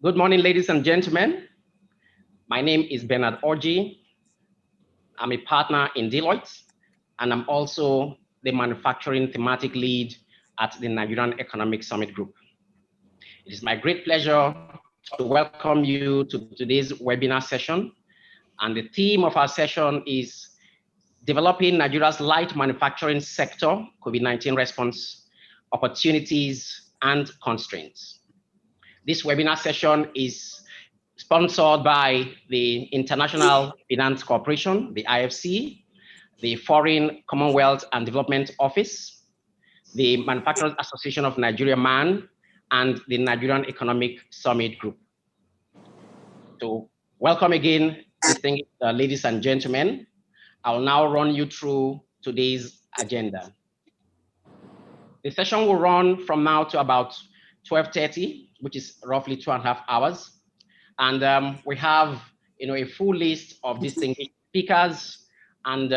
Good morning, ladies and gentlemen. My name is Bernard Orji. I'm a partner in Deloitte, and I'm also the manufacturing thematic lead at the Nigerian Economic Summit Group. It is my great pleasure to welcome you to today's webinar session. And the theme of our session is Developing Nigeria's Light Manufacturing Sector, COVID-19 Response, Opportunities and Constraints. This webinar session is sponsored by the International Finance Corporation, the IFC, the Foreign, Commonwealth and Development Office, the Manufacturers Association of Nigeria MAN, and the Nigerian Economic Summit Group. So welcome again, distinguished ladies and gentlemen. I'll now run you through today's agenda. The session will run from now to about 12:30, which is roughly 2.5 hours. And we have, a full list of distinguished speakers. And,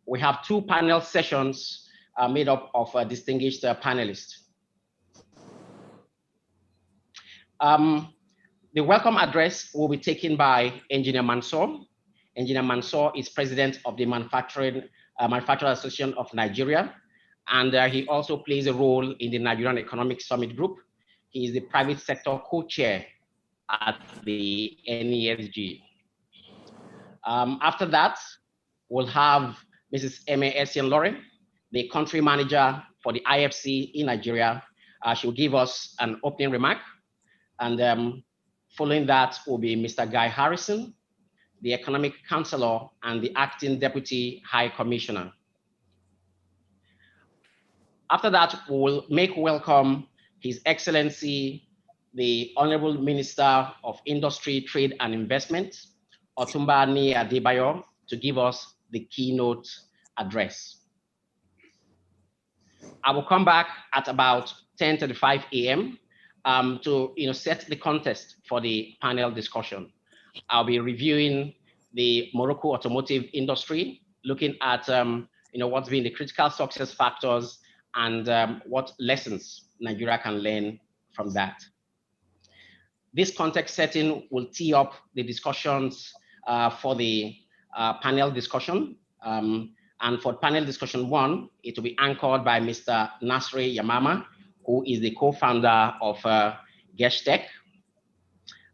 we have 2 panel sessions made up of distinguished panelists. The welcome address will be taken by Engineer Mansour. Engineer Mansour is president of the Manufacturers Association of Nigeria. And he also plays a role in the Nigerian Economic Summit Group. He is the private sector co-chair at the NESG. After that, we'll have Mrs. Eme Essien-Lore, the country manager for the IFC in Nigeria. She will give us an opening remark. And following that will be Mr. Guy Harrison, the economic counselor and the acting deputy high commissioner. After that, we will make welcome His Excellency, the Honorable Minister of Industry, Trade and Investment, Otumba Ni Adebayo, to give us the keynote address. I will come back at about 10:35 a.m. To set the context for the panel discussion. I'll be reviewing the Morocco Automotive Industry, looking at what's been the critical success factors and what lessons Nigeria can learn from that. This context setting will tee up the discussions for the panel discussion. And for panel discussion 1, it will be anchored by Mr. Nasri Yamama, who is the co-founder of Geshtech.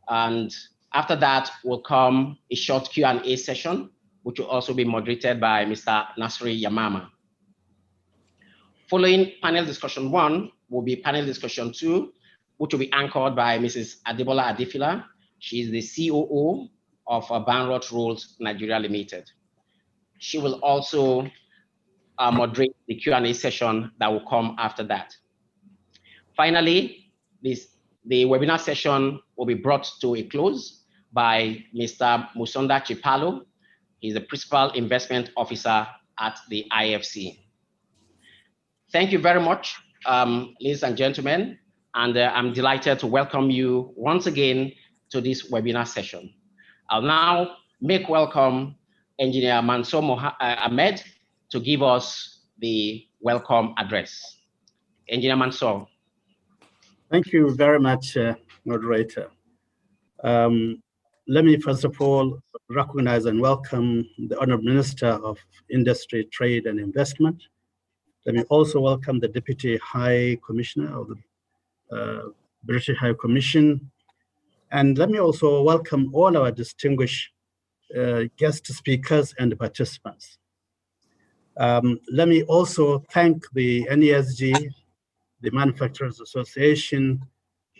And after that will come a short Q&A session, which will also be moderated by Mr. Nasri Yamama. Following panel discussion 1 will be panel discussion 2, which will be anchored by Mrs. Adebola Adefila. She is the COO of Banrot Rolls Nigeria Limited. She will also moderate the Q&A session that will come after that. Finally, the webinar session will be brought to a close by Mr. Musonda Chipalo. He's the Principal Investment Officer at the IFC. Thank you very much, ladies and gentlemen, and I'm delighted to welcome you once again to this webinar session. I'll now make welcome Engineer Mansour Ahmed to give us the welcome address. Engineer Mansour. Thank you very much, moderator. Let me first of all recognize and welcome the Honorable Minister of Industry, Trade and Investment. Let me also welcome the Deputy High Commissioner of the British High Commission. And let me also welcome all our distinguished guest speakers and participants. Let me also thank the NESG, the Manufacturers Association,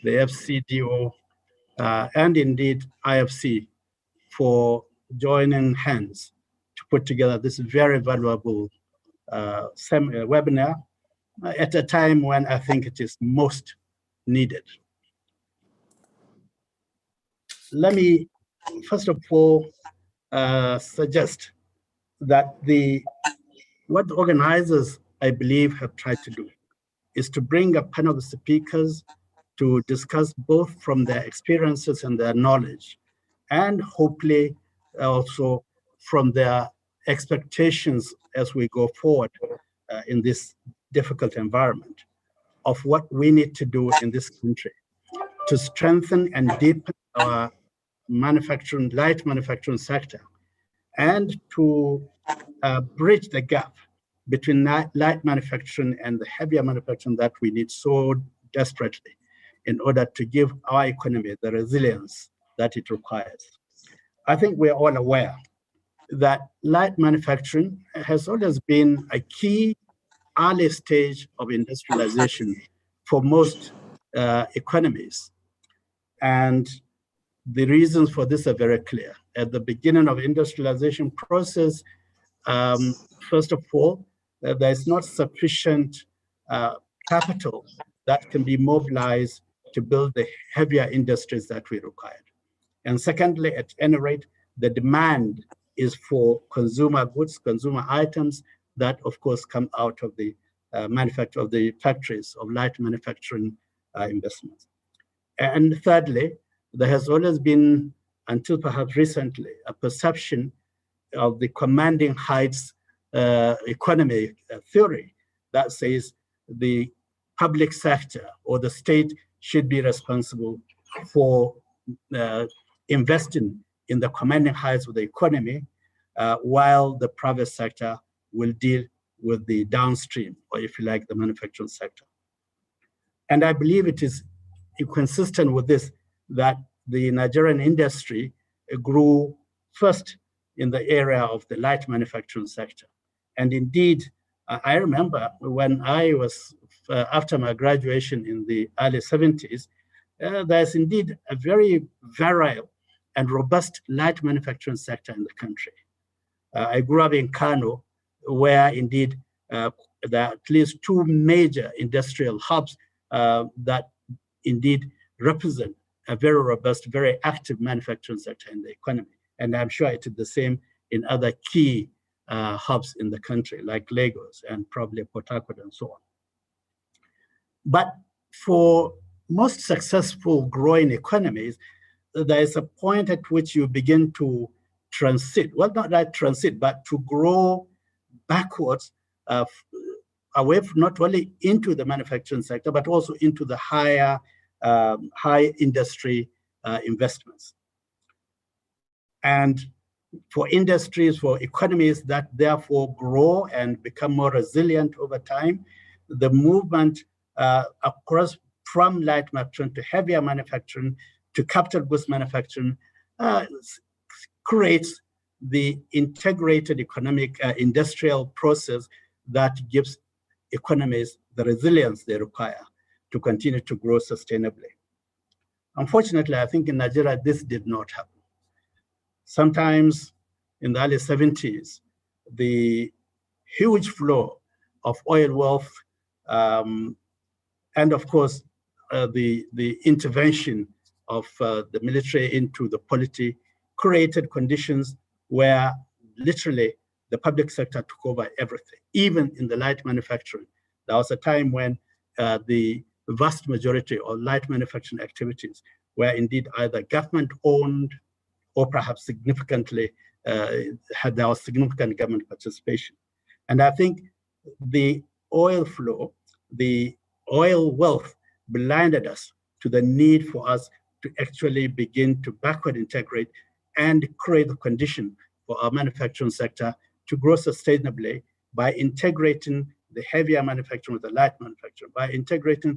the FCDO, and indeed IFC for joining hands to put together this very valuable webinar at a time when I think it is most needed. Let me first of all suggest that what the organizers, I believe, have tried to do is to bring a panel of speakers to discuss both from their experiences and their knowledge, and hopefully also from their expectations as we go forward in this difficult environment of what we need to do in this country to strengthen and deepen our light manufacturing sector, and to bridge the gap between light manufacturing and the heavier manufacturing that we need so desperately in order to give our economy the resilience that it requires. I think we're all aware that light manufacturing has always been a key early stage of industrialization for most economies. And the reasons for this are very clear. At the beginning of industrialization process, first of all, there's not sufficient capital that can be mobilized to build the heavier industries that we required. And secondly, at any rate, the demand is for consumer goods, consumer items that, of course, come out of the manufacture of the factories of light manufacturing investments. And thirdly, there has always been, until perhaps recently, a perception of the commanding heights economy theory that says the public sector or the state should be responsible for investing in the commanding heights of the economy, while the private sector will deal with the downstream, or if you like, the manufacturing sector. And I believe it is consistent with this that the Nigerian industry grew first in the area of the light manufacturing sector. And indeed, I remember when I was, after my graduation in the early 70s, there's indeed a very virile and robust light manufacturing sector in the country. I grew up in Kano, where indeed there are at least two major industrial hubs that indeed represent a very robust, very active manufacturing sector in the economy. And I'm sure it is the same in other key hubs in the country, like Lagos and probably Port Harcourt and so on. But for most successful growing economies, there is a point at which you begin to transit, well, not that transit, but to grow backwards away from not only into the manufacturing sector, but also into the high industry investments. And for industries, for economies that therefore grow and become more resilient over time, the movement across from light manufacturing to heavier manufacturing to capital goods manufacturing creates the integrated economic industrial process that gives economies the resilience they require to continue to grow sustainably. Unfortunately, I think in Nigeria, this did not happen. Sometimes in the early 70s, the huge flow of oil wealth and of course, the intervention of the military into the polity created conditions where literally the public sector took over everything, even in the light manufacturing. There was a time when the vast majority of light manufacturing activities were indeed either government-owned or perhaps significantly there was significant government participation. And I think the oil flow, the oil wealth blinded us to the need for us to actually begin to backward integrate and create the condition for our manufacturing sector to grow sustainably by integrating the heavier manufacturing with the light manufacturing, by integrating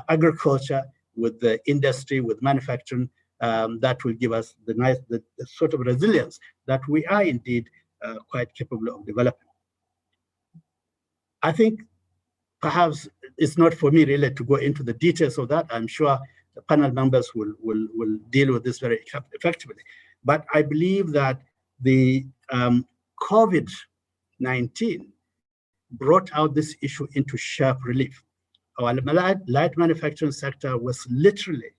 agriculture with the industry, with manufacturing, that will give us the sort of resilience that we are indeed quite capable of developing. I think perhaps it's not for me really to go into the details of that. I'm sure the panel members will deal with this very effectively. But I believe that the COVID-19 brought out this issue into sharp relief. Our light manufacturing sector was literally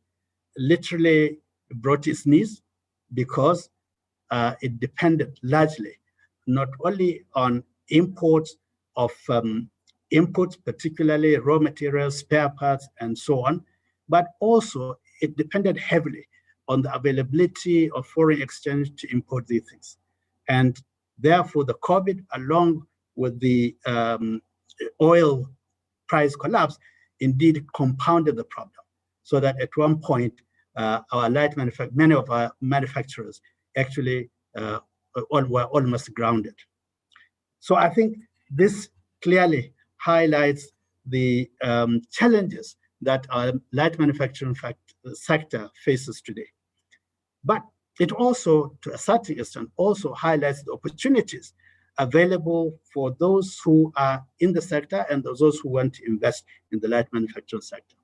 brought its knees because it depended largely not only on imports of inputs, particularly raw materials, spare parts, and so on, but also it depended heavily on the availability of foreign exchange to import these things. And therefore, the COVID, along with the oil price collapse, indeed compounded the problem. so that at one point, many of our manufacturers actually were almost grounded. So I think this clearly highlights the challenges that our light manufacturing sector faces today. But it also, to a certain extent, also highlights the opportunities available for those who are in the sector and those who want to invest in the light manufacturing sector.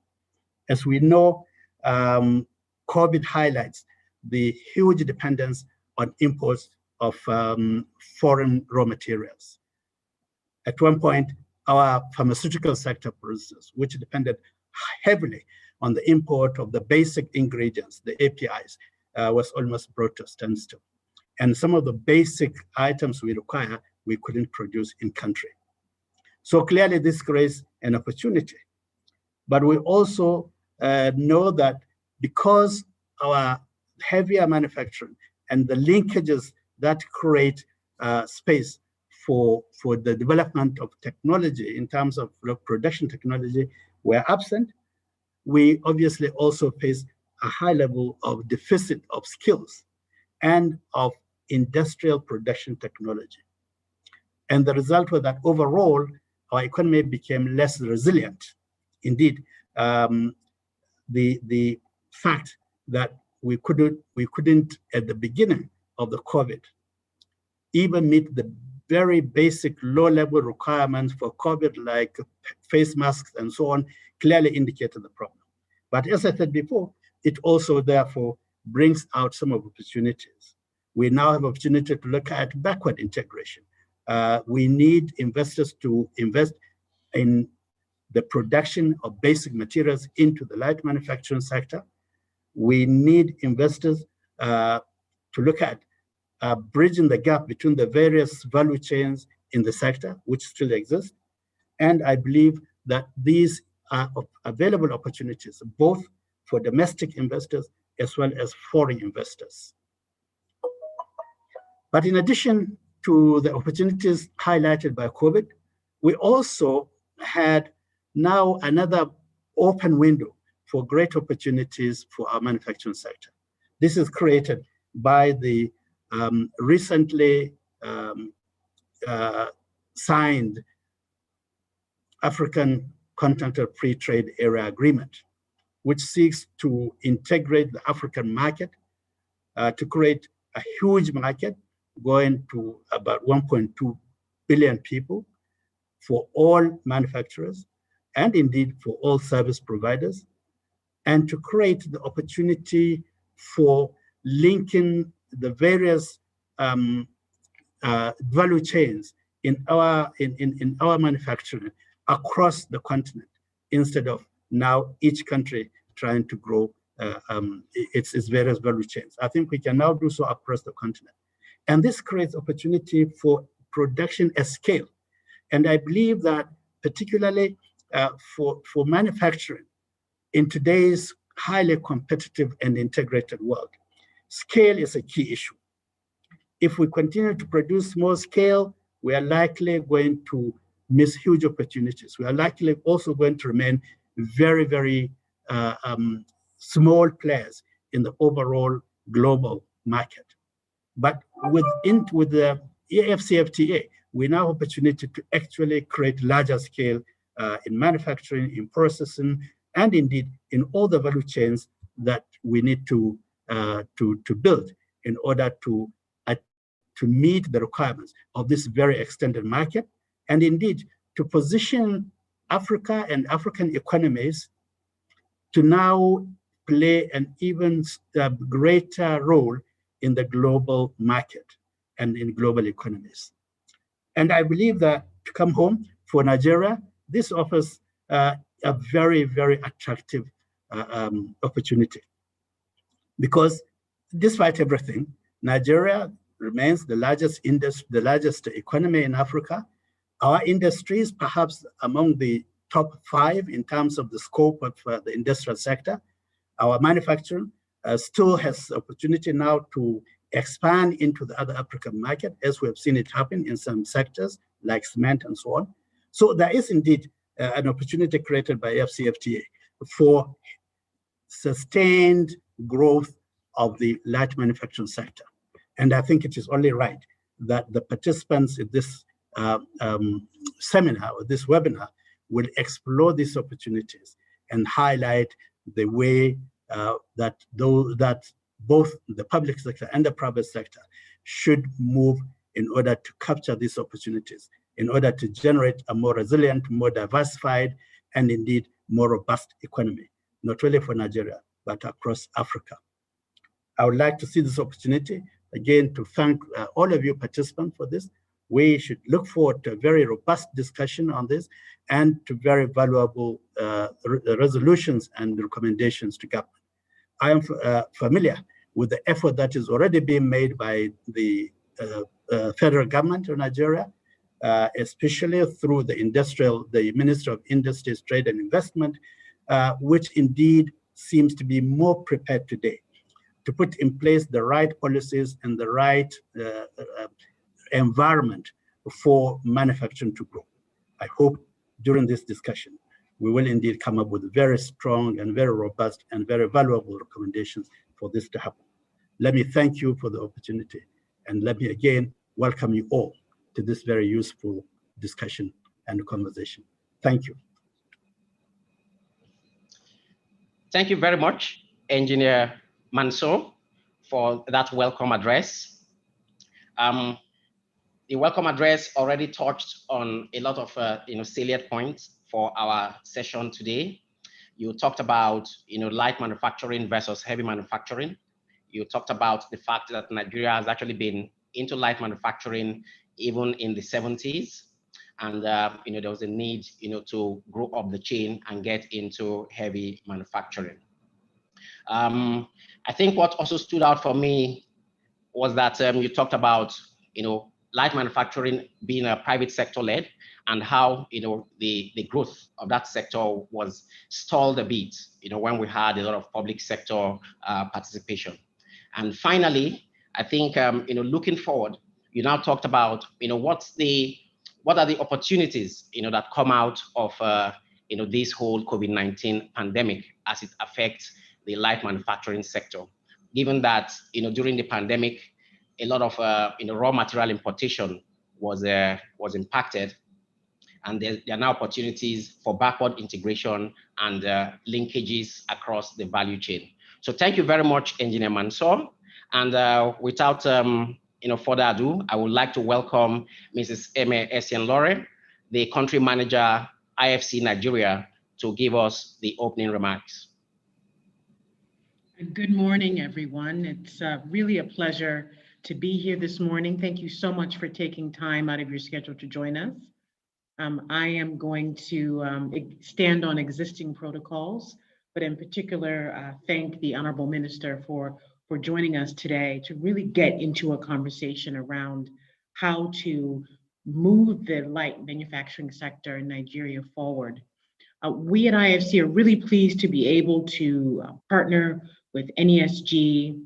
As we know, COVID highlights the huge dependence on imports of foreign raw materials. At one point, our pharmaceutical sector, for instance, which depended heavily on the import of the basic ingredients, the APIs, was almost brought to a standstill. And some of the basic items we require, we couldn't produce in country. So clearly this creates an opportunity. But we also know that because our heavier manufacturing and the linkages that create space for the development of technology in terms of production technology were absent, we obviously also face a high level of deficit of skills and of industrial production technology. And the result was that overall, our economy became less resilient. Indeed, the fact that we couldn't at the beginning of the COVID even meet the very basic low-level requirements for COVID, like face masks and so on, clearly indicated the problem. But as I said before, it also therefore brings out some of the opportunities. We now have opportunity to look at backward integration. We need investors to invest in the production of basic materials into the light manufacturing sector. We need investors to look at bridging the gap between the various value chains in the sector, which still exist. And I believe that these are available opportunities, both for domestic investors as well as foreign investors. But in addition to the opportunities highlighted by COVID, we also had now another open window for great opportunities for our manufacturing sector. This is created by the recently signed African Continental Free Trade Area Agreement, which seeks to integrate the African market to create a huge market going to about 1.2 billion people for all manufacturers and indeed for all service providers, and to create the opportunity for linking the various value chains in our manufacturing across the continent, instead of now each country trying to grow its various value chains. I think we can now do so across the continent. And this creates opportunity for production at scale. And I believe that particularly for manufacturing in today's highly competitive and integrated world, scale is a key issue. If we continue to produce small scale, we are likely going to miss huge opportunities. We are likely also going to remain very, very small players in the overall global market. But with the AfCFTA, we now have opportunity to actually create larger scale in manufacturing, in processing, and indeed in all the value chains that we need to build in order to meet the requirements of this very extended market, and indeed to position Africa and African economies to now play an even greater role in the global market and in global economies. And I believe that to come home for Nigeria, this offers a very, very attractive opportunity, because despite everything, Nigeria remains the largest economy in Africa. Our industry is perhaps among the top 5 in terms of the scope of the industrial sector. Our manufacturing still has opportunity now to expand into the other African market, as we have seen it happen in some sectors like cement and so on. So there is indeed an opportunity created by FCFTA for sustained growth of the light manufacturing sector. And I think it is only right that the participants in this seminar or this webinar will explore these opportunities and highlight the way that both the public sector and the private sector should move in order to capture these opportunities, in order to generate a more resilient, more diversified, and indeed more robust economy, not only for Nigeria, but across Africa. I would like to see this opportunity, again, to thank all of you participants for this. We should look forward to a very robust discussion on this and to very valuable resolutions and recommendations to government. I am familiar with the effort that is already being made by the federal government of Nigeria, especially through the Ministry of Industries, Trade and Investment, which indeed seems to be more prepared today to put in place the right policies and the right environment for manufacturing to grow. I hope during this discussion, we will indeed come up with very strong and very robust and very valuable recommendations for this to happen. Let me thank you for the opportunity, and let me again welcome you all to this very useful discussion and conversation. Thank you. Thank you very much, Engineer Mansour, for that welcome address. The welcome address already touched on a lot of salient points for our session today. You talked about light manufacturing versus heavy manufacturing. You talked about the fact that Nigeria has actually been into light manufacturing even in the 70s, and there was a need to grow up the chain and get into heavy manufacturing. I think what also stood out for me was that you talked about light manufacturing being a private sector led, and how the growth of that sector was stalled a bit when we had a lot of public sector participation. And finally, I think looking forward, you now talked about what are the opportunities that come out of this whole COVID-19 pandemic as it affects the light manufacturing sector, given that during the pandemic, a lot of raw material importation was impacted, and there are now opportunities for backward integration and linkages across the value chain. So thank you very much, Engineer Mansour. And without further ado, I would like to welcome Mrs. Eme Essien-Lore, the Country Manager, IFC Nigeria, to give us the opening remarks. Good morning, everyone. It's really a pleasure to be here this morning. Thank you so much for taking time out of your schedule to join us. I am going to stand on existing protocols, but in particular, thank the Honorable Minister for joining us today to really get into a conversation around how to move the light manufacturing sector in Nigeria forward. We at IFC are really pleased to be able to partner with NESG,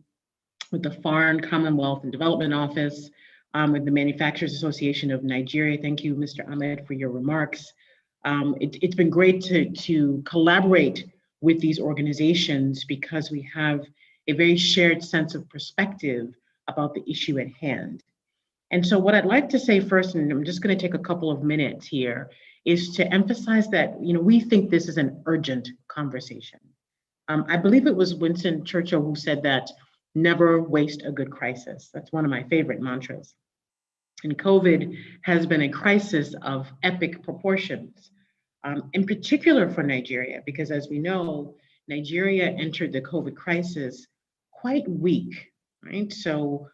with the Foreign, Commonwealth and Development Office, with the Manufacturers Association of Nigeria. Thank you, Mr. Ahmed, for your remarks. It's been great to collaborate with these organizations because we have a very shared sense of perspective about the issue at hand. And so what I'd like to say first, and I'm just going to take a couple of minutes here, is to emphasize that we think this is an urgent conversation. I believe it was Winston Churchill who said that never waste a good crisis. That's one of my favorite mantras. And COVID has been a crisis of epic proportions, in particular for Nigeria, because as we know, Nigeria entered the COVID crisis quite weak, right? So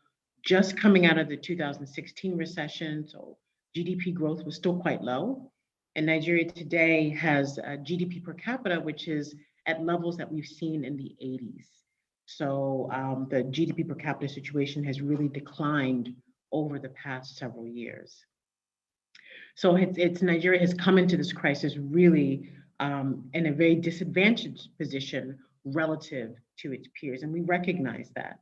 just coming out of the 2016 recession, so GDP growth was still quite low. And Nigeria today has a GDP per capita, which is at levels that we've seen in the 80s. So the GDP per capita situation has really declined over the past several years. So Nigeria has come into this crisis really in a very disadvantaged position relative to its peers, and we recognize that.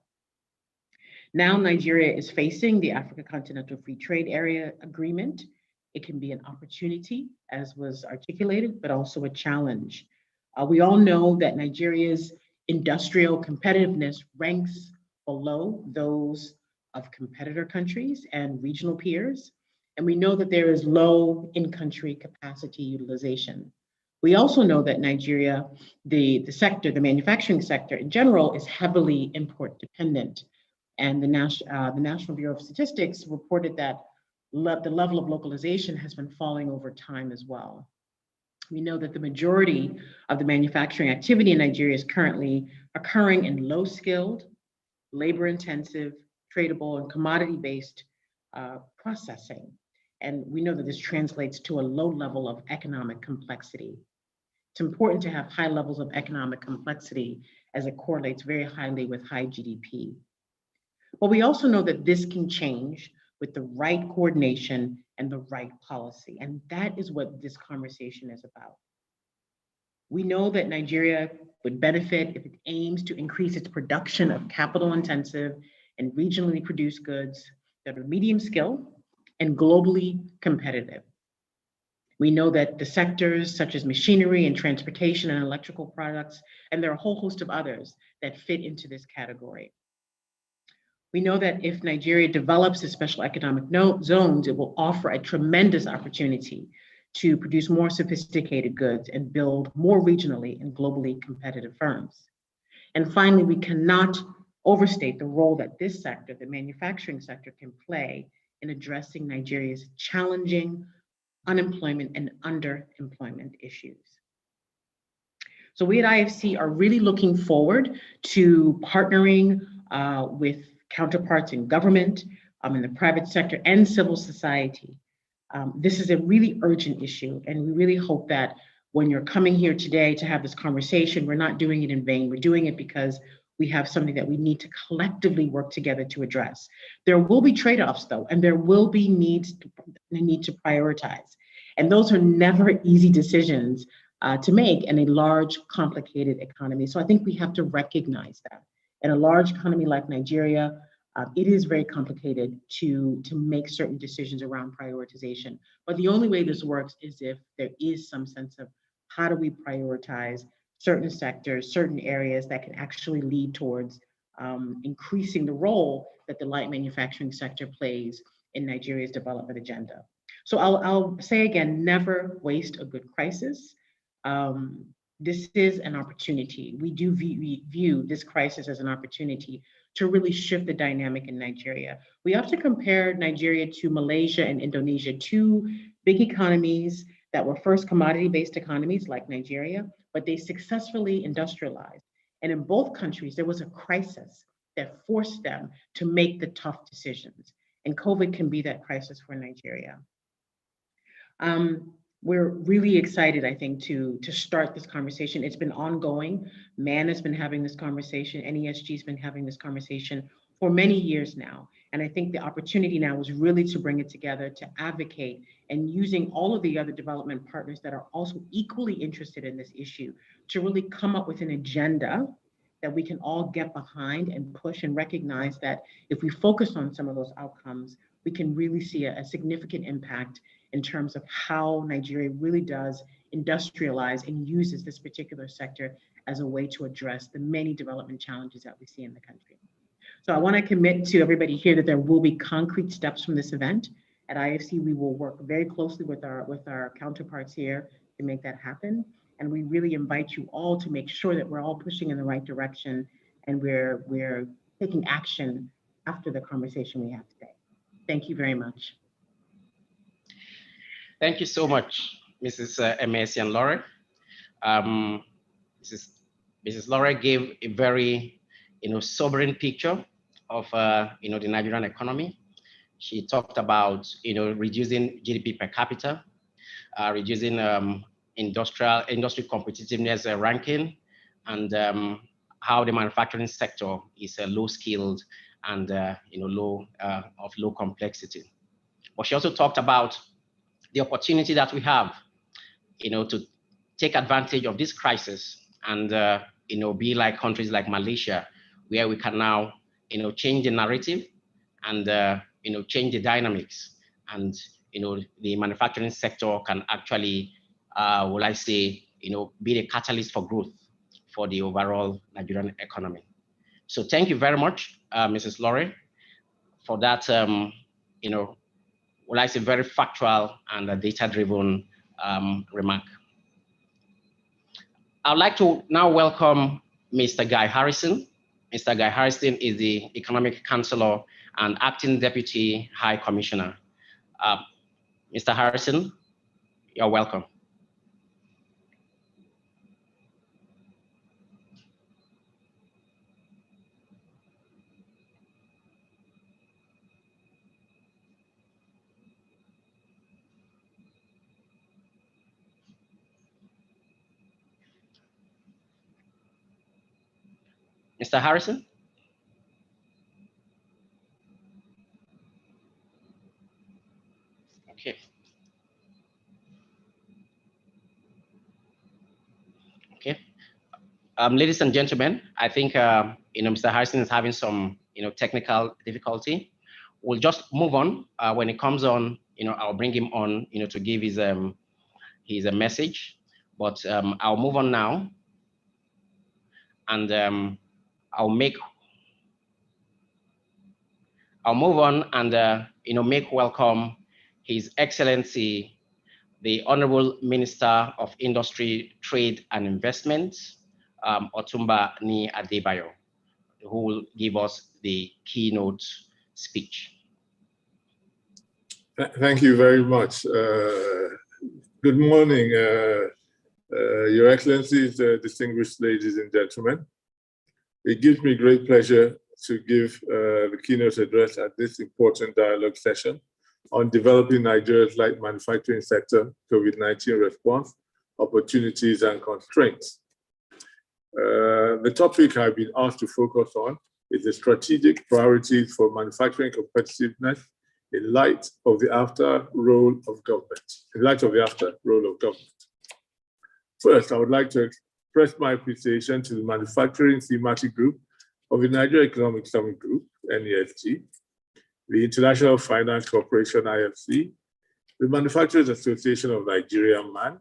Now Nigeria is facing the Africa Continental Free Trade Area Agreement. It can be an opportunity, as was articulated, but also a challenge. We all know that Nigeria's industrial competitiveness ranks below those of competitor countries and regional peers. And we know that there is low in-country capacity utilization. We also know that Nigeria, the manufacturing sector in general, is heavily import dependent. And the National Bureau of Statistics reported that the level of localization has been falling over time as well. We know that the majority of the manufacturing activity in Nigeria is currently occurring in low-skilled, labor-intensive, tradable, and commodity-based processing. And we know that this translates to a low level of economic complexity. It's important to have high levels of economic complexity as it correlates very highly with high GDP. But we also know that this can change with the right coordination and the right policy. And that is what this conversation is about. We know that Nigeria would benefit if it aims to increase its production of capital-intensive and regionally produced goods that are medium skill and globally competitive. We know that the sectors such as machinery and transportation and electrical products, and there are a whole host of others that fit into this category. We know that if Nigeria develops its special economic zones, it will offer a tremendous opportunity to produce more sophisticated goods and build more regionally and globally competitive firms. And finally, we cannot overstate the role that this sector, the manufacturing sector, can play in addressing Nigeria's challenging unemployment and underemployment issues. So we at IFC are really looking forward to partnering with counterparts in government, in the private sector, and civil society. This is a really urgent issue, and we really hope that when you're coming here today to have this conversation, we're not doing it in vain. We're doing it because we have something that we need to collectively work together to address. There will be trade-offs, though, and there will be the need to prioritize. And those are never easy decisions to make in a large, complicated economy. So I think we have to recognize that. In a large economy like Nigeria, it is very complicated to make certain decisions around prioritization. But the only way this works is if there is some sense of how do we prioritize certain sectors, certain areas that can actually lead towards increasing the role that the light manufacturing sector plays in Nigeria's development agenda. So I'll say again, never waste a good crisis. This is an opportunity. We do view this crisis as an opportunity to really shift the dynamic in Nigeria. We often compare Nigeria to Malaysia and Indonesia, two big economies that were first commodity-based economies like Nigeria, but they successfully industrialized. And in both countries, there was a crisis that forced them to make the tough decisions. And COVID can be that crisis for Nigeria. We're really excited, I think, to start this conversation. It's been ongoing. MAN has been having this conversation. NESG has been having this conversation for many years now. And I think the opportunity now is really to bring it together, to advocate, and using all of the other development partners that are also equally interested in this issue to really come up with an agenda that we can all get behind and push and recognize that if we focus on some of those outcomes, we can really see a significant impact in terms of how Nigeria really does industrialize and uses this particular sector as a way to address the many development challenges that we see in the country. So I want to commit to everybody here that there will be concrete steps from this event. At IFC, we will work very closely with our counterparts here to make that happen. And we really invite you all to make sure that we're all pushing in the right direction and we're taking action after the conversation we have today. Thank you very much. Thank you so much, Mrs. Emesi and Laura. Mrs. Laura gave a very, sobering picture of, the Nigerian economy. She talked about, reducing GDP per capita, reducing industry competitiveness ranking, and how the manufacturing sector is low skilled and, low complexity. But she also talked about the opportunity that we have, to take advantage of this crisis and, be like countries like Malaysia, where we can now, change the narrative and, change the dynamics. And, the manufacturing sector can actually, be the catalyst for growth for the overall Nigerian economy. So thank you very much, Mrs. Laurie, for that, well, I say very factual and data-driven remark. I'd like to now welcome Mr. Guy Harrison. Mr. Guy Harrison is the Economic Counselor and Acting Deputy High Commissioner. Mr. Harrison, you're welcome. Mr. Harrison? Okay. Okay. Ladies and gentlemen, I think Mr. Harrison is having some technical difficulty. We'll just move on. When it comes on, I'll bring him on to give his message. But I'll move on now, and I'll move on and make welcome His Excellency the Honorable Minister of Industry, Trade and Investment, Otumba Ni Adebayo, who will give us the keynote speech. Thank you very much. Good morning, Your Excellencies, distinguished ladies and gentlemen. It gives me great pleasure to give the keynote address at this important dialogue session on developing Nigeria's light manufacturing sector, COVID-19 response, opportunities and constraints. The topic I've been asked to focus on is the strategic priorities for manufacturing competitiveness in light of the AfCFTA role of government. First, I would like to express my appreciation to the Manufacturing Thematic Group of the Nigeria Economic Summit Group, NESG, the International Finance Corporation, IFC, the Manufacturers Association of Nigeria, MAN,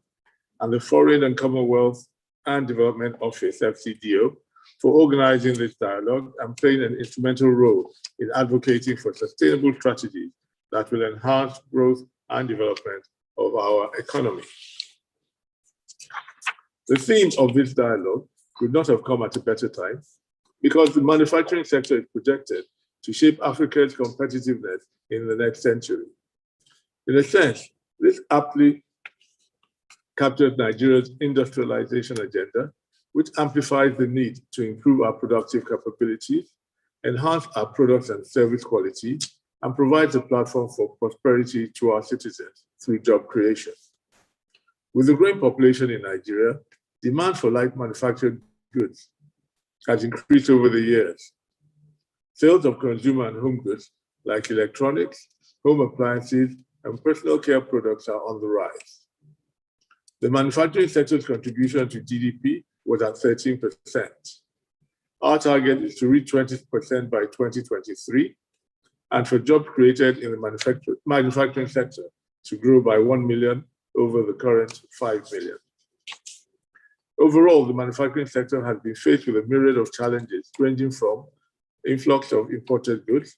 and the Foreign and Commonwealth and Development Office, FCDO, for organizing this dialogue and playing an instrumental role in advocating for sustainable strategies that will enhance growth and development of our economy. The theme of this dialogue could not have come at a better time because the manufacturing sector is projected to shape Africa's competitiveness in the next century. In a sense, this aptly captures Nigeria's industrialization agenda, which amplifies the need to improve our productive capabilities, enhance our products and service quality, and provides a platform for prosperity to our citizens through job creation. With the growing population in Nigeria, demand for light manufactured goods has increased over the years. Sales of consumer and home goods like electronics, home appliances, and personal care products are on the rise. The manufacturing sector's contribution to GDP was at 13%. Our target is to reach 20% by 2023, and for jobs created in the manufacturing sector to grow by 1 million over the current 5 million. Overall, the manufacturing sector has been faced with a myriad of challenges ranging from influx of imported goods,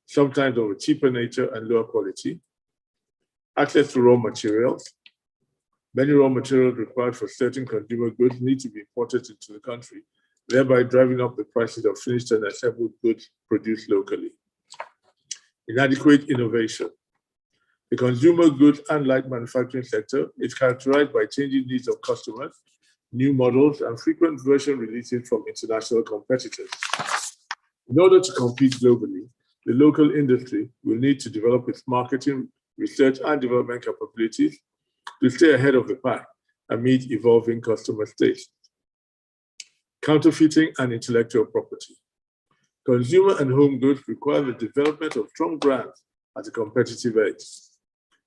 sometimes of a cheaper nature and lower quality, access to raw materials. Many raw materials required for certain consumer goods need to be imported into the country, thereby driving up the prices of finished and assembled goods produced locally. Inadequate innovation. The consumer goods and light manufacturing sector is characterized by changing needs of customers, new models, and frequent version releases from international competitors. In order to compete globally, the local industry will need to develop its marketing, research, and development capabilities to stay ahead of the pack and meet evolving customer tastes. Counterfeiting and intellectual property. Consumer and home goods require the development of strong brands at a competitive edge.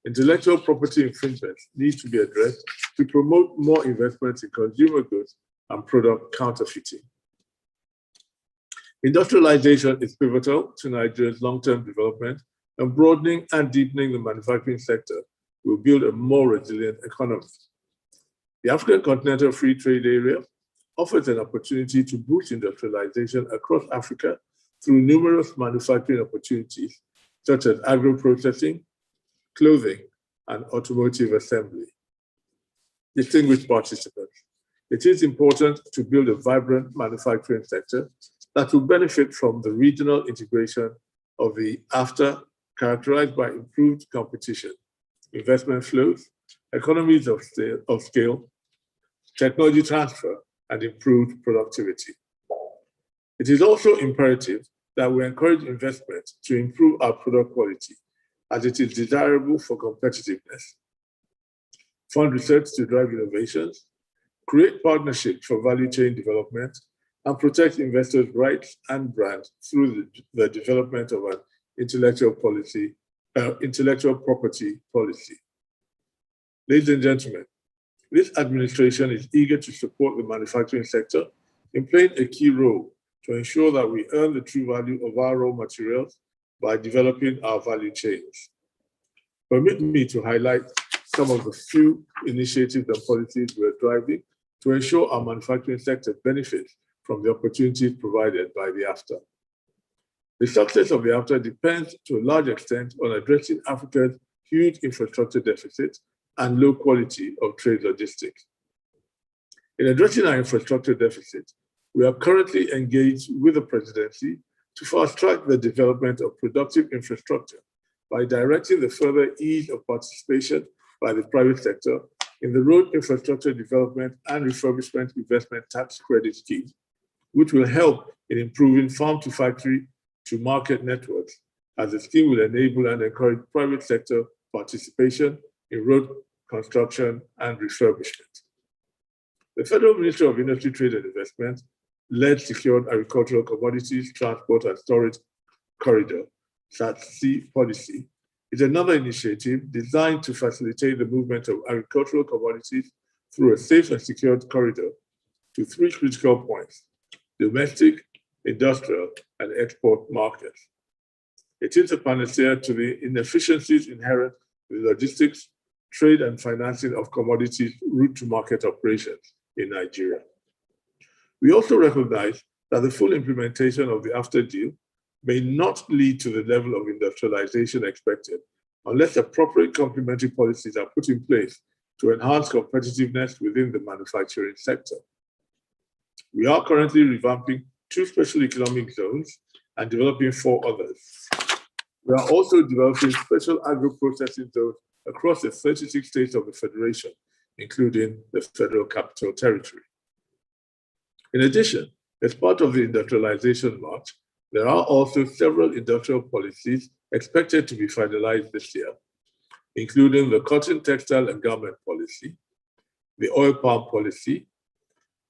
Intellectual property infringements need to be addressed to promote more investments in consumer goods and product counterfeiting. Industrialization is pivotal to Nigeria's long-term development, and broadening and deepening the manufacturing sector will build a more resilient economy. The African Continental Free Trade Area offers an opportunity to boost industrialization across Africa through numerous manufacturing opportunities, such as agro-processing, clothing, and automotive assembly. Distinguished participants, it is important to build a vibrant manufacturing sector that will benefit from the regional integration of the AfCFTA, characterized by improved competition, investment flows, economies of scale, technology transfer, and improved productivity. It is also imperative that we encourage investment to improve our product quality, as it is desirable for competitiveness, fund research to drive innovations, create partnerships for value chain development, and protect investors' rights and brand through the development of an intellectual property policy. Ladies and gentlemen, this administration is eager to support the manufacturing sector in playing a key role to ensure that we earn the true value of our raw materials by developing our value chains. Permit me to highlight some of the few initiatives and policies we are driving to ensure our manufacturing sector benefits from the opportunities provided by the AfCFTA. The success of the AfCFTA depends to a large extent on addressing Africa's huge infrastructure deficit and low quality of trade logistics. In addressing our infrastructure deficit, we are currently engaged with the presidency to fast-track the development of productive infrastructure by directing the further ease of participation by the private sector in the Road Infrastructure Development and Refurbishment Investment Tax Credit Scheme, which will help in improving farm-to-factory to market networks, as the scheme will enable and encourage private sector participation in road construction and refurbishment. The Federal Ministry of Industry, Trade and Investment led Secured Agricultural Commodities Transport and Storage Corridor, SATC policy, is another initiative designed to facilitate the movement of agricultural commodities through a safe and secured corridor to three critical points: domestic, industrial, and export markets. It is a panacea to the inefficiencies inherent with logistics, trade, and financing of commodities route to market operations in Nigeria. We also recognize that the full implementation of the AfCFTA deal may not lead to the level of industrialization expected unless appropriate complementary policies are put in place to enhance competitiveness within the manufacturing sector. We are currently revamping 2 special economic zones and developing 4 others. We are also developing special agro-processing zones across the 36 states of the Federation, including the Federal Capital Territory. In addition, as part of the industrialization march, there are also several industrial policies expected to be finalized this year, including the Cotton, Textile, and Garment Policy, the Oil Palm Policy,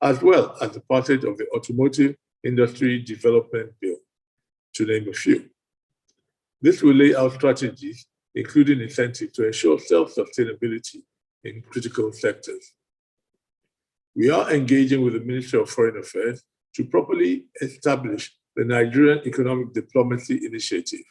as well as the passage of the Automotive Industry Development Bill, to name a few. This will lay out strategies, including incentives to ensure self-sustainability in critical sectors. We are engaging with the Ministry of Foreign Affairs to properly establish the Nigerian Economic Diplomacy Initiative,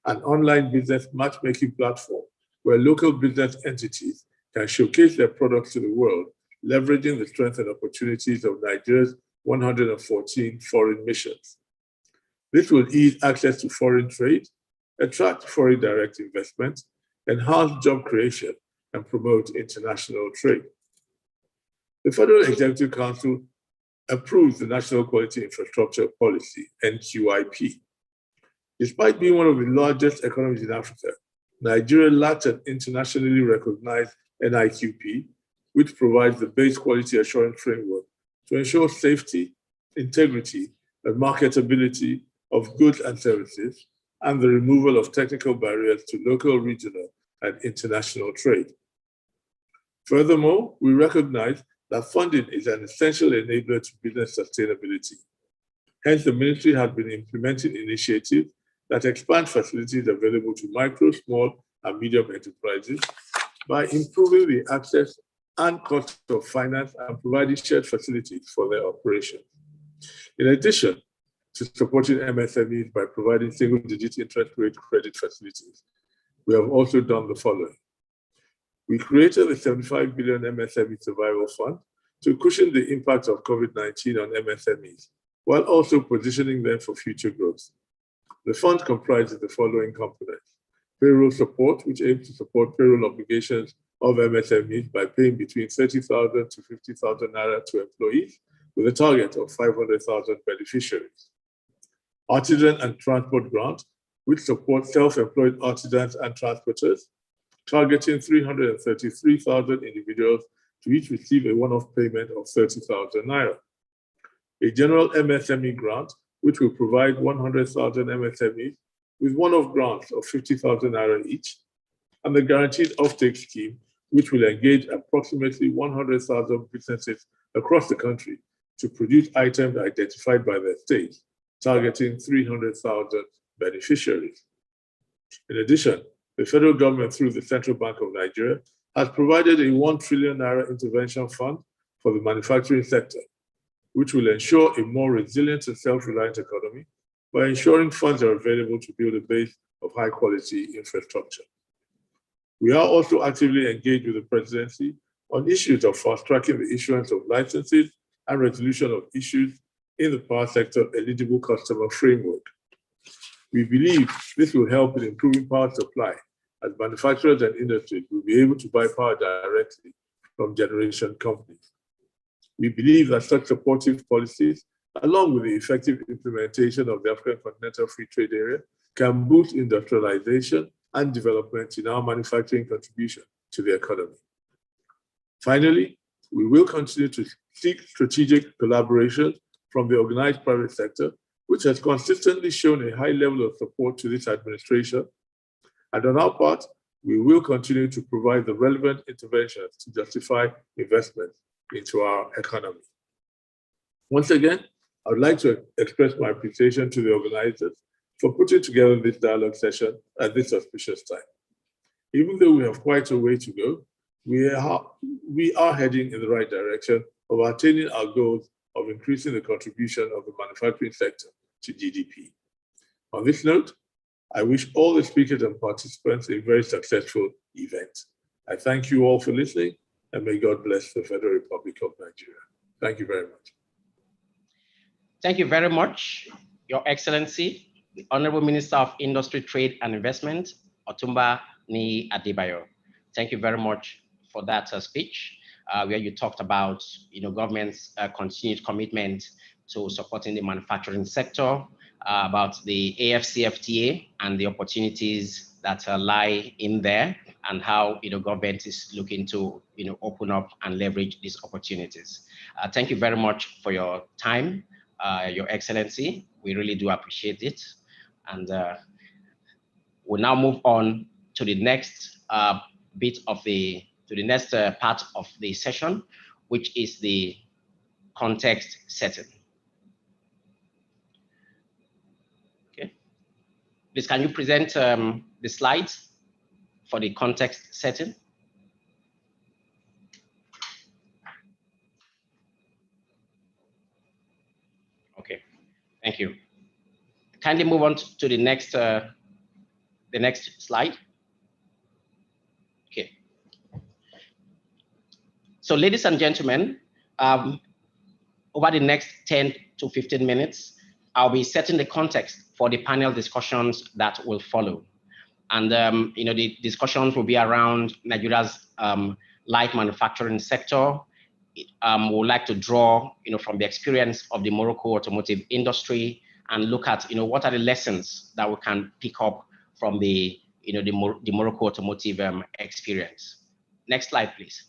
an online business matchmaking platform where local business entities can showcase their products to the world, leveraging the strengths and opportunities of Nigeria's 114 foreign missions. This will ease access to foreign trade, attract foreign direct investment, enhance job creation, and promote international trade. The Federal Executive Council approves the National Quality Infrastructure Policy, NQIP. Despite being one of the largest economies in Africa, Nigeria lacks an internationally recognized NIQP, which provides the base quality assurance framework to ensure safety, integrity, and marketability of goods and services, and the removal of technical barriers to local, regional, and international trade. Furthermore, we recognize that funding is an essential enabler to business sustainability. Hence, the ministry has been implementing initiatives that expand facilities available to micro, small, and medium enterprises by improving the access and cost of finance and providing shared facilities for their operations. In addition to supporting MSMEs by providing single-digit interest rate credit facilities, we have also done the following. We created the 75 billion MSME Survival Fund to cushion the impact of COVID-19 on MSMEs, while also positioning them for future growth. The fund comprises the following components: payroll support, which aims to support payroll obligations of MSMEs by paying between 30,000 to 50,000 naira to employees, with a target of 500,000 beneficiaries. Artisan and transport grant, which supports self-employed artisans and transporters, targeting 333,000 individuals to each receive a one-off payment of 30,000 naira. A general MSME grant, which will provide 100,000 MSMEs with one-off grants of 50,000 naira each, and the guaranteed offtake scheme, which will engage approximately 100,000 businesses across the country to produce items identified by their state, targeting 300,000 beneficiaries. In addition, the federal government, through the Central Bank of Nigeria, has provided a 1 trillion naira intervention fund for the manufacturing sector, which will ensure a more resilient and self-reliant economy by ensuring funds are available to build a base of high-quality infrastructure. We are also actively engaged with the presidency on issues of fast-tracking the issuance of licenses and resolution of issues in the power sector eligible customer framework. We believe this will help in improving power supply, as manufacturers and industries will be able to buy power directly from generation companies. We believe that such supportive policies, along with the effective implementation of the African Continental Free Trade Area, can boost industrialization and development in our manufacturing contribution to the economy. Finally, we will continue to seek strategic collaboration from the organized private sector, which has consistently shown a high level of support to this administration. And on our part, we will continue to provide the relevant interventions to justify investment into our economy. Once again, I would like to express my appreciation to the organizers for putting together this dialogue session at this auspicious time. Even though we have quite a way to go, we are heading in the right direction of attaining our goals of increasing the contribution of the manufacturing sector to GDP. On this note, I wish all the speakers and participants a very successful event. I thank you all for listening, and may God bless the Federal Republic of Nigeria. Thank you very much. Thank you very much, Your Excellency, the Honorable Minister of Industry, Trade and Investment, Otumba Ni Adebayo. Thank you very much for that speech, where you talked about government's continued commitment to supporting the manufacturing sector, about the AfCFTA and the opportunities that lie in there, and how government is looking to open up and leverage these opportunities. Thank you very much for your time, Your Excellency. We really do appreciate it. And we'll now move on to the next bit of the next part of the session, which is the context setting. Okay, please, can you present the slides for the context setting? Okay, thank you. Kindly move on to the next slide. Okay. So, ladies and gentlemen, over the next 10 to 15 minutes, I'll be setting the context for the panel discussions that will follow. And the discussions will be around Nigeria's light manufacturing sector. We would like to draw from the experience of the Morocco Automotive Industry and look at what are the lessons that we can pick up from the Morocco Automotive experience. Next slide, please.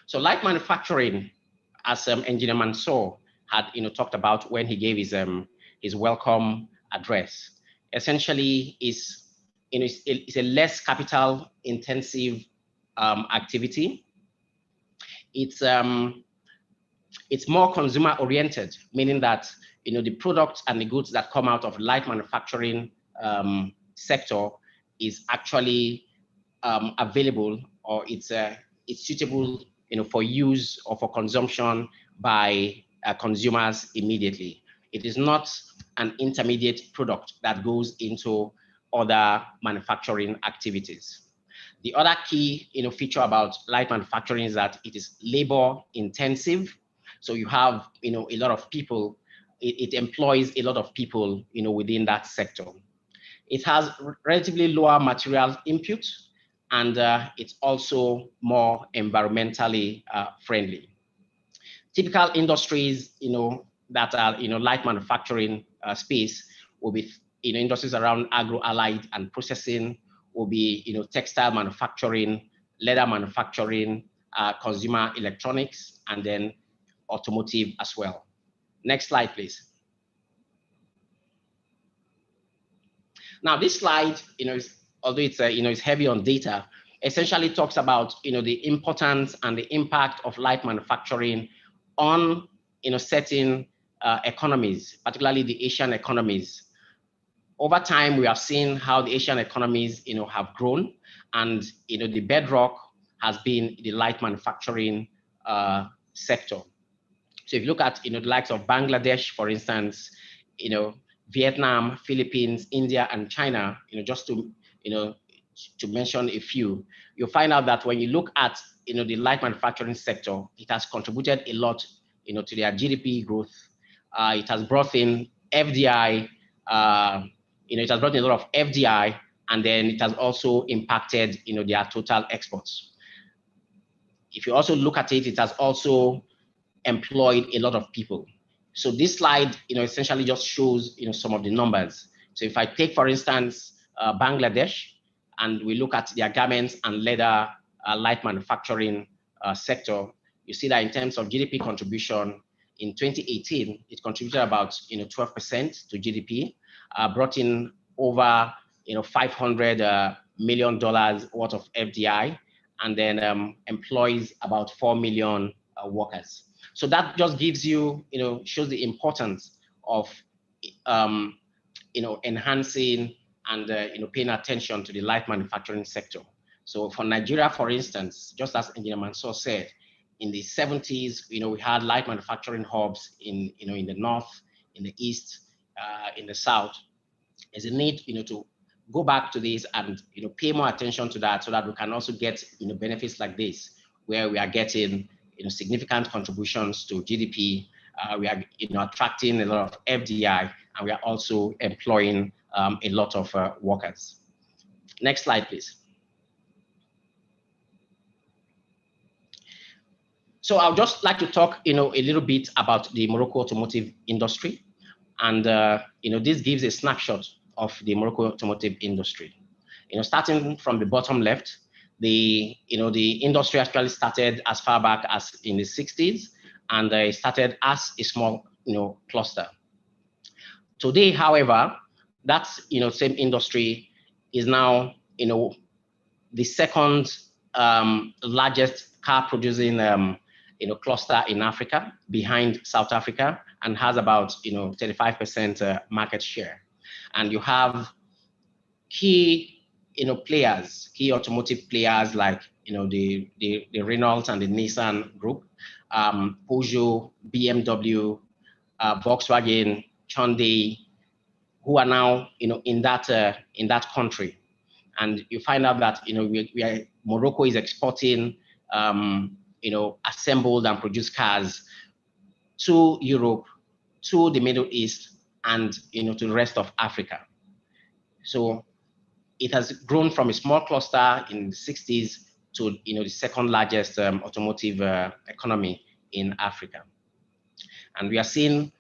So light manufacturing, as Engineer Mansour had talked about when he gave his welcome address, essentially is a less capital intensive activity. It's more consumer oriented, meaning that the products and the goods that come out of light manufacturing sector is actually available, or it's suitable for use or for consumption by consumers immediately. It is not an intermediate product that goes into other manufacturing activities. The other key feature about light manufacturing is that it is labor intensive. So you have a lot of people, it employs a lot of people within that sector. It has relatively lower material input, and it's also more environmentally friendly. Typical industries that are light manufacturing space will be industries around agro-allied and processing, will be textile manufacturing, leather manufacturing, consumer electronics, and then automotive as well. Next slide, please. Now, this slide, although it's it's heavy on data, essentially talks about the importance and the impact of light manufacturing on certain economies, particularly the Asian economies. Over time, we have seen how the Asian economies have grown, and the bedrock has been the light manufacturing sector. So if you look at the likes of Bangladesh, for instance, Vietnam, Philippines, India, and China, just to to mention a few, you'll find out that when you look at the light manufacturing sector, it has contributed a lot to their GDP growth. It has brought in FDI. It has brought in a lot of FDI, and then it has also impacted their total exports. If you also look at it, it has also employed a lot of people. So this slide, essentially just shows, some of the numbers. So if I take, for instance, Bangladesh, and we look at their garments and leather light manufacturing sector, you see that in terms of GDP contribution, in 2018, it contributed about 12% to GDP, brought in over $500 million worth of FDI, and then employs about 4 million workers. So that just gives you, shows the importance of, enhancing and paying attention to the light manufacturing sector. So for Nigeria, for instance, just as Engineer Mansour said, in the 70s, we had light manufacturing hubs in the north, in the east, in the south. There's a need, to go back to this and pay more attention to that, so that we can also get benefits like this, where we are getting significant contributions to GDP. We are attracting a lot of FDI, and we are also employing a lot of workers. Next slide, please. So I'll just like to talk a little bit about the Morocco automotive industry, and this gives a snapshot of the Morocco automotive industry. Starting from the bottom left, the industry actually started as far back as in the 60s, and it started as a small cluster. Today, however, that same industry is now the second largest car producing cluster in Africa, behind South Africa, and has about 35% market share. And you have key players, key automotive players like the Renault and the Nissan group, Peugeot, BMW, Volkswagen, Hyundai, who are now in that country. And you find out that Morocco is exporting assembled and produced cars to Europe, to the Middle East, and to the rest of Africa. So it has grown from a small cluster in the 60s to the second largest automotive economy in Africa. And we are seeing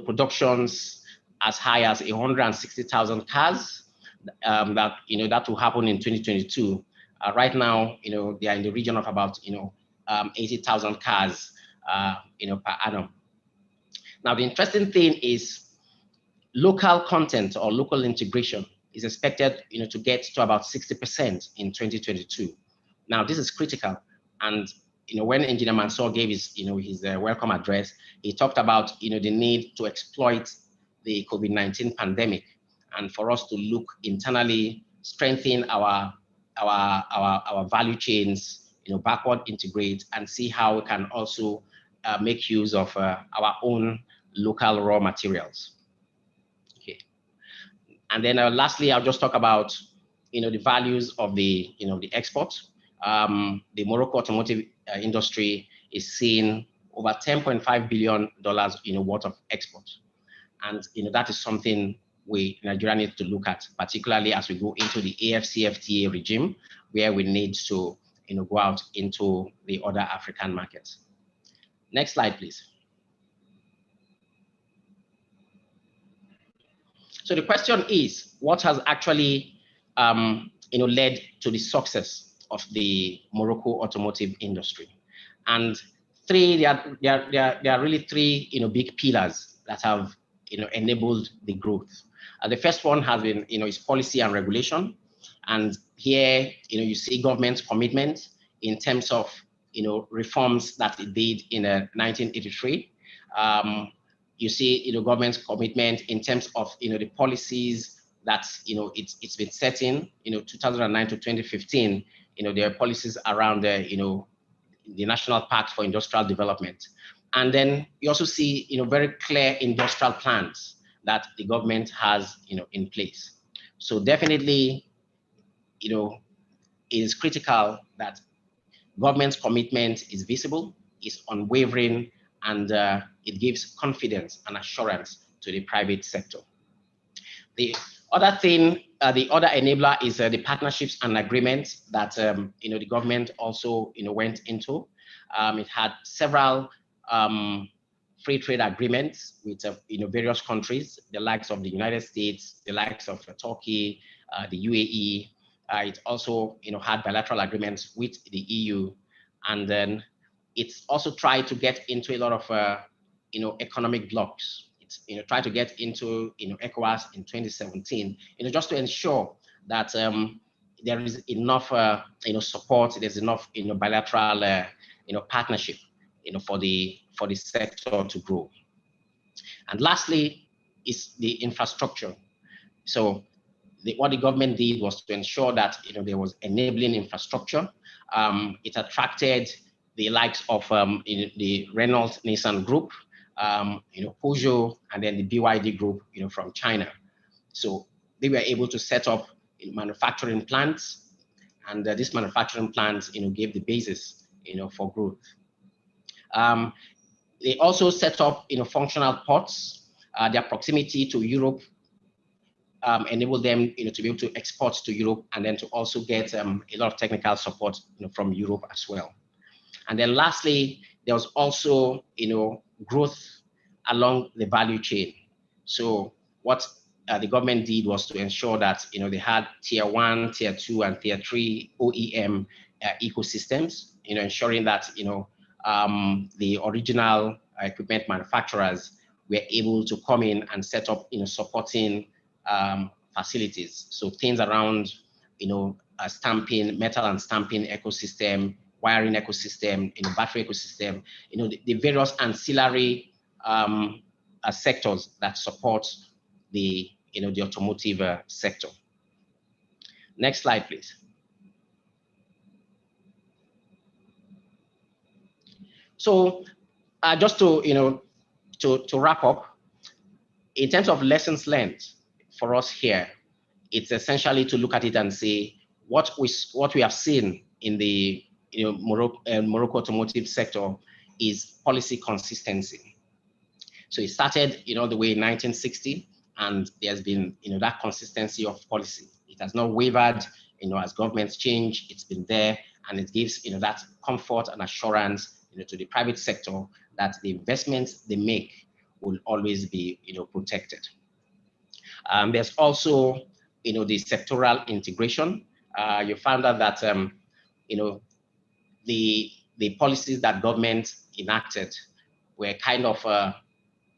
productions as high as 160,000 cars that will happen in 2022. Right now, they are in the region of about 80,000 cars per annum. Now, the interesting thing is local content or local integration is expected to get to about 60% in 2022. Now, this is critical. And when Engineer Mansour gave his welcome address, he talked about the need to exploit the COVID-19 pandemic, and for us to look internally, strengthen our value chains, backward integrate, and see how we can also make use of our own local raw materials. Okay. And then lastly, I'll just talk about the values of the, the export. The Morocco Automotive Industry is seeing over $10.5 billion, worth of export. And, that is something Nigeria needs to look at, particularly as we go into the AfCFTA regime, where we need to, go out into the other African markets. Next slide, please. So the question is, what has actually, led to the success of the Morocco automotive industry? And there are really three, big pillars that have, enabled the growth. The first one has been, is policy and regulation. And here, you see government's commitment in terms of, reforms that it did in 1983. You see, government's commitment in terms of, the policies that, it's been setting, 2009 to 2015, there are policies around, the National Pact for Industrial Development. And then you also see, very clear industrial plans that the government has, in place. So definitely, it is critical that government's commitment is visible, is unwavering, and it gives confidence and assurance to the private sector. The other thing, the other enabler is the partnerships and agreements that the government also went into. It had several free trade agreements with various countries, the likes of the United States, the likes of Turkey, the UAE. It also had bilateral agreements with the EU, and then it's also tried to get into a lot of economic blocks. It's tried to get into ECOWAS in 2017, just to ensure that there is enough support, there's enough bilateral partnership for the sector to grow. And lastly is the infrastructure. So what the government did was to ensure that there was enabling infrastructure. It attracted the likes of the Renault Nissan group, Peugeot, and then the BYD group, from China. So they were able to set up manufacturing plants, and these manufacturing plants, gave the basis, for growth. They also set up, functional ports. Their proximity to Europe enabled them, to be able to export to Europe, and then to also get a lot of technical support, from Europe as well. And then lastly, there was also, growth along the value chain. So what the government did was to ensure that, they had tier 1, tier 2, and tier 3 OEM ecosystems, ensuring that, the original equipment manufacturers were able to come in and set up, supporting facilities. So things around, stamping, metal and stamping ecosystem, wiring ecosystem, battery ecosystem, the various ancillary sectors that support the, the automotive sector. Next slide, please. So just to, to wrap up, in terms of lessons learned for us here, it's essentially to look at it and say what we have seen in the Morocco automotive sector is policy consistency. So it started the way in 1960, and there's been that consistency of policy. It has not wavered as governments change. It's been there, and it gives that comfort and assurance to the private sector that the investments they make will always be protected. There's also the sectoral integration. You found out that the policies that government enacted were kind of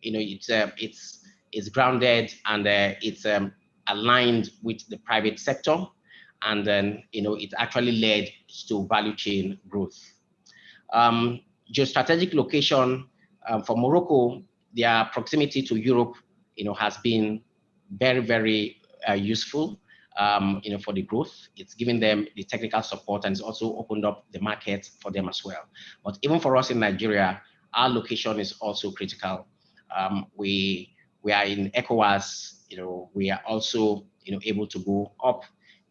it's grounded, and it's aligned with the private sector, and then it actually led to value chain growth. Geostrategic location for Morocco, their proximity to Europe, has been very, very useful, for the growth. It's given them the technical support, and it's also opened up the market for them as well. But even for us in Nigeria, our location is also critical. We are in ECOWAS. We are also able to go up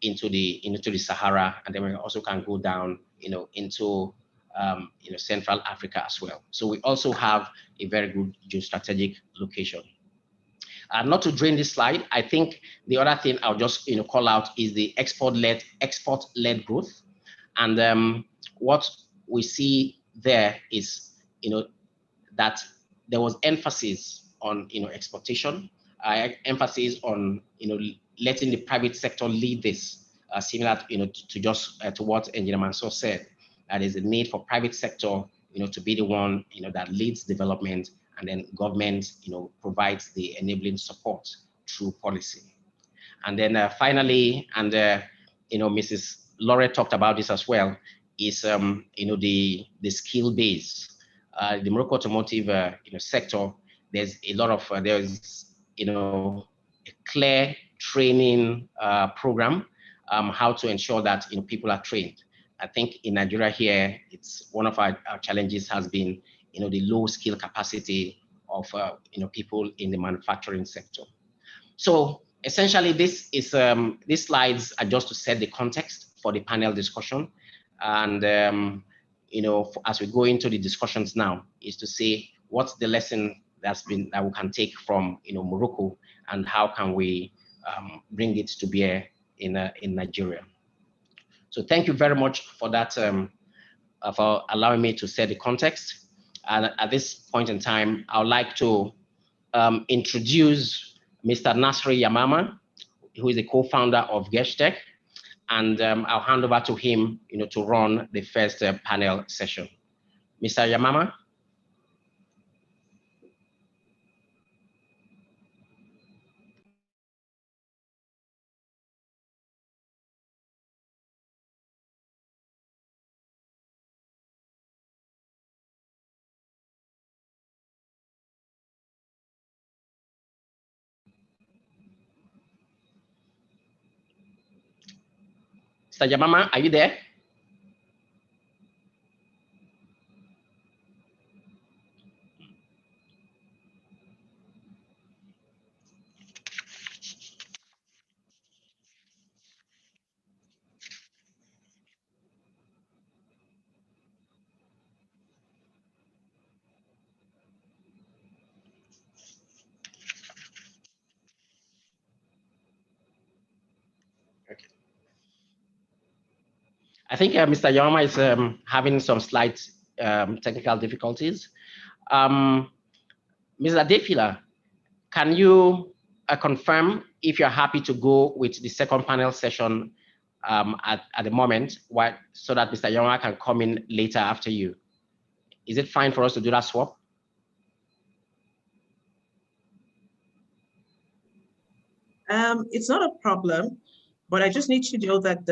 into the Sahara, and then we also can go down, into Central Africa as well. So we also have a very good geostrategic location. Not to drain this slide, I think the other thing I'll just call out is the export-led growth, and what we see there is that there was emphasis on exportation, emphasis on letting the private sector lead this, similar to what Engineer Mansour said. That is the need for private sector to be the one that leads development, and then government provides the enabling support through policy. And then finally, and Mrs. Laura talked about this as well, is the skill base. The Morocco automotive sector, there's a lot of there's a clear training program, how to ensure that people are trained. I think in Nigeria here, it's one of our challenges has been the low skill capacity of people in the manufacturing sector. So essentially, this is these slides are just to set the context for the panel discussion, and as we go into the discussions now, is to say what's the lesson that we can take from Morocco, and how can we bring it to bear in Nigeria. So thank you very much for that, for allowing me to set the context. And at this point in time, I would like to introduce Mr. Nasri Yamama, who is the co-founder of Geshtech, and I'll hand over to him, to run the first panel session. Mr. Yamama. Mr. Yamama, are you there? Okay. I think Mr. Yamama is having some slight technical difficulties. Ms. Adefila, can you confirm if you're happy to go with the second panel session at the moment, so that Mr. Yamama can come in later after you? Is it fine for us to do that swap? It's not a problem, but I just need to know that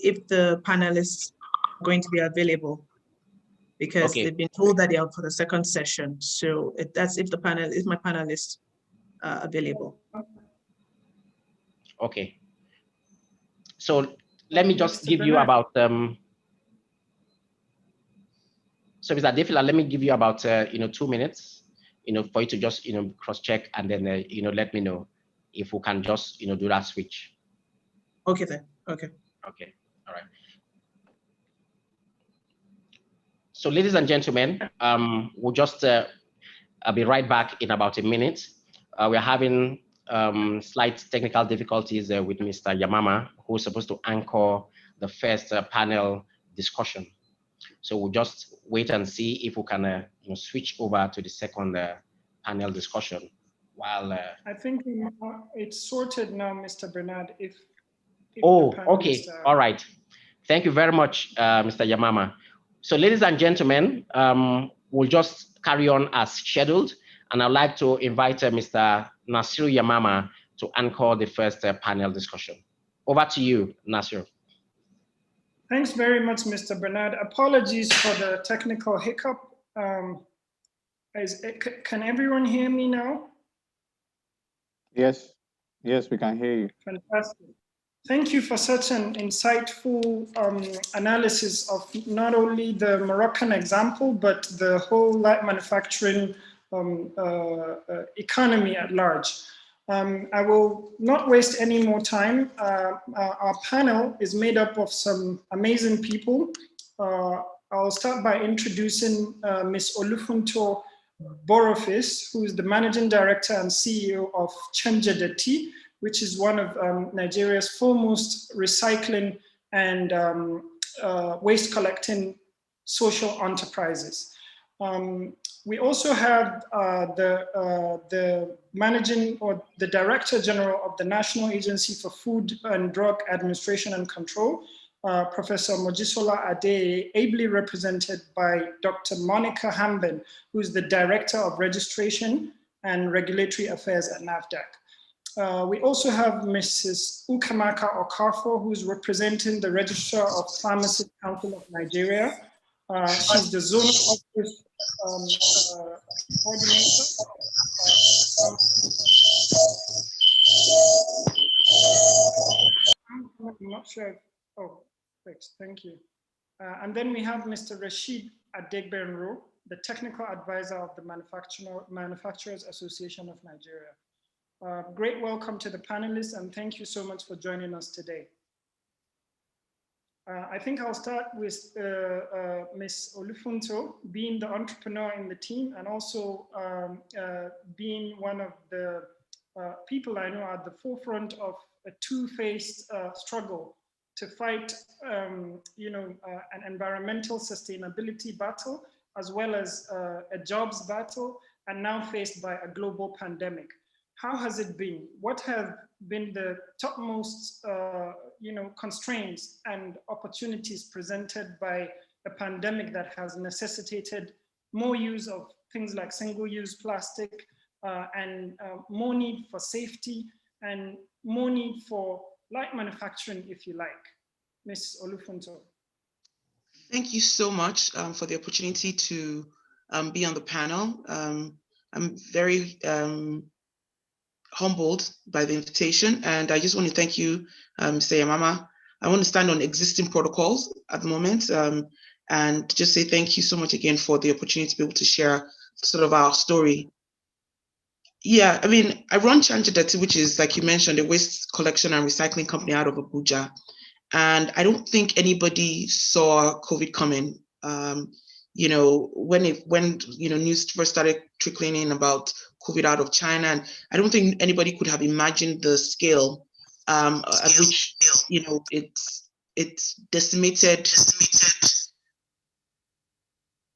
if the panelists are going to be available, because Okay. they've been told that they are for the second session. So that's if my panelists are available. Okay. So let me just give you about so Mr. Adefila, let me give you about 2 minutes, for you to just cross-check, and then let me know if we can just do that switch. Okay then. Okay. Okay. All right. So ladies and gentlemen, we'll just I'll be right back in about a minute. We're having slight technical difficulties with Mr. Yamama, who's supposed to anchor the first panel discussion. So we'll just wait and see if we can switch over to the second panel discussion. While I think it's sorted now, Mr. Bernard. If oh, okay, all right. Thank you very much, Mr. Yamama. So ladies and gentlemen, we'll just carry on as scheduled, and I'd like to invite Mr. Nasir Yamama to anchor the first panel discussion. Over to you, Nasir. Thanks very much, Mr. Bernard. Apologies for the technical hiccup. Can everyone hear me now? Yes, we can hear you. Fantastic. Thank you for such an insightful analysis of not only the Moroccan example, but the whole light manufacturing economy at large. I will not waste any more time. Our panel is made up of some amazing people. I'll start by introducing Ms. Olufunto Borofis, who is the Managing Director and CEO of Chemjedeti, which is one of Nigeria's foremost recycling and waste collecting social enterprises. We also have the managing or the Director General of the National Agency for Food and Drug Administration and Control, Professor Mojisola Adeye, ably represented by Dr. Monica Hamben, who is the Director of Registration and Regulatory Affairs at NAFDAC. We also have Mrs. Ukamaka Okafo, who is representing the Registrar of Pharmacy Council of Nigeria. She's the Zonal Office Coordinator. I'm not sure. Oh, great, thank you. And then we have Mr. Rashid Adegbenro, the Technical Advisor of the Manufacturers Association of Nigeria. Great welcome to the panelists, and thank you so much for joining us today. I think I'll start with Ms. Olufunto, being the entrepreneur in the team and also being one of the people I know at the forefront of a two-faced struggle to fight an environmental sustainability battle, as well as a jobs battle, and now faced by a global pandemic. How has it been? What have been the topmost constraints and opportunities presented by a pandemic that has necessitated more use of things like single-use plastic and more need for safety and more need for light manufacturing, if you like? Ms. Olufunto. Thank you so much for the opportunity to be on the panel. I'm very humbled by the invitation, and I just want to thank you, Mr. Yamama. I want to stand on existing protocols at the moment and just say thank you so much again for the opportunity to be able to share sort of our story. Yeah, I mean, I run Chemjedeti, which is, like you mentioned, a waste collection and recycling company out of Abuja. And I don't think anybody saw COVID coming. When news first started trickling in about COVID out of China, and I don't think anybody could have imagined the scale at which it's decimated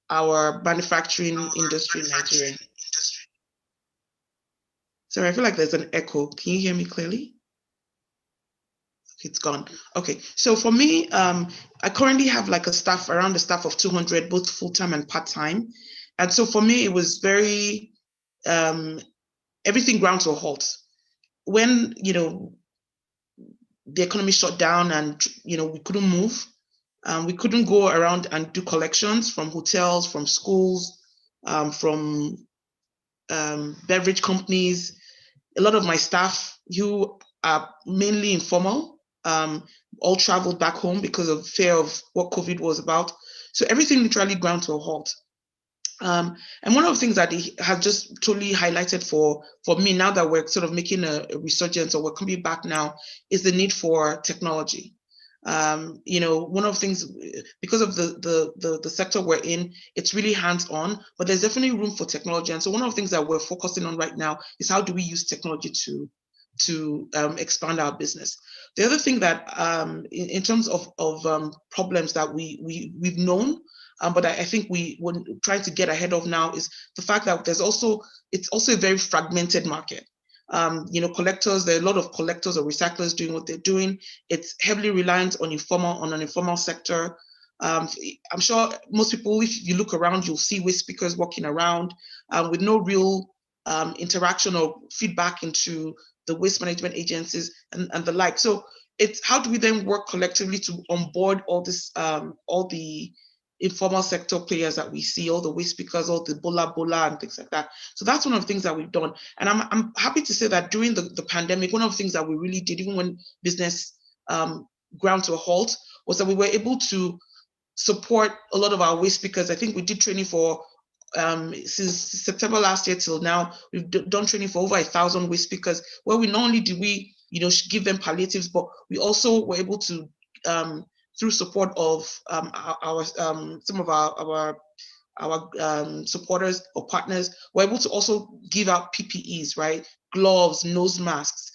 our manufacturing industry in Nigeria. Sorry, I feel like there's an echo. Can you hear me clearly? It's gone. Okay, so for me, I currently have like around a staff of 200, both full-time and part-time. And so for me, it was very, everything ground to a halt. When, the economy shut down and, we couldn't move, we couldn't go around and do collections from hotels, from schools, from beverage companies. A lot of my staff who are mainly informal, all traveled back home because of fear of what COVID was about. So everything literally ground to a halt. And one of the things that it has just totally highlighted for me now that we're sort of making a resurgence or we're coming back now is the need for technology. One of the things, because of the sector we're in, it's really hands-on, but there's definitely room for technology. And so one of the things that we're focusing on right now is how do we use technology to expand our business. The other thing that in terms of problems that we've known, but I think we're trying to get ahead of now is the fact that it's also a very fragmented market. Collectors, there are a lot of collectors or recyclers doing what they're doing. It's heavily reliant on an informal sector. I'm sure most people, if you look around, you'll see waste pickers walking around with no real interaction or feedback into the waste management agencies and the like. So it's how do we then work collectively to onboard all the informal sector players that we see, all the waste pickers, all the bola and things like that. So that's one of the things that we've done. And I'm happy to say that during the pandemic, one of the things that we really did, even when business ground to a halt, was that we were able to support a lot of our waste pickers. I think we did training for since September last year till now, we've done training for over 1,000 waste speakers, where we not only do we, give them palliatives, but we also were able to, through support of some of our supporters or partners, we're able to also give out PPEs, right? Gloves, nose masks,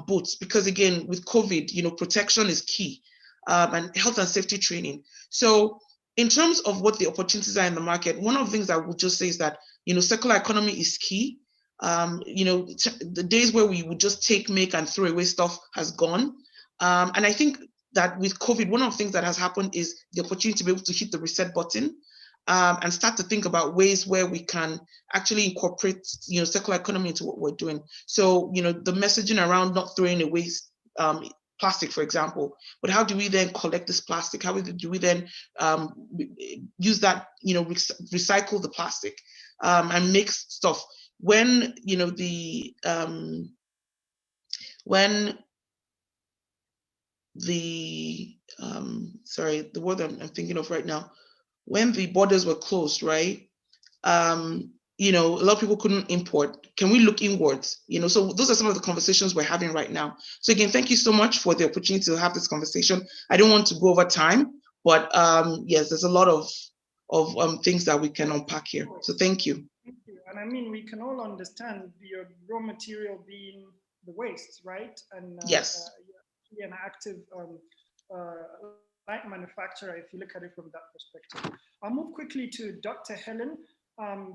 boots, because again, with COVID, protection is key, and health and safety training. So in terms of what the opportunities are in the market, one of the things I would just say is that, circular economy is key. The days where we would just take, make, and throw away stuff has gone. And I think that with COVID, one of the things that has happened is the opportunity to be able to hit the reset button, and start to think about ways where we can actually incorporate, circular economy into what we're doing. So, the messaging around not throwing away plastic, for example, but how do we then collect this plastic? How do we then use that, recycle the plastic, and make stuff? When, sorry, the word I'm thinking of right now, when the borders were closed, right? A lot of people couldn't import. Can we look inwards? So those are some of the conversations we're having right now. So again, thank you so much for the opportunity to have this conversation. I don't want to go over time, but yes, there's a lot of things that we can unpack here. So thank you. Thank you. And I mean, we can all understand your raw material being the waste, right? And yes, you're an active light manufacturer, if you look at it from that perspective. I'll move quickly to Dr. Helen,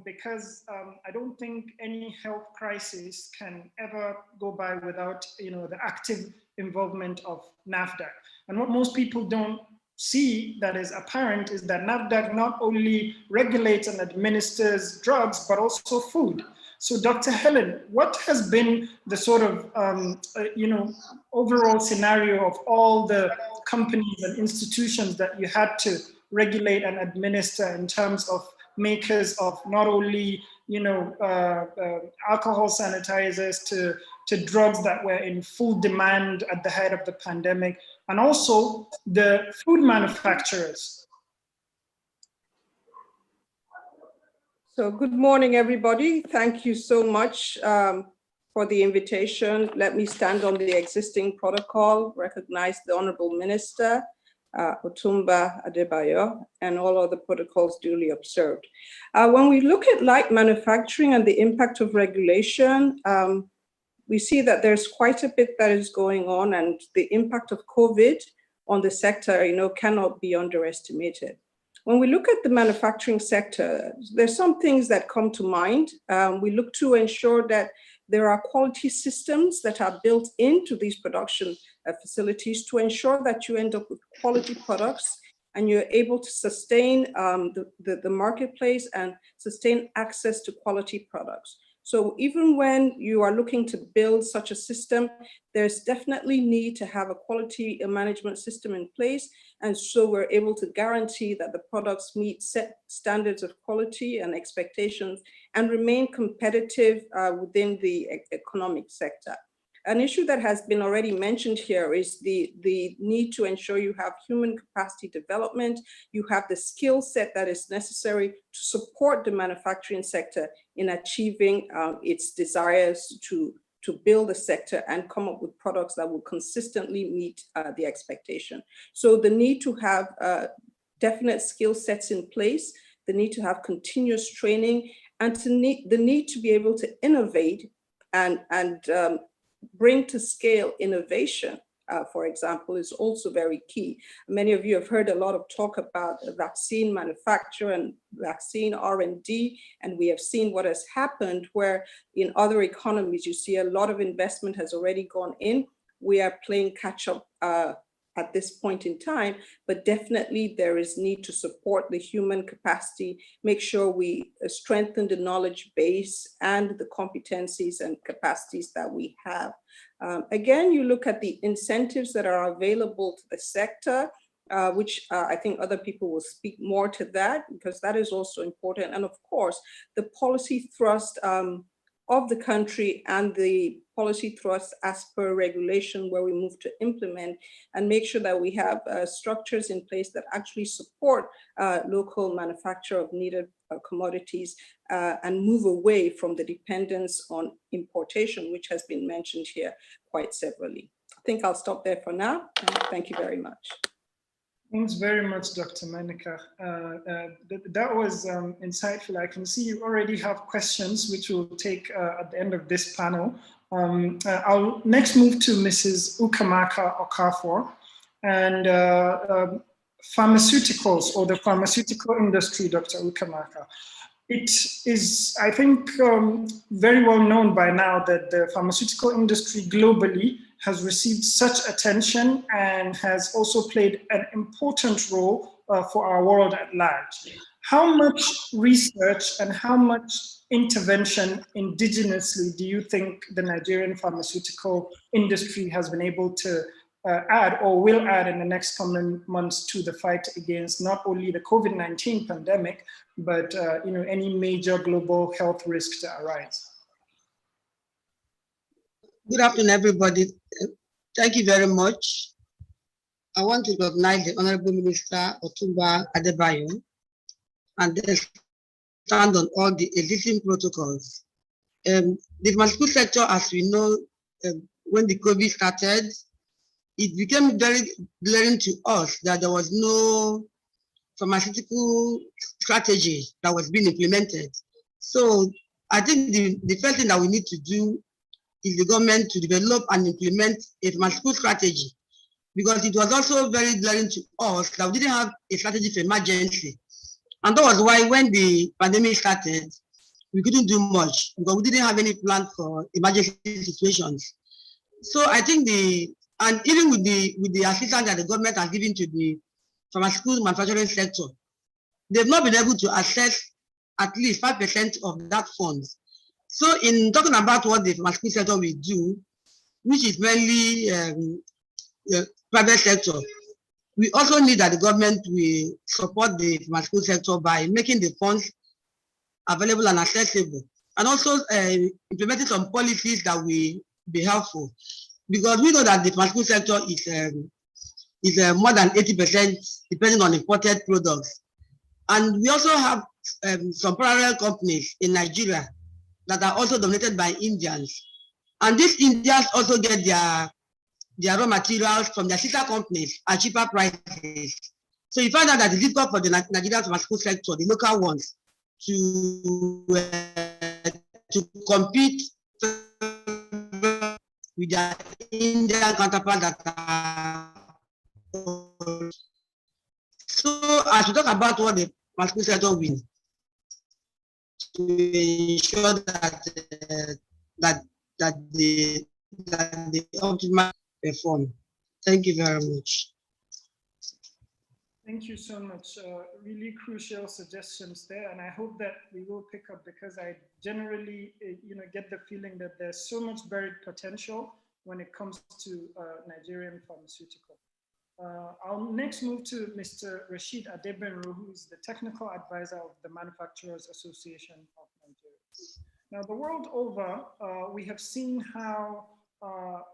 because I don't think any health crisis can ever go by without, the active involvement of NAFDAC. And what most people don't see that is apparent is that NAFDAC not only regulates and administers drugs, but also food. So Dr. Helen, what has been the sort of, overall scenario of all the companies and institutions that you had to regulate and administer in terms of makers of not only, alcohol sanitizers to drugs that were in full demand at the height of the pandemic, and also the food manufacturers? So good morning, everybody. Thank you so much for the invitation. Let me stand on the existing protocol, recognize the Honorable Minister, Otumba Adebayo, and all other protocols duly observed. When we look at light manufacturing and the impact of regulation, we see that there's quite a bit that is going on, and the impact of COVID on the sector, cannot be underestimated. When we look at the manufacturing sector, there's some things that come to mind. We look to ensure that there are quality systems that are built into these production facilities to ensure that you end up with quality products and you're able to sustain the marketplace and sustain access to quality products. So even when you are looking to build such a system, there's definitely need to have a quality management system in place. And so we're able to guarantee that the products meet set standards of quality and expectations and remain competitive within the economic sector. An issue that has been already mentioned here is the need to ensure you have human capacity development, you have the skill set that is necessary to support the manufacturing sector in achieving its desires to build a sector and come up with products that will consistently meet the expectation. So the need to have definite skill sets in place, the need to have continuous training, and the need to be able to innovate and bring to scale innovation, for example, is also very key. Many of you have heard a lot of talk about vaccine manufacture and vaccine R&D, and we have seen what has happened where in other economies, you see a lot of investment has already gone in. We are playing catch up at this point in time, but definitely there is need to support the human capacity, make sure we strengthen the knowledge base and the competencies and capacities that we have. Again, you look at the incentives that are available to the sector, which I think other people will speak more to that because that is also important. And of course, the policy thrust of the country and the policy thrust as per regulation where we move to implement, and make sure that we have structures in place that actually support local manufacture of needed commodities and move away from the dependence on importation, which has been mentioned here quite severally. I think I'll stop there for now. Thank you very much. Thanks very much, Dr. Manika. That was insightful. I can see you already have questions, which we'll take at the end of this panel. I'll next move to Mrs. Ukamaka Okafor, and pharmaceuticals, or the pharmaceutical industry, Dr. Ukamaka. It is, I think, very well known by now that the pharmaceutical industry globally has received such attention and has also played an important role for our world at large. How much research and how much intervention indigenously do you think the Nigerian pharmaceutical industry has been able to add or will add in the next coming months to the fight against not only the COVID-19 pandemic, but any major global health risks that arise? Good afternoon, everybody. Thank you very much. I want to recognize the Honorable Minister Otumba Adebayo and stand on all the existing protocols. The pharmaceutical sector, as we know, when the COVID started, it became very glaring to us that there was no pharmaceutical strategy that was being implemented. So I think the first thing that we need to do is the government to develop and implement a pharmaceutical strategy, because it was also very glaring to us that we didn't have a strategy for emergency. And that was why when the pandemic started, we couldn't do much because we didn't have any plan for emergency situations. So I think and even with the assistance that the government has given to the pharmaceutical manufacturing sector, they've not been able to access at least 5% of that funds. So in talking about what the pharmaceutical sector will do, which is mainly the private sector, we also need that the government will support the pharmaceutical sector by making the funds available and accessible, and also implementing some policies that will be helpful. Because we know that the pharmaceutical sector is more than 80% depending on imported products. And we also have some parallel companies in Nigeria that are also dominated by Indians. And these Indians also get their raw materials from their sister companies at cheaper prices. So you find out that it's difficult for the Nigerian pharmaceutical sector, the local ones, to compete with their Indian counterparts that are. So as we talk about what the pharmaceutical sector will, to ensure that the optimal perform. Thank you very much. Thank you so much. Really crucial suggestions there, and I hope that we will pick up, because I generally, get the feeling that there's so much buried potential when it comes to Nigerian pharmaceutical. I'll next move to Mr. Rashid Adebenro, who is the technical advisor of the Manufacturers Association of Nigeria. Now, the world over, we have seen how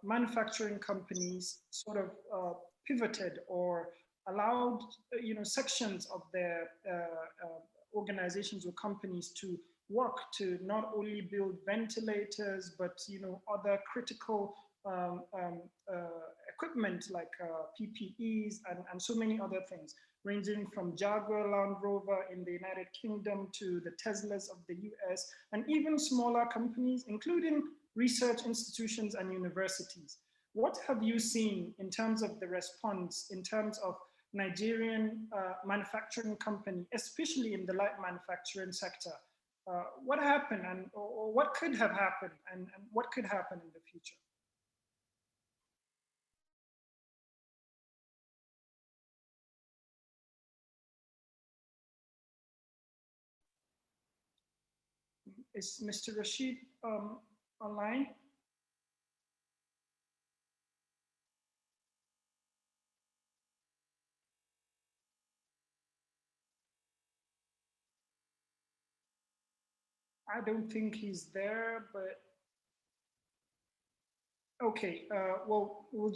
manufacturing companies sort of pivoted or allowed sections of their organizations or companies to work to not only build ventilators, but other critical equipment like PPEs and so many other things, ranging from Jaguar Land Rover in the United Kingdom to the Teslas of the US, and even smaller companies, including research institutions and universities. What have you seen in terms of the response, in terms of Nigerian manufacturing company, especially in the light manufacturing sector? What happened, or what could have happened, and what could happen in the future? Is Mr. Rashid online? I don't think he's there, but okay. Well, we'll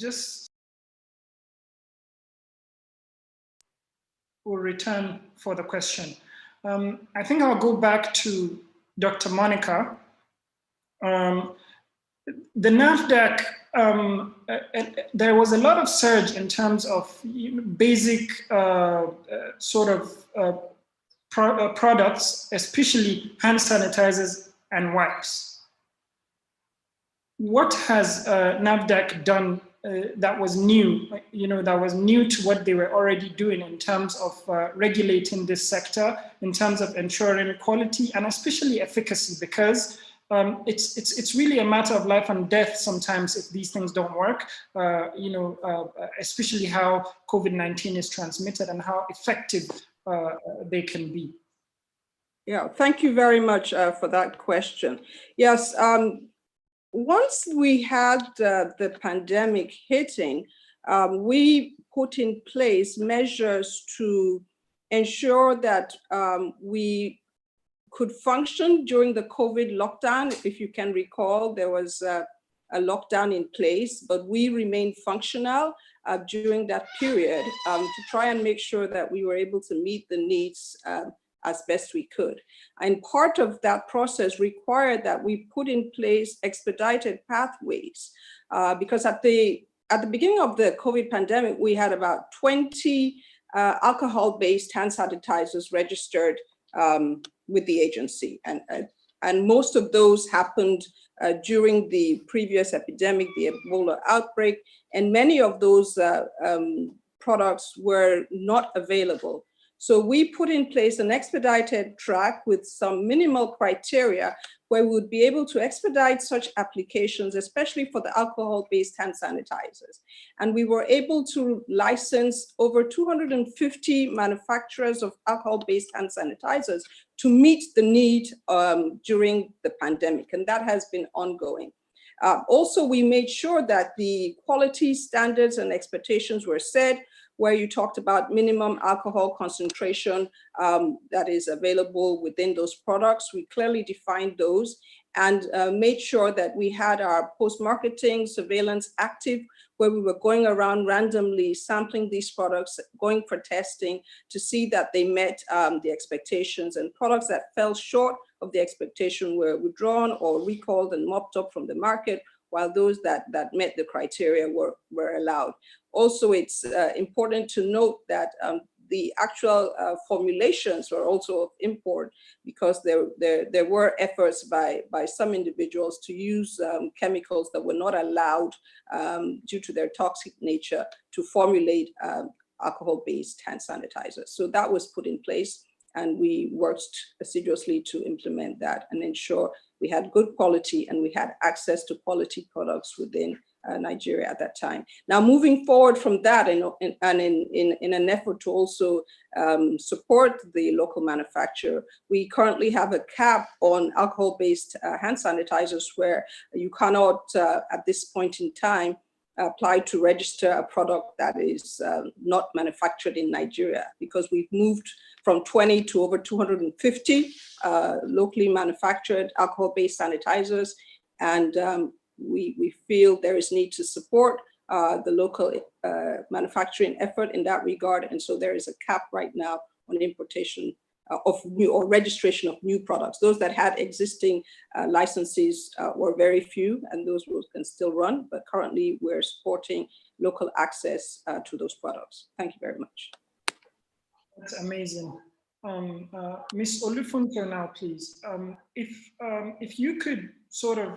return for the question. I think I'll go back to Dr. Monica. The NAFDAC, there was a lot of surge in terms of basic sort of products, especially hand sanitizers and wipes. What has NAFDAC done that was new, that was new to what they were already doing in terms of regulating this sector, in terms of ensuring quality and especially efficacy, because it's really a matter of life and death sometimes if these things don't work, especially how COVID-19 is transmitted and how effective they can be. Yeah, thank you very much for that question. Yes, once we had the pandemic hitting, we put in place measures to ensure that we could function during the COVID lockdown. If you can recall, there was a lockdown in place, but we remained functional during that period to try and make sure that we were able to meet the needs as best we could. And part of that process required that we put in place expedited pathways because at the beginning of the COVID pandemic, we had about 20 alcohol-based hand sanitizers registered with the agency. And most of those happened during the previous epidemic, the Ebola outbreak, and many of those products were not available. So we put in place an expedited track with some minimal criteria where we would be able to expedite such applications, especially for the alcohol-based hand sanitizers. And we were able to license over 250 manufacturers of alcohol-based hand sanitizers to meet the need during the pandemic, and that has been ongoing. Also, we made sure that the quality standards and expectations were set, where you talked about minimum alcohol concentration that is available within those products. We clearly defined those and made sure that we had our post-marketing surveillance active, where we were going around randomly sampling these products, going for testing to see that they met the expectations, and products that fell short of the expectation were withdrawn or recalled and mopped up from the market, while those that met the criteria were allowed. Also, it's important to note that the actual formulations were also of import, because there were efforts by some individuals to use chemicals that were not allowed due to their toxic nature to formulate alcohol-based hand sanitizers. So that was put in place, and we worked assiduously to implement that and ensure we had good quality and we had access to quality products within Nigeria at that time. Now, moving forward from that, and in an effort to also support the local manufacturer, we currently have a cap on alcohol-based hand sanitizers, where you cannot, at this point in time, apply to register a product that is not manufactured in Nigeria, because we've moved from 20 to over 250 locally manufactured alcohol-based sanitizers, and we feel there is need to support the local manufacturing effort in that regard. And so there is a cap right now on importation of new or registration of new products. Those that had existing licenses were very few, and those rules can still run, but currently we're supporting local access to those products. Thank you very much. That's amazing. Ms. Olufunto now, please. If you could sort of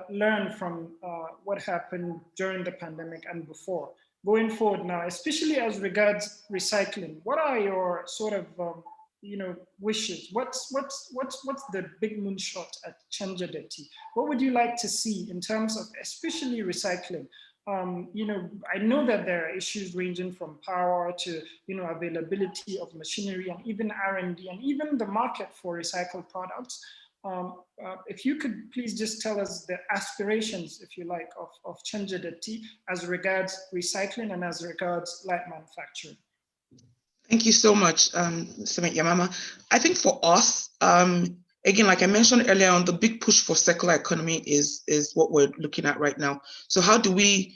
learn from what happened during the pandemic and before, going forward now, especially as regards recycling, what are your sort of wishes? What's the big moonshot at Chanjadeti? What would you like to see in terms of especially recycling? I know that there are issues ranging from power to availability of machinery and even R&D and even the market for recycled products. If you could please just tell us the aspirations, if you like, of Chanjadeti as regards recycling and as regards light manufacturing. Thank you so much, Mr. Yamama. I think for us, again, like I mentioned earlier on, the big push for circular economy is what we're looking at right now. So how do we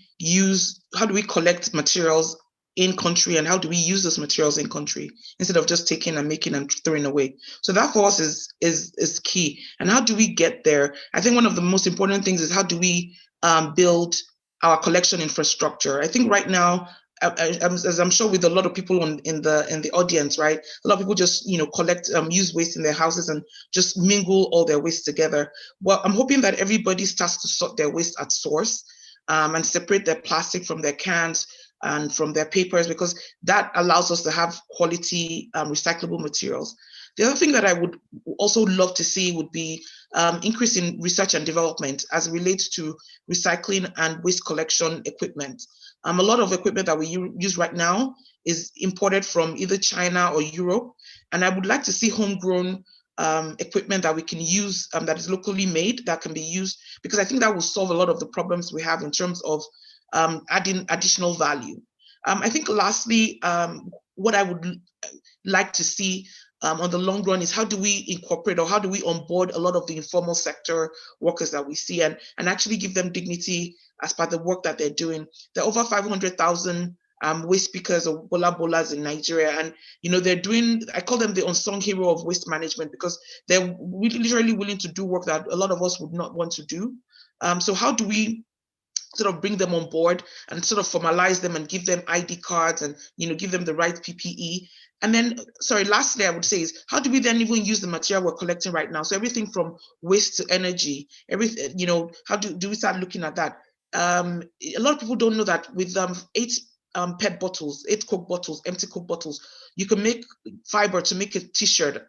collect materials in country, and how do we use those materials in country instead of just taking and making and throwing away? So that for us is key. And how do we get there? I think one of the most important things is how do we build our collection infrastructure? I think right now, as I'm sure with a lot of people in the audience, right? A lot of people just collect, use waste in their houses and just mingle all their waste together. Well, I'm hoping that everybody starts to sort their waste at source and separate their plastic from their cans and from their papers, because that allows us to have quality recyclable materials. The other thing that I would also love to see would be increase in research and development as it relates to recycling and waste collection equipment. A lot of equipment that we use right now is imported from either China or Europe, and I would like to see homegrown equipment that we can use that is locally made, that can be used, because I think that will solve a lot of the problems we have in terms of adding additional value. I think lastly, what I would like to see on the long run is how do we incorporate, or how do we onboard a lot of the informal sector workers that we see and actually give them dignity as part of the work that they're doing. There are over 500,000 waste pickers or bolas in Nigeria, and they're doing, I call them the unsung hero of waste management, because they're literally willing to do work that a lot of us would not want to do. So how do we sort of bring them on board and sort of formalize them and give them ID cards and give them the right PPE? And then, lastly, I would say is how do we then even use the material we're collecting right now? So everything from waste to energy, everything, how do we start looking at that? A lot of people don't know that with 8 PET bottles, 8 Coke bottles, empty Coke bottles, you can make fiber to make a t-shirt.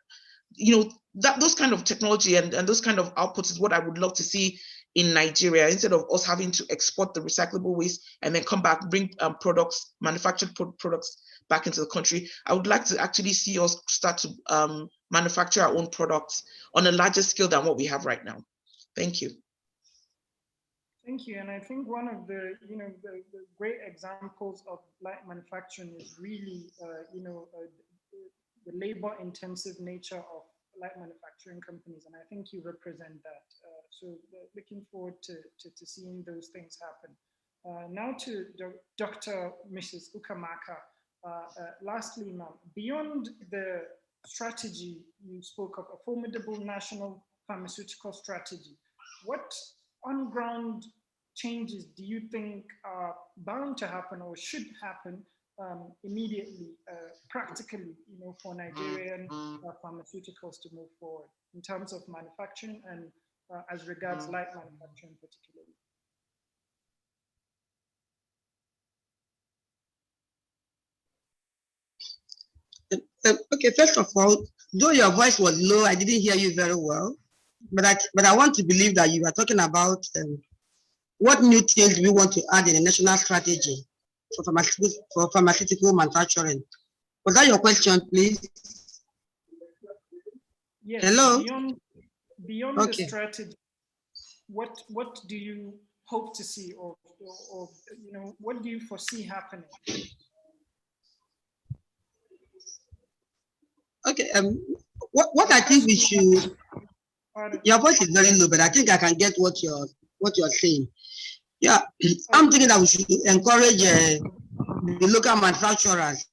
Those kind of technology and those kind of outputs is what I would love to see in Nigeria, instead of us having to export the recyclable waste and then come back, bring products, manufactured products back into the country. I would like to actually see us start to manufacture our own products on a larger scale than what we have right now. Thank you. Thank you. And I think one of the, the great examples of light manufacturing is really, the labor-intensive nature of light manufacturing companies, and I think you represent that. So looking forward to seeing those things happen. Now to Dr. Mrs. Ukamaka. Lastly, ma'am, beyond the strategy you spoke of, a formidable national pharmaceutical strategy, what on-ground changes do you think are bound to happen or should happen immediately, practically, for Nigerian pharmaceuticals to move forward in terms of manufacturing and as regards light manufacturing particularly? Okay, first of all, though your voice was low, I didn't hear you very well, but I want to believe that you are talking about what new things we want to add in the national strategy for pharmaceutical manufacturing. Was that your question, please? Yes. Hello? Beyond okay. the strategy, what do you hope to see, or what do you foresee happening? Okay. What I think we should. Your voice is very low, but I think I can get what you're saying. Yeah, I'm thinking that we should encourage the local manufacturers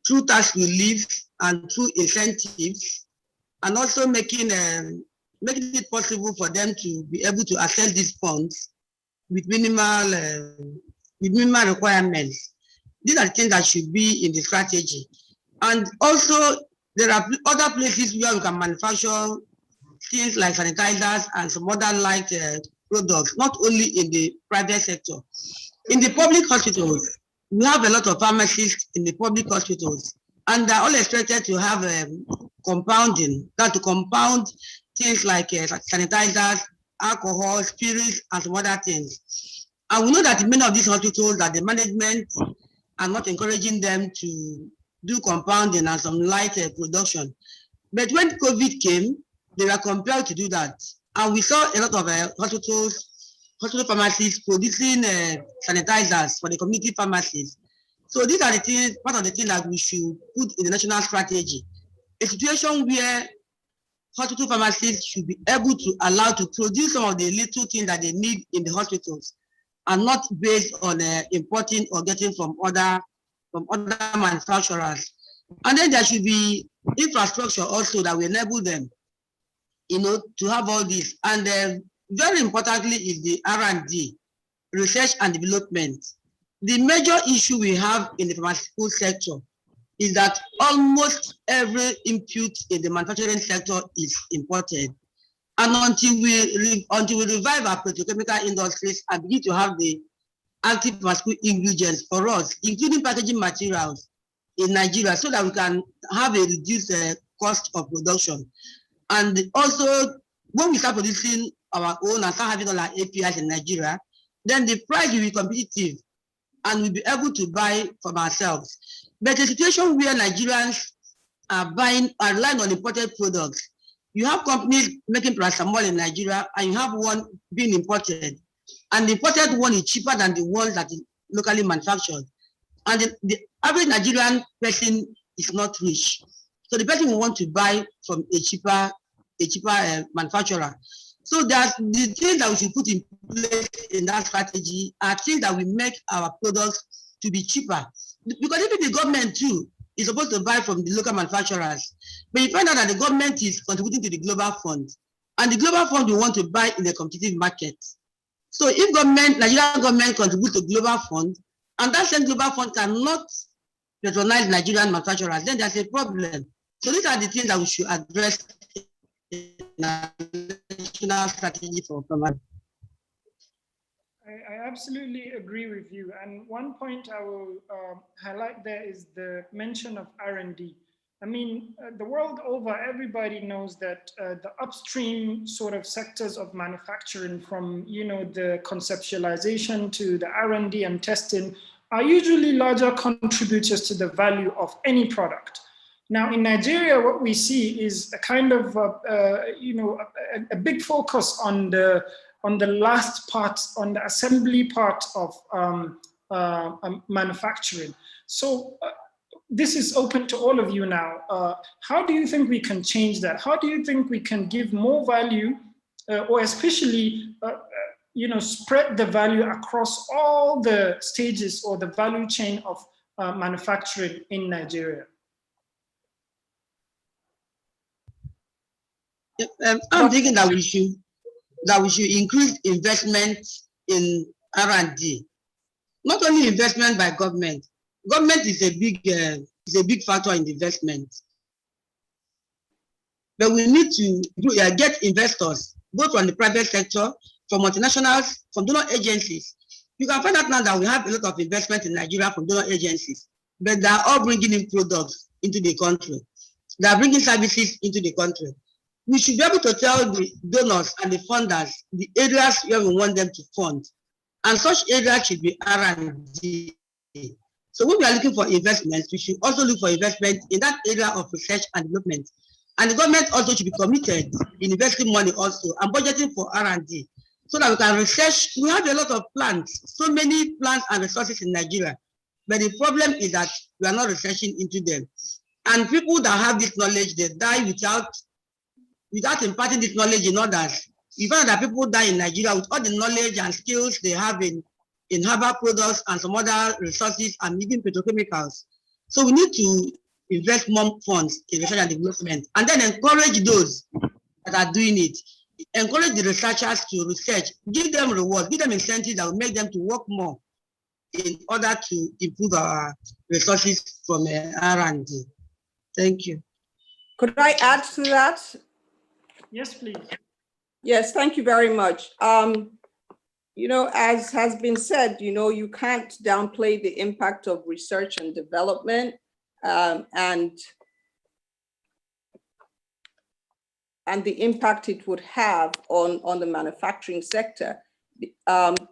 through tax relief and through incentives, and also making it possible for them to be able to access these funds with minimal requirements. These are things that should be in the strategy. And also, there are other places where we can manufacture things like sanitizers and some other light products, not only in the private sector. In the public hospitals, we have a lot of pharmacists in the public hospitals, and they're all expected to have compounding, to compound things like sanitizers, alcohol, spirits, and some other things. And we know that in many of these hospitals that the management are not encouraging them to do compounding and some light production. But when COVID came, they were compelled to do that. And we saw a lot of hospital pharmacies producing sanitizers for the community pharmacies. So these are the things, part of the things that we should put in the national strategy. A situation where hospital pharmacists should be able to allow to produce some of the little things that they need in the hospitals, and not based on importing or getting from other manufacturers. And then there should be infrastructure also that will enable them, to have all this. And very importantly is the R&D, research and development. The major issue we have in the pharmaceutical sector is that almost every input in the manufacturing sector is imported. And until we revive our petrochemical industries and begin to have the active pharmaceutical ingredients for us, including packaging materials in Nigeria, so that we can have a reduced cost of production. And also, when we start producing our own and start having all our APIs in Nigeria, then the price will be competitive and we'll be able to buy from ourselves. But a situation where Nigerians are relying on imported products, you have companies making paracetamol in Nigeria and you have one being imported. And the imported one is cheaper than the ones that is locally manufactured. And the average Nigerian person is not rich. So the person will want to buy from a cheaper manufacturer. So there's the things that we should put in place in that strategy are things that will make our products to be cheaper. Because even the government too is supposed to buy from the local manufacturers. But you find out that the government is contributing to the global fund. And the global fund will want to buy in a competitive market. So if Nigerian government contributes to global fund, and that same global fund cannot patronize Nigerian manufacturers, then there's a problem. So these are the things that we should address in our national strategy for farmers. I absolutely agree with you. And one point I will highlight there is the mention of R&D. I mean, the world over, everybody knows that the upstream sort of sectors of manufacturing, from the conceptualization to the R&D and testing, are usually larger contributors to the value of any product. Now, in Nigeria, what we see is a kind of a big focus on the last part, on the assembly part of manufacturing. So this is open to all of you now. How do you think we can change that? How do you think we can give more value, or especially, spread the value across all the stages or the value chain of manufacturing in Nigeria? I'm thinking that we should increase investment in R&D. Not only investment by government. Government is a big factor in the investment. But we need to get investors, both from the private sector, from multinationals, from donor agencies. You can find out now that we have a lot of investment in Nigeria from donor agencies, but they are all bringing in products into the country. They are bringing services into the country. We should be able to tell the donors and the funders the areas where we want them to fund. And such areas should be R&D. So when we are looking for investments, we should also look for investment in that area of research and development. And the government also should be committed in investing money also and budgeting for R&D so that we can research. We have a lot of plants, so many plants and resources in Nigeria. But the problem is that we are not researching into them. And people that have this knowledge, they die without imparting this knowledge in others. You find that people die in Nigeria with all the knowledge and skills they have in herbal products and some other resources and even petrochemicals. So we need to invest more funds in research and development and then encourage those that are doing it. Encourage the researchers to research, give them rewards, give them incentives that will make them to work more in order to improve our resources from R&D. Thank you. Could I add to that? Yes, please. Yes, thank you very much. As has been said, you can't downplay the impact of research and development and the impact it would have on the manufacturing sector.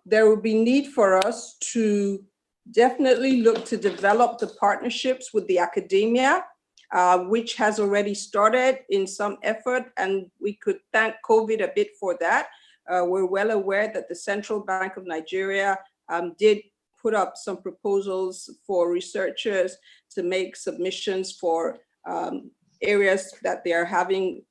There will be need for us to definitely look to develop the partnerships with the academia, which has already started in some effort, and we could thank COVID a bit for that. We're well aware that the Central Bank of Nigeria did put up some proposals for researchers to make submissions for areas that they are having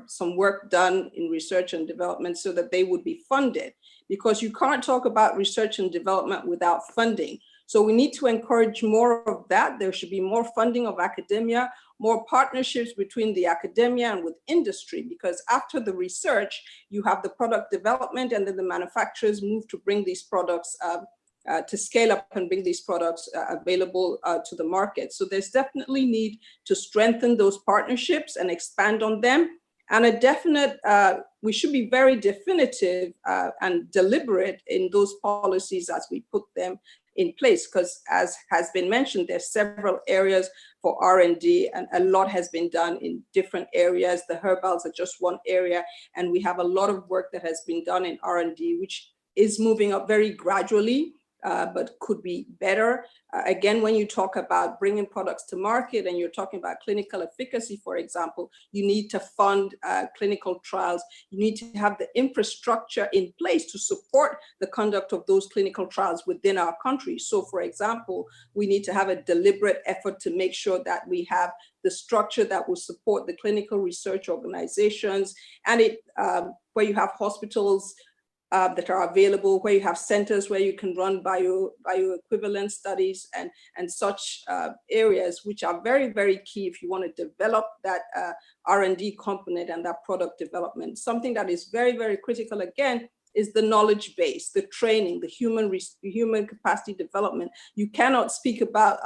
some work done in research and development so that they would be funded, because you can't talk about research and development without funding. So we need to encourage more of that. There should be more funding of academia, more partnerships between the academia and with industry, because after the research, you have the product development, and then the manufacturers move to bring these products to scale up and bring these products available to the market. So there's definitely need to strengthen those partnerships and expand on them. And a definite, we should be very definitive and deliberate in those policies as we put them in place, because as has been mentioned, there's several areas for R&D, and a lot has been done in different areas. The herbals are just one area, and we have a lot of work that has been done in R&D, which is moving up very gradually, but could be better. Again, when you talk about bringing products to market and you're talking about clinical efficacy, for example, you need to fund clinical trials. You need to have the infrastructure in place to support the conduct of those clinical trials within our country. So, for example, we need to have a deliberate effort to make sure that we have the structure that will support the clinical research organizations, and where you have hospitals that are available, where you have centers where you can run bioequivalent studies and such areas, which are very, very key if you want to develop that R&D component and that product development. Something that is very, very critical, again, is the knowledge base, the training, the human capacity development. You cannot speak about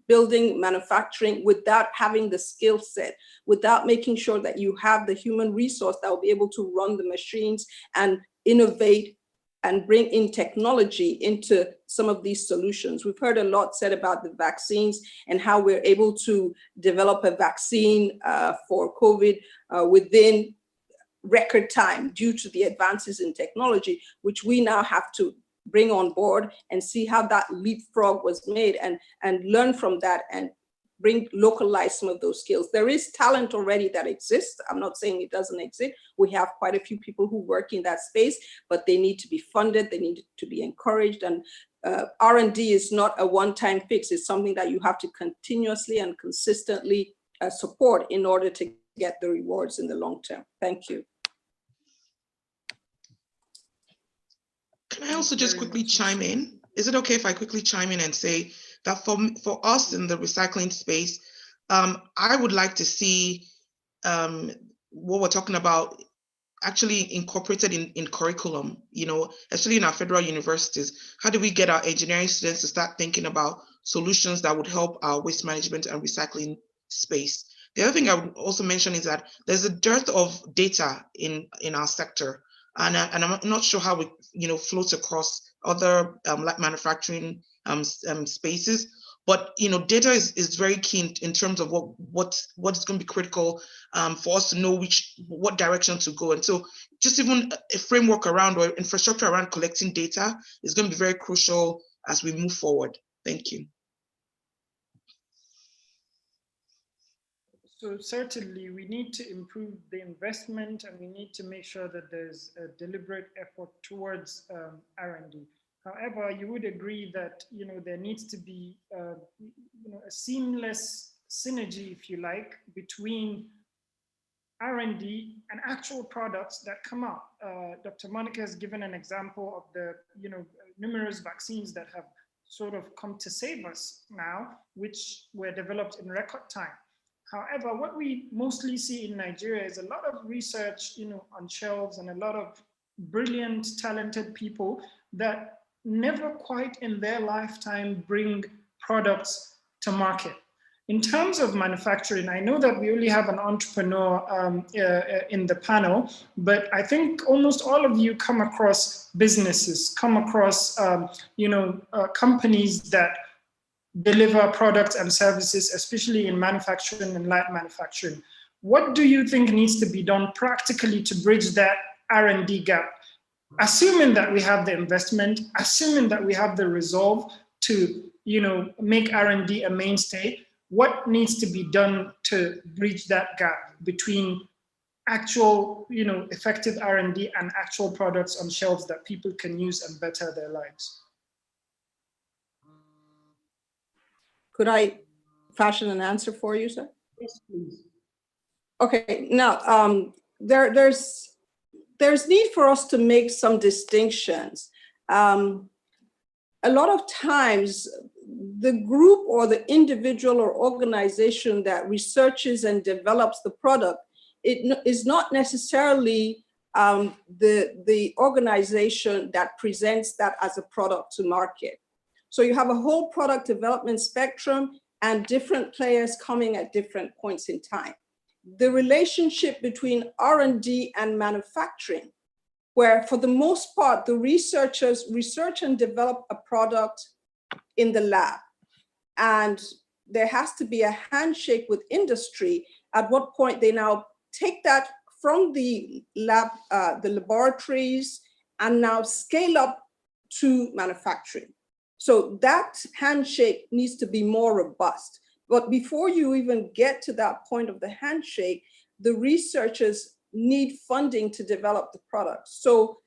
building manufacturing without having the skill set, without making sure that you have the human resource that will be able to run the machines and innovate and bring in technology into some of these solutions. We've heard a lot said about the vaccines and how we're able to develop a vaccine for COVID within record time due to the advances in technology, which we now have to bring on board and see how that leapfrog was made and learn from that and localize some of those skills. There is talent already that exists. I'm not saying it doesn't exist. We have quite a few people who work in that space, but they need to be funded. They need to be encouraged. And R&D is not a one-time fix. It's something that you have to continuously and consistently support in order to get the rewards in the long term. Thank you. Can I also just quickly chime in? Is it okay if I quickly chime in and say that for us in the recycling space, I would like to see what we're talking about actually incorporated in curriculum, especially in our federal universities. How do we get our engineering students to start thinking about solutions that would help our waste management and recycling space? The other thing I would also mention is that there's a dearth of data in our sector. And I'm not sure how it floats across other like manufacturing spaces, but data is very key in terms of what is going to be critical for us to know what direction to go. And so just even a framework around or infrastructure around collecting data is going to be very crucial as we move forward. Thank you. So certainly we need to improve the investment, and we need to make sure that there's a deliberate effort towards R&D. However, you would agree that there needs to be a seamless synergy, if you like, between R&D and actual products that come out. Dr. Monica has given an example of the numerous vaccines that have sort of come to save us now, which were developed in record time. However, what we mostly see in Nigeria is a lot of research, on shelves, and a lot of brilliant, talented people that never quite in their lifetime bring products to market. In terms of manufacturing, I know that we only have an entrepreneur in the panel, but I think almost all of you come across businesses, come across companies that deliver products and services, especially in manufacturing and light manufacturing. What do you think needs to be done practically to bridge that R&D gap? Assuming that we have the investment, assuming that we have the resolve to make R&D a mainstay, what needs to be done to bridge that gap between actual effective R&D and actual products on shelves that people can use and better their lives? Could I fashion an answer for you, sir? Yes, please. Okay, now there's need for us to make some distinctions. A lot of times, the group or the individual or organization that researches and develops the product, it is not necessarily the organization that presents that as a product to market. So you have a whole product development spectrum and different players coming at different points in time. The relationship between R&D and manufacturing, where for the most part, the researchers research and develop a product in the lab. And there has to be a handshake with industry at what point they now take that from the lab, the laboratories, and now scale up to manufacturing. So that handshake needs to be more robust. But before you even get to that point of the handshake, the researchers need funding to develop the product. So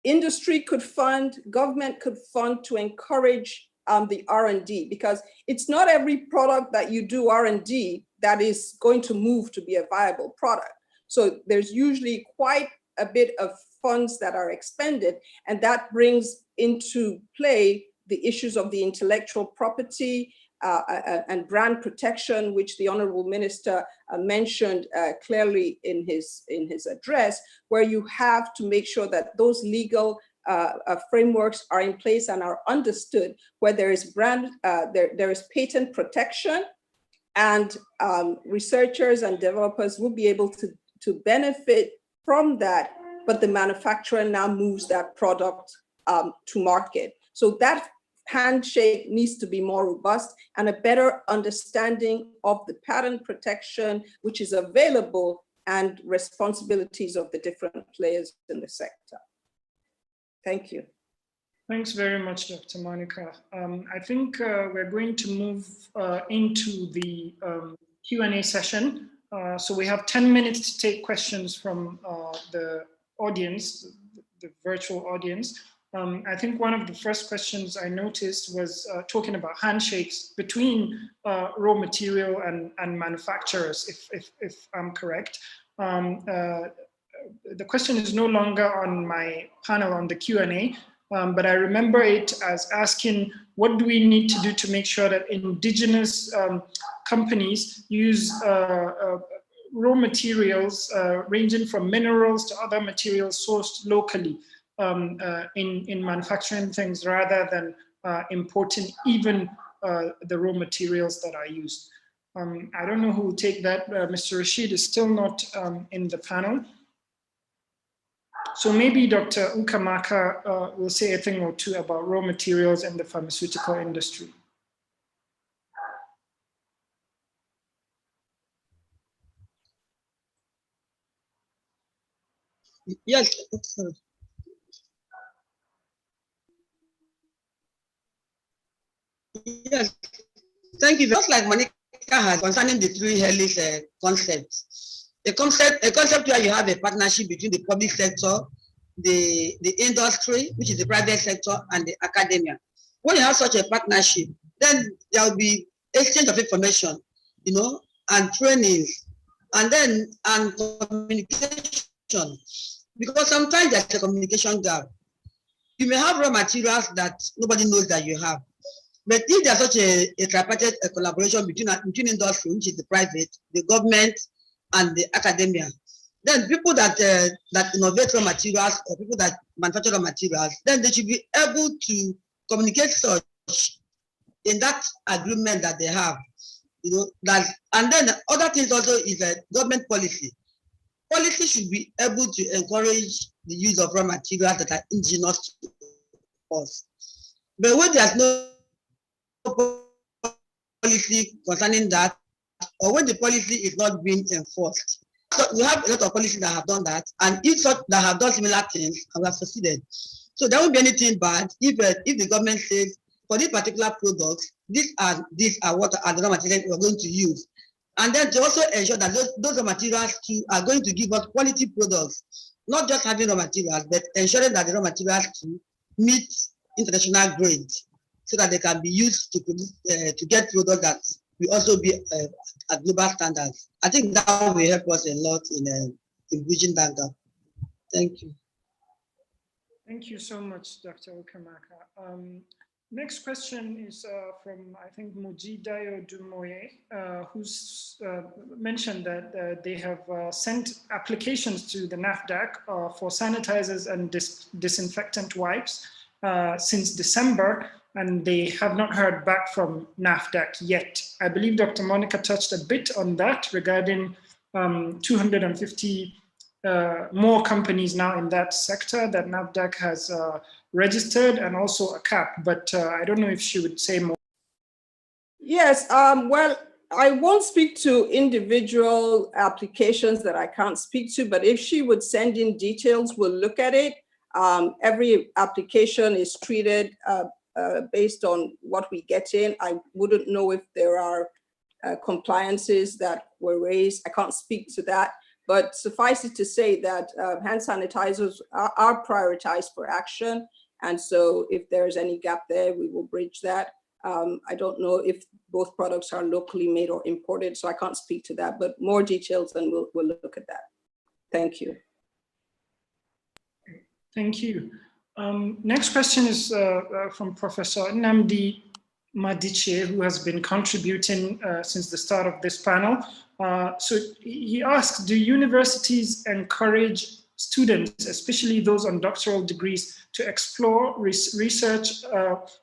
industry could fund, government could fund to encourage the R&D, because it's not every product that you do R&D that is going to move to be a viable product. So there's usually quite a bit of funds that are expended, and that brings into play the issues of the intellectual property and brand protection, which the Honorable Minister mentioned clearly in his address, where you have to make sure that those legal frameworks are in place and are understood, where there is there is patent protection, and researchers and developers will be able to benefit from that, but the manufacturer now moves that product to market. So that handshake needs to be more robust, and a better understanding of the patent protection which is available and responsibilities of the different players in the sector. Thank you. Thanks very much, Dr. Monica. I think we're going to move into the Q&A session. So we have 10 minutes to take questions from the audience, the virtual audience. I think one of the first questions I noticed was talking about handshakes between raw material and manufacturers, if I'm correct. The question is no longer on my panel on the Q&A, but I remember it as asking, what do we need to do to make sure that indigenous companies use raw materials ranging from minerals to other materials sourced locally in manufacturing things, rather than importing even the raw materials that are used. I don't know who will take that. Mr. Rashid is still not in the panel. So maybe Dr. Ukamaka will say a thing or two about raw materials in the pharmaceutical industry. Yes. Yes, thank you. Just like Monica has concerning the three helix concepts. A concept where you have a partnership between the public sector, the industry, which is the private sector, and the academia. When you have such a partnership, then there will be exchange of information, you know, and trainings, and then communication. Because sometimes there's a communication gap. You may have raw materials that nobody knows that you have. But if there's such a tripartite collaboration between industry, which is the private, the government, and the academia, then people that innovate raw materials or people that manufacture raw materials, then they should be able to communicate such in that agreement that they have, you know. That, and then other things also is a government policy. Policy should be able to encourage the use of raw materials that are indigenous to us. But when there's no policy concerning that, or when the policy is not being enforced. So we have a lot of policies that have done that, and if such that have done similar things and have succeeded. So there won't be anything bad if the government says, for this particular product, these are what are the raw materials we're going to use. And then to also ensure that those raw materials too are going to give us quality products, not just having raw materials, but ensuring that the raw materials too meet international grades, so that they can be used to produce, to get products that we also be at global standards. I think that will help us a lot in bridging that gap. Thank you. Thank you so much, Dr. Okamaka. Next question is from, I think, Mujidayo Dumoye, who's mentioned that they have sent applications to the NAFDAC for sanitizers and disinfectant wipes since December, and they have not heard back from NAFDAC yet. I believe Dr. Monica touched a bit on that regarding 250 more companies now in that sector that NAFDAC has registered, and also a cap, but I don't know if she would say more. Yes, well, I won't speak to individual applications that I can't speak to, but if she would send in details, we'll look at it. Every application is treated based on what we get in. I wouldn't know if there are compliances that were raised. I can't speak to that. But suffice it to say that hand sanitizers are prioritized for action. And so if there's any gap there, we will bridge that. I don't know if both products are locally made or imported, so I can't speak to that, but more details and we'll look at that. Thank you. Thank you. Next question is from Professor Nnamdi Madiche, who has been contributing since the start of this panel. So he asks, do universities encourage students, especially those on doctoral degrees, to explore research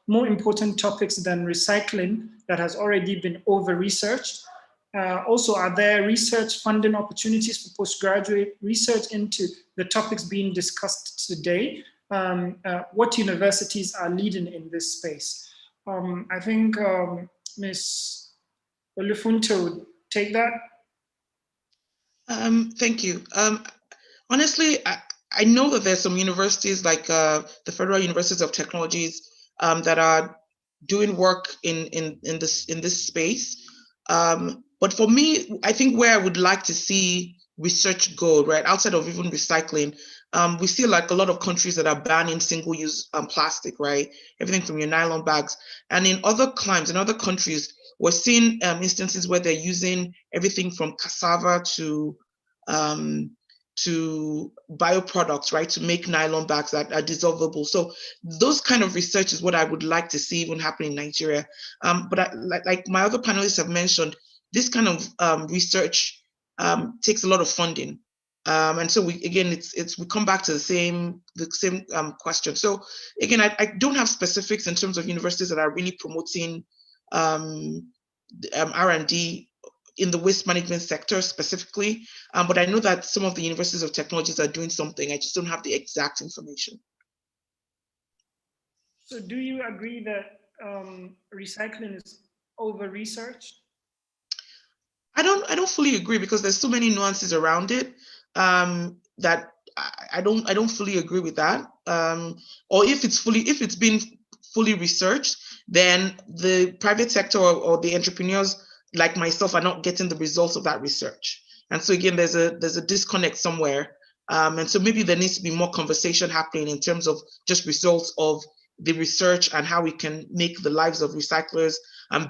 more important topics than recycling that has already been over-researched? Also, are there research funding opportunities for postgraduate research into the topics being discussed today? What universities are leading in this space? I think Ms. Olufunto would take that. Thank you. Honestly, I know that there's some universities like the Federal Universities of Technologies that are doing work in this space. But for me, I think where I would like to see research go, right, outside of even recycling, we see like a lot of countries that are banning single-use plastic, right? Everything from your nylon bags. And in other climes, in other countries, we're seeing instances where they're using everything from cassava to bioproducts, right, to make nylon bags that are dissolvable. So those kind of research is what I would like to see even happen in Nigeria. But like my other panelists have mentioned, this kind of research takes a lot of funding. And so we come back to the same question. So again, I don't have specifics in terms of universities that are really promoting R&D in the waste management sector specifically, but I know that some of the universities of technologies are doing something. I just don't have the exact information. So do you agree that recycling is over-researched? I don't fully agree, because there's so many nuances around it that I don't fully agree with that. Or if it's been fully researched, then the private sector or the entrepreneurs like myself are not getting the results of that research. And so again, there's a disconnect somewhere. And so maybe there needs to be more conversation happening in terms of just results of the research and how we can make the lives of recyclers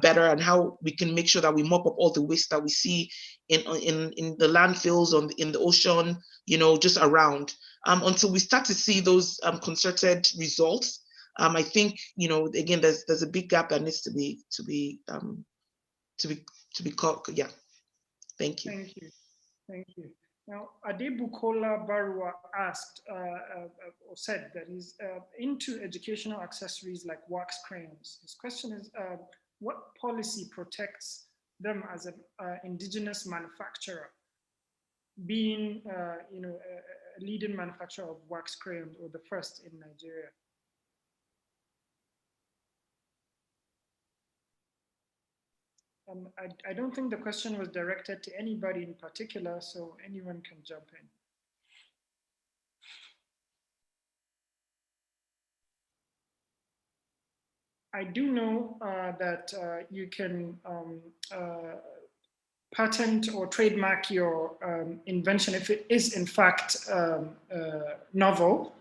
better, and how we can make sure that we mop up all the waste that we see in the landfills, in the ocean, just around. Until we start to see those concerted results, I think, again, there's a big gap that needs to be caught. Yeah. Thank you. Thank you. Now, Adebukola Barua asked or said that he's into educational accessories like wax crayons. His question is, what policy protects them as an indigenous manufacturer, being a leading manufacturer of wax crayons, or the first in Nigeria? I don't think the question was directed to anybody in particular, so anyone can jump in. I do know that you can patent or trademark your invention if it is in fact novel,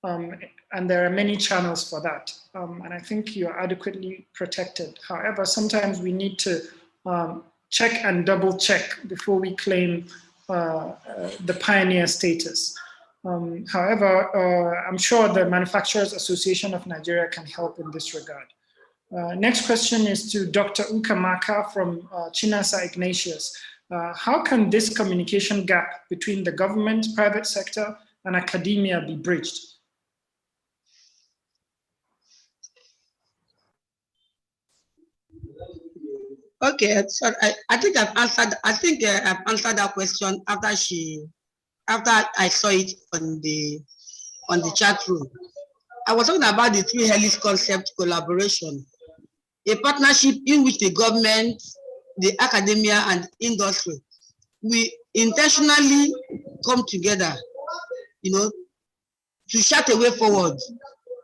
and there are many channels for that, and I think you're adequately protected. However, sometimes we need to check and double check before we claim the pioneer status. However, I'm sure the Manufacturers Association of Nigeria can help in this regard. Next question is to Dr. Ukamaka from Chinasa Ignatius. How can this communication gap between the government, private sector, and academia be bridged? Okay, so I think I've answered. I think I've answered that question after I saw it on the chat room. I was talking about the three helix concept collaboration, a partnership in which the government, the academia, and industry, we intentionally come together, to chart a way forward,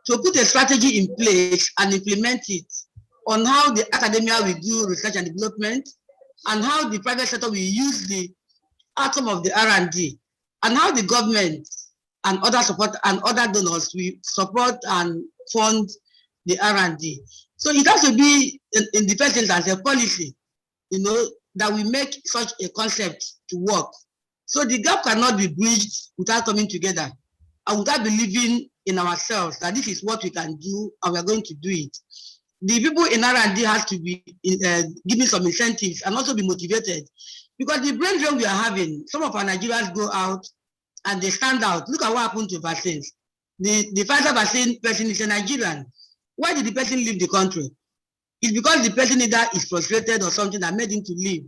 to put a strategy in place and implement it on how the academia will do research and development, and how the private sector will use the outcome of the R&D, and how the government and other support and other donors will support and fund the R&D. So it has to be in the first instance a policy, that we make such a concept to work. So the gap cannot be bridged without coming together and without believing in ourselves that this is what we can do and we're going to do it. The people in R&D have to be given some incentives and also be motivated, because the brain drain we are having, some of our Nigerians go out and they stand out. Look at what happened to vaccines. The Pfizer vaccine person is a Nigerian. Why did the person leave the country? It's because the person either is frustrated or something that made him to leave.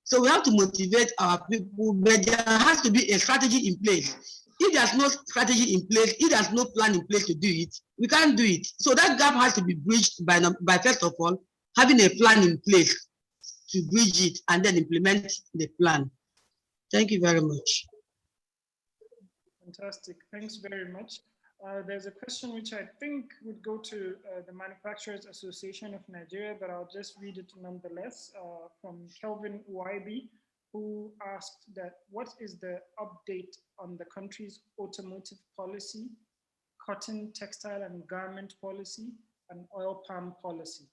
So we have to motivate our people, but there has to be a strategy in place. If there's no strategy in place, if there's no plan in place to do it, we can't do it. So that gap has to be bridged by first of all, having a plan in place to bridge it and then implement the plan. Thank you very much. Fantastic, thanks very much. There's a question which I think would go to the Manufacturers Association of Nigeria, but I'll just read it nonetheless, from Kelvin Uwaibi, who asked that what is the update on the country's automotive policy, cotton, textile and garment policy, and oil palm policy?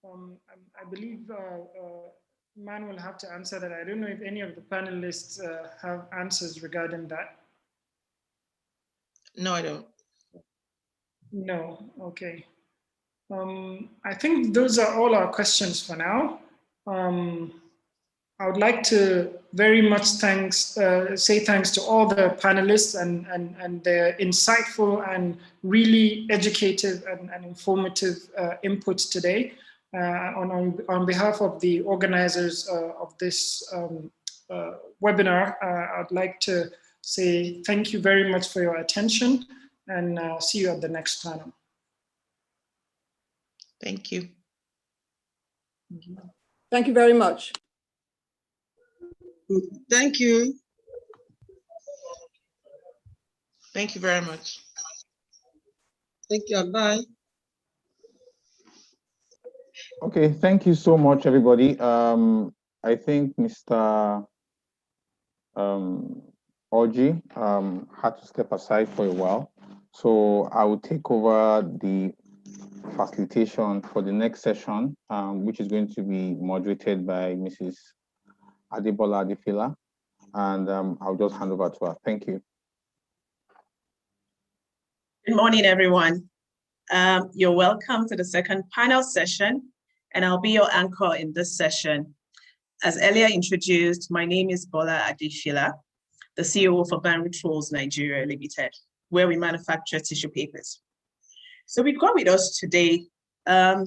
I believe Man will have to answer that. I don't know if any of the panelists have answers regarding that. No, I don't. No, okay. I think those are all our questions for now. I would like to very much say thanks to all the panelists and their insightful and really educative and informative inputs today. On behalf of the organizers of this webinar, I'd like to say thank you very much for your attention, and see you at the next panel. Thank you. Thank you very much. Thank you. Thank you very much. Thank you. Bye. Okay, thank you so much, everybody. I think Mr. Orji had to step aside for a while, so I will take over the facilitation for the next session, which is going to be moderated by Mrs. Adebola Adefila, and I'll just hand over to her. Thank you. Good morning, everyone. You're welcome to the second panel session, and I'll be your anchor in this session. As earlier introduced, my name is Bola Adefila, the CEO for Banru Tools Nigeria Limited, where we manufacture tissue papers. So we've got with us today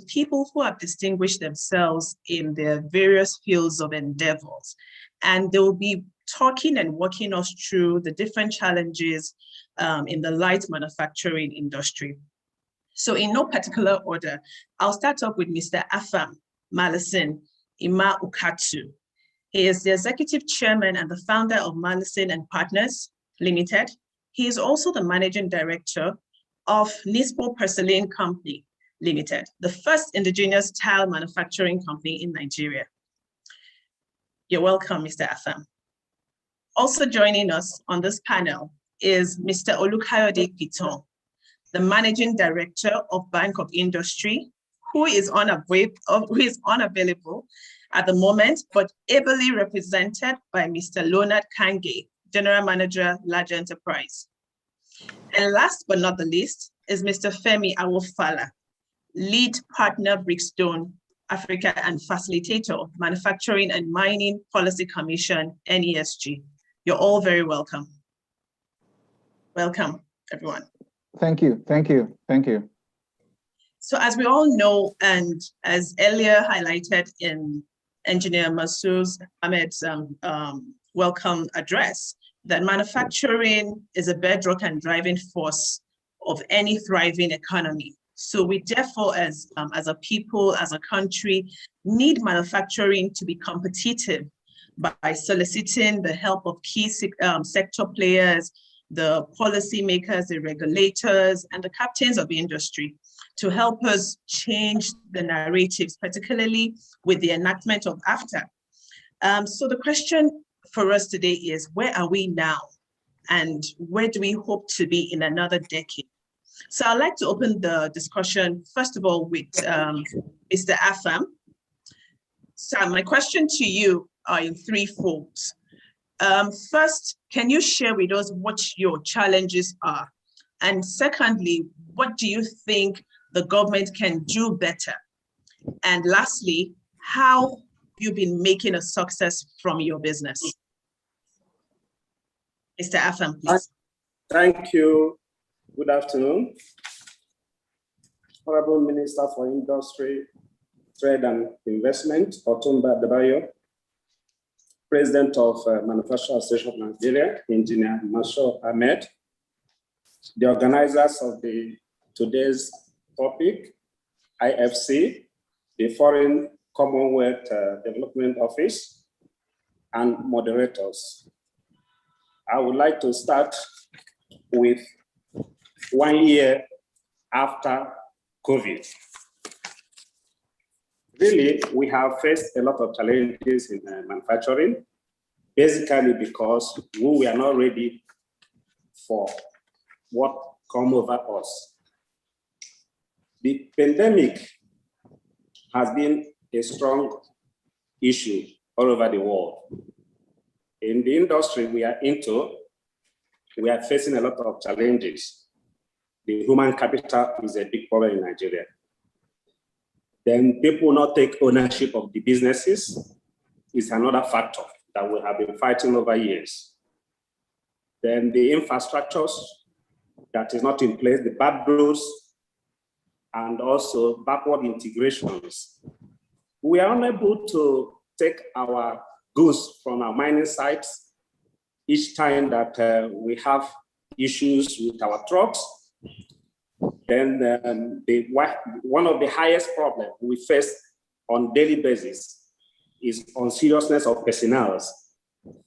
people who have distinguished themselves in their various fields of endeavors, and they will be talking and walking us through the different challenges in the light manufacturing industry. So in no particular order, I'll start off with Mr. Afam Malison Ima Ukatu. He is the executive chairman and the founder of Malison and Partners Limited. He is also the managing director of Nispo Porcelain Company Limited, the first indigenous tile manufacturing company in Nigeria. You're welcome, Mr. Afam. Also joining us on this panel is Mr. Olukayode Piton, the managing director of Bank of Industry, who is unavailable at the moment, but ably represented by Mr. Leonard Kange, General Manager, Large Enterprise. And last but not the least is Mr. Femi Awofala, Lead Partner, Brickstone Africa, and Facilitator, Manufacturing and Mining Policy Commission, NESG. You're all very welcome. Welcome, everyone. Thank you, thank you, thank you. So as we all know, and as earlier highlighted in Engineer Masood Ahmed's welcome address, that manufacturing is a bedrock and driving force of any thriving economy. So we therefore, as a people, as a country, need manufacturing to be competitive by soliciting the help of key sector players, the policymakers, the regulators, and the captains of industry to help us change the narratives, particularly with the enactment of AfCFTA. So the question for us today is, where are we now? And where do we hope to be in another decade? So I'd like to open the discussion, first of all, with Mr. Afam. So my question to you are in three folds. First, can you share with us what your challenges are? And secondly, what do you think the government can do better? And lastly, how have you been making a success from your business? Mr. Afam, please. Thank you. Good afternoon. Honorable Minister for Industry, Trade and Investment, Otumba Adebayo, President of Manufacturing Association of Nigeria, Engineer Masood Ahmed, the organizers of today's topic, IFC, the Foreign Commonwealth Development Office, and moderators. I would like to start with 1 year after COVID. Really, we have faced a lot of challenges in manufacturing, basically because we were not ready for what come over us. The pandemic has been a strong issue all over the world. In the industry we are into, we are facing a lot of challenges. The human capital is a big problem in Nigeria. Then people not take ownership of the businesses is another factor that we have been fighting over years. Then the infrastructures that is not in place, the bad roads, and also backward integrations. We are unable to take our goods from our mining sites each time that we have issues with our trucks. Then one of the highest problems we face on daily basis is on seriousness of personnel.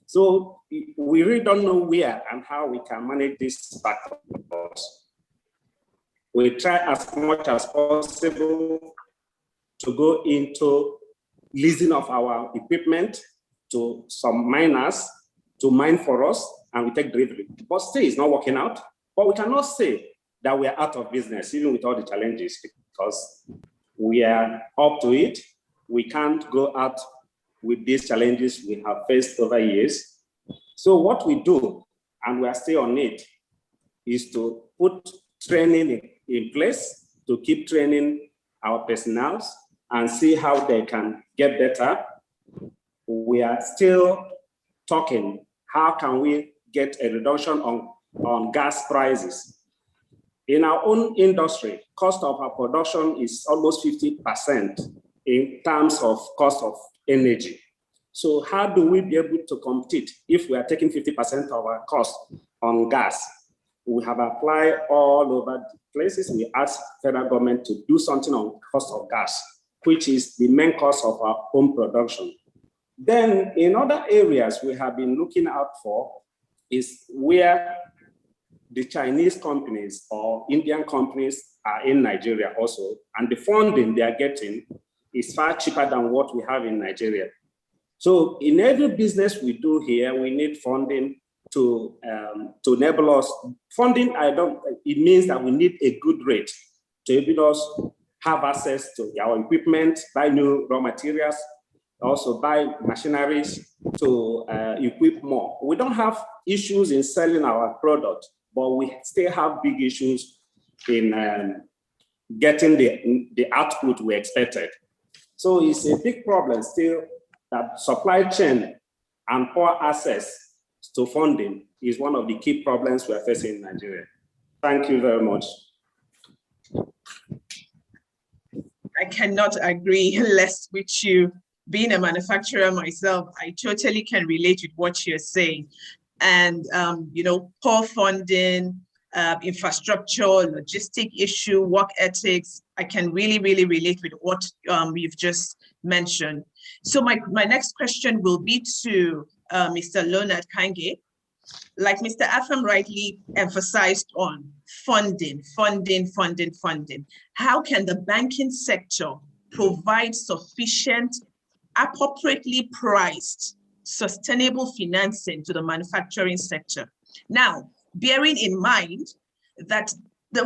So we really don't know where and how we can manage this factors. We try as much as possible to go into leasing of our equipment to some miners to mine for us, and we take delivery. But still, it's not working out. But we cannot say that we are out of business, even with all the challenges, because we are up to it. We can't go out with these challenges we have faced over years. So what we do, and we are still on it, is to put training in place to keep training our personnel and see how they can get better. We are still talking, how can we get a reduction on gas prices? In our own industry, cost of our production is almost 50% in terms of cost of energy. So how do we be able to compete if we are taking 50% of our cost on gas? We have applied all over the places. We asked federal government to do something on cost of gas, which is the main cost of our home production. Then in other areas we have been looking out for is where the Chinese companies or Indian companies are in Nigeria also, and the funding they are getting is far cheaper than what we have in Nigeria. So in every business we do here, we need funding to enable us. Funding, it means that we need a good rate to enable us have access to our equipment, buy new raw materials, also buy machineries to equip more. We don't have issues in selling our product, but we still have big issues in getting the output we expected. So it's a big problem still that supply chain and poor access to funding is one of the key problems we're facing in Nigeria. Thank you very much. I cannot agree less with you. Being a manufacturer myself, I totally can relate with what you're saying. And, you know, poor funding, infrastructure, logistic issue, work ethics, I can really, really relate with what you've just mentioned. So my next question will be to Mr. Leonard Kange. Like Mr. Afam rightly emphasized on, funding. How can the banking sector provide sufficient, appropriately priced, sustainable financing to the manufacturing sector? Now, bearing in mind that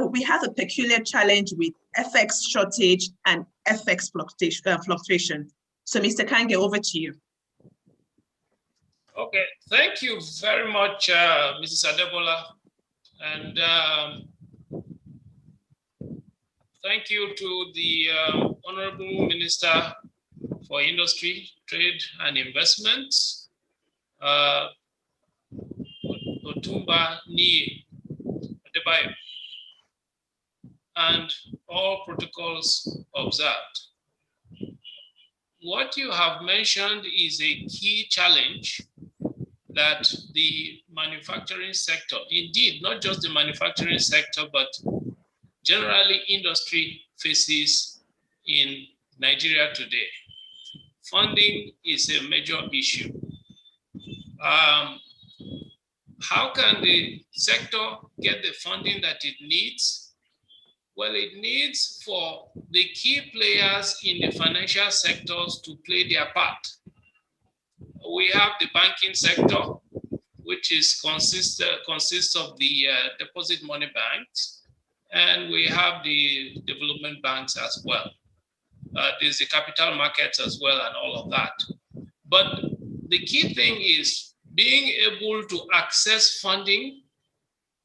we have a peculiar challenge with FX shortage and FX fluctuation. So Mr. Kange, over to you. Okay, thank you very much, Mrs. Adebola. And thank you to the Honorable Minister for Industry, Trade and Investments, Otumba Ni Adebayo, and all protocols observed. What you have mentioned is a key challenge that the manufacturing sector, indeed, not just the manufacturing sector, but generally industry faces in Nigeria today. Funding is a major issue. How can the sector get the funding that it needs? Well, it needs for the key players in the financial sectors to play their part. We have the banking sector, which consists of the deposit money banks, and we have the development banks as well. There's the capital markets as well and all of that. But the key thing is being able to access funding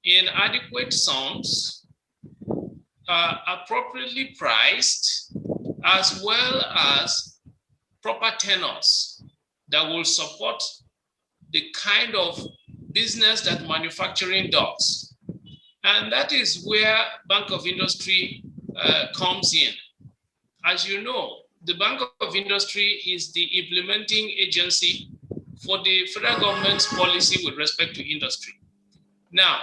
in adequate sums, appropriately priced, as well as proper tenors that will support the kind of business that manufacturing does. And that is where Bank of Industry comes in. As you know, the Bank of Industry is the implementing agency for the federal government's policy with respect to industry. Now,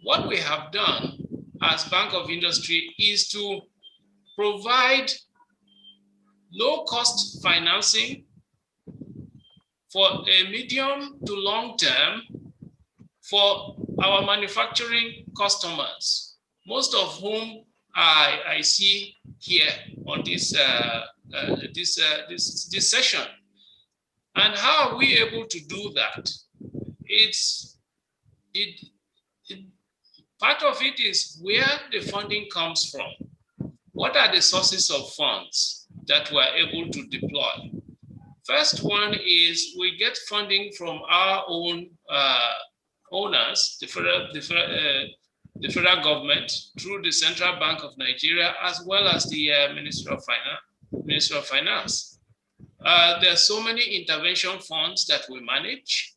what we have done as Bank of Industry is to provide low-cost financing for a medium to long term for our manufacturing customers, most of whom I see here on this session. And how are we able to do that? Part of it is where the funding comes from. What are the sources of funds that we're able to deploy? First one is we get funding from our own owners, the federal government, through the Central Bank of Nigeria, as well as the Ministry of Finance. There are so many intervention funds that we manage.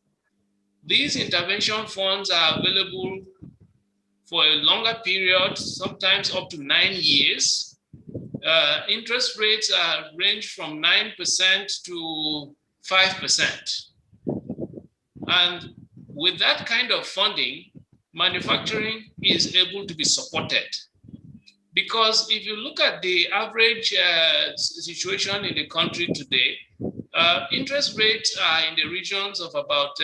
These intervention funds are available for a longer period, sometimes up to 9 years. Interest rates range from 9% to 5%. And with that kind of funding, manufacturing is able to be supported. Because if you look at the average situation in the country today, interest rates are in the regions of about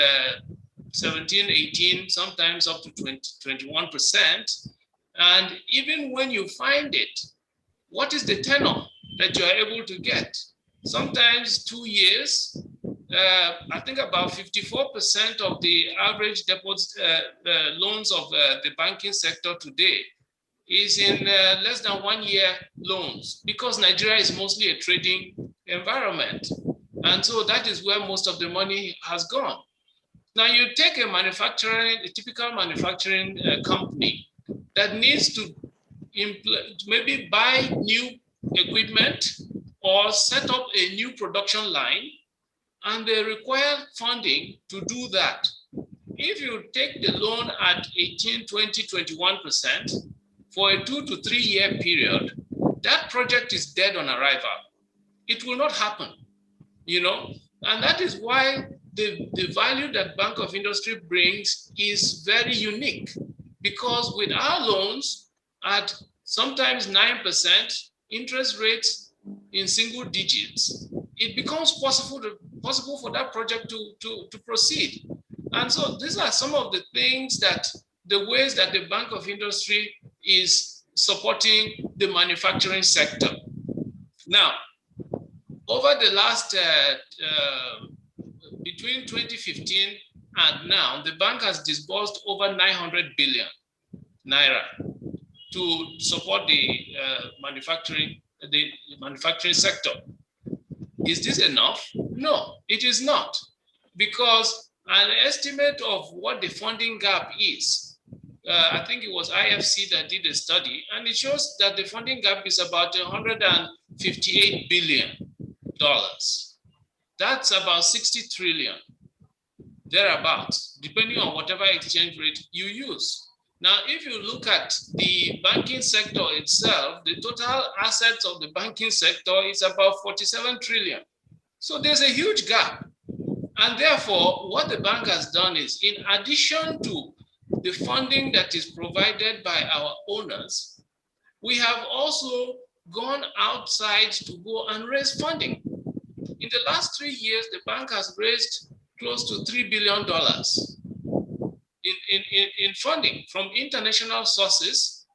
17, 18, sometimes up to 20, 21%. And even when you find it, what is the tenor that you are able to get? Sometimes 2 years. I think about 54% of the average deposit loans of the banking sector today is in less than 1 year loans, because Nigeria is mostly a trading environment. And so that is where most of the money has gone. Now you take a typical manufacturing company that needs to maybe buy new equipment or set up a new production line, and they require funding to do that. If you take the loan at 18, 20, 21% for a 2 to 3 year period, that project is dead on arrival. It will not happen, you know, and that is why the value that Bank of Industry brings is very unique, because with our loans at sometimes 9%, interest rates in single digits, it becomes possible for that project to proceed. And so these are some of the things the ways that the Bank of Industry is supporting the manufacturing sector. Now, over the last, between 2015 and now, the bank has disbursed over 900 billion naira to support the manufacturing sector. Is this enough? No, it is not, because an estimate of what the funding gap is, I think it was IFC that did a study, and it shows that the funding gap is about $158 billion. That's about 60 trillion, thereabouts, depending on whatever exchange rate you use. Now, if you look at the banking sector itself, the total assets of the banking sector is about 47 trillion. So there's a huge gap. And therefore, what the bank has done is, in addition to the funding that is provided by our owners, we have also gone outside to go and raise funding. In the last 3 years, the bank has raised close to $3 billion in funding from international sources.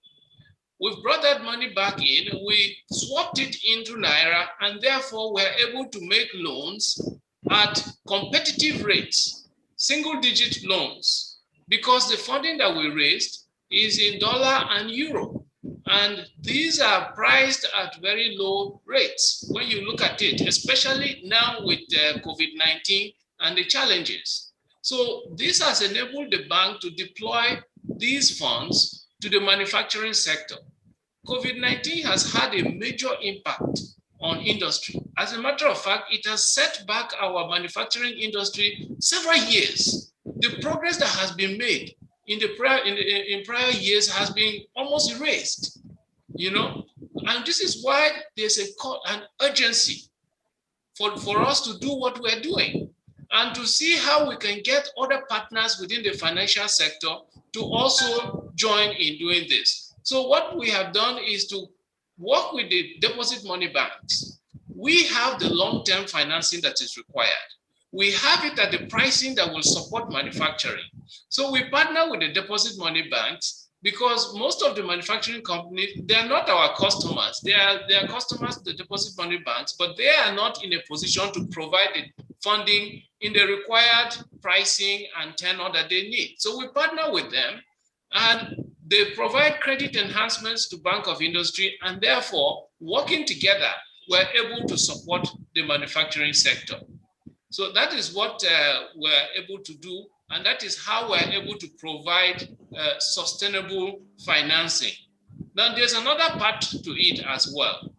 We've brought that money back in, we swapped it into Naira, and therefore we're able to make loans at competitive rates, single-digit loans, because the funding that we raised is in dollar and euro. And these are priced at very low rates when you look at it, especially now with COVID-19 and the challenges. So this has enabled the bank to deploy these funds to the manufacturing sector. COVID-19 has had a major impact on industry. As a matter of fact, it has set back our manufacturing industry several years. The progress that has been made in prior years has been almost erased, you know? And this is why there's an urgency for us to do what we're doing, and to see how we can get other partners within the financial sector to also join in doing this. So what we have done is to work with the deposit money banks. We have the long-term financing that is required. We have it at the pricing that will support manufacturing. So we partner with the deposit money banks, because most of the manufacturing companies, they're not our customers. They are customers to the deposit money banks, but they are not in a position to provide the funding in the required pricing and tenor that they need. So we partner with them, and they provide credit enhancements to Bank of Industry, and therefore, working together, we're able to support the manufacturing sector. So that is what we're able to do, and that is how we're able to provide sustainable financing. Now, there's another part to it as well.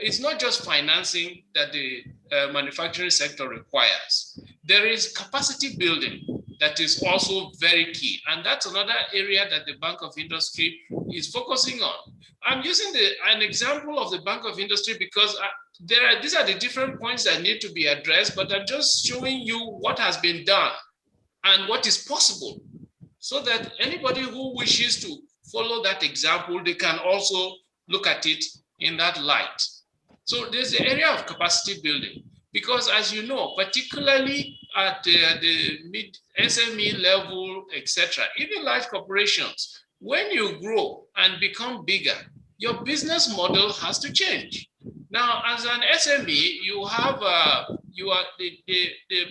It's not just financing that the manufacturing sector requires. There is capacity building that is also very key, and that's another area that the Bank of Industry is focusing on. I'm using an example of the Bank of Industry because these are the different points that need to be addressed, but I'm just showing you what has been done and what is possible, so that anybody who wishes to follow that example, they can also look at it in that light. So there's the area of capacity building, because as you know, particularly at the mid SME level, etc., even large corporations, when you grow and become bigger, your business model has to change. Now, as an SME, you have the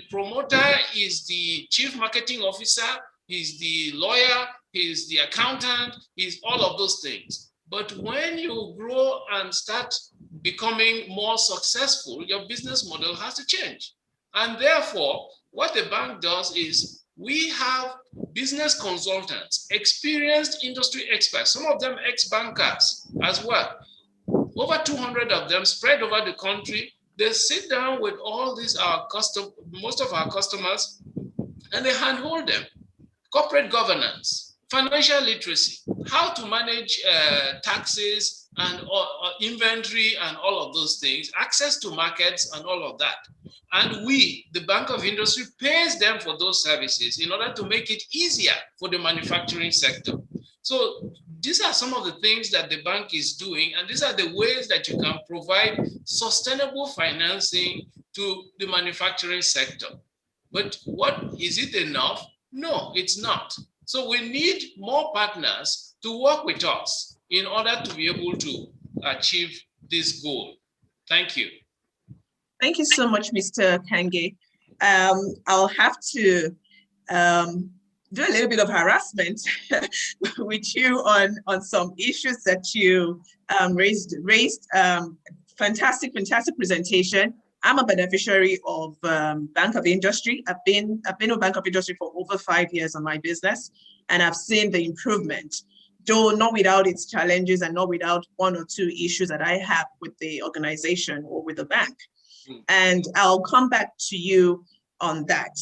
promoter is the chief marketing officer, he's the lawyer, he's the accountant, he's all of those things. But when you grow and start becoming more successful, your business model has to change. And therefore, what the bank does is we have business consultants, experienced industry experts, some of them ex-bankers as well. Over 200 of them spread over the country. They sit down with all these most of our customers, and they handhold them. Corporate governance, financial literacy, how to manage taxes and inventory and all of those things, access to markets and all of that. And we, the Bank of Industry, pays them for those services in order to make it easier for the manufacturing sector. So these are some of the things that the bank is doing, and these are the ways that you can provide sustainable financing to the manufacturing sector. But is it enough? No, it's not. So we need more partners to work with us in order to be able to achieve this goal. Thank you. Thank you so much, Mr. Kange. I'll have to do a little bit of harassment with you on some issues that you raised. Fantastic presentation. I'm a beneficiary of Bank of Industry. I've been with Bank of Industry for over 5 years on my business, and I've seen the improvement, though not without its challenges and not without one or two issues that I have with the organization or with the bank. And I'll come back to you on that.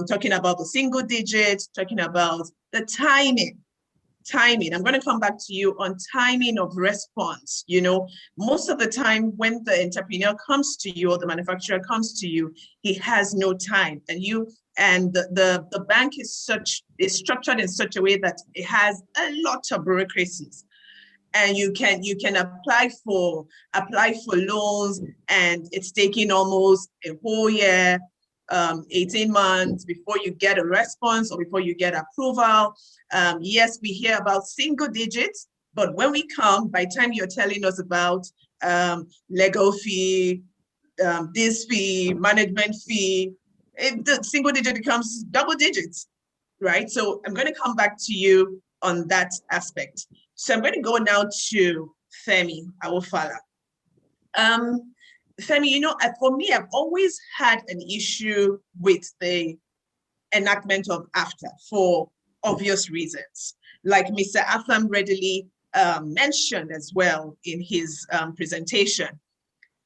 Talking about the single digits, talking about the timing. I'm going to come back to you on timing of response. You know, most of the time when the entrepreneur comes to you or the manufacturer comes to you, he has no time, and the bank is structured in such a way that it has a lot of bureaucracies. And you can apply for loans, and it's taking almost a whole year, 18 months before you get a response or before you get approval. Yes, we hear about single digits, but when we come, by the time you're telling us about legal fee, this fee, management fee, the single digit becomes double digits, right? So I'm going to come back to you on that aspect. So I'm going to go now to Femi Awofala. Femi, you know, for me, I've always had an issue with the enactment of AfCFTA for obvious reasons. Like Mr. Afam readily mentioned as well in his presentation,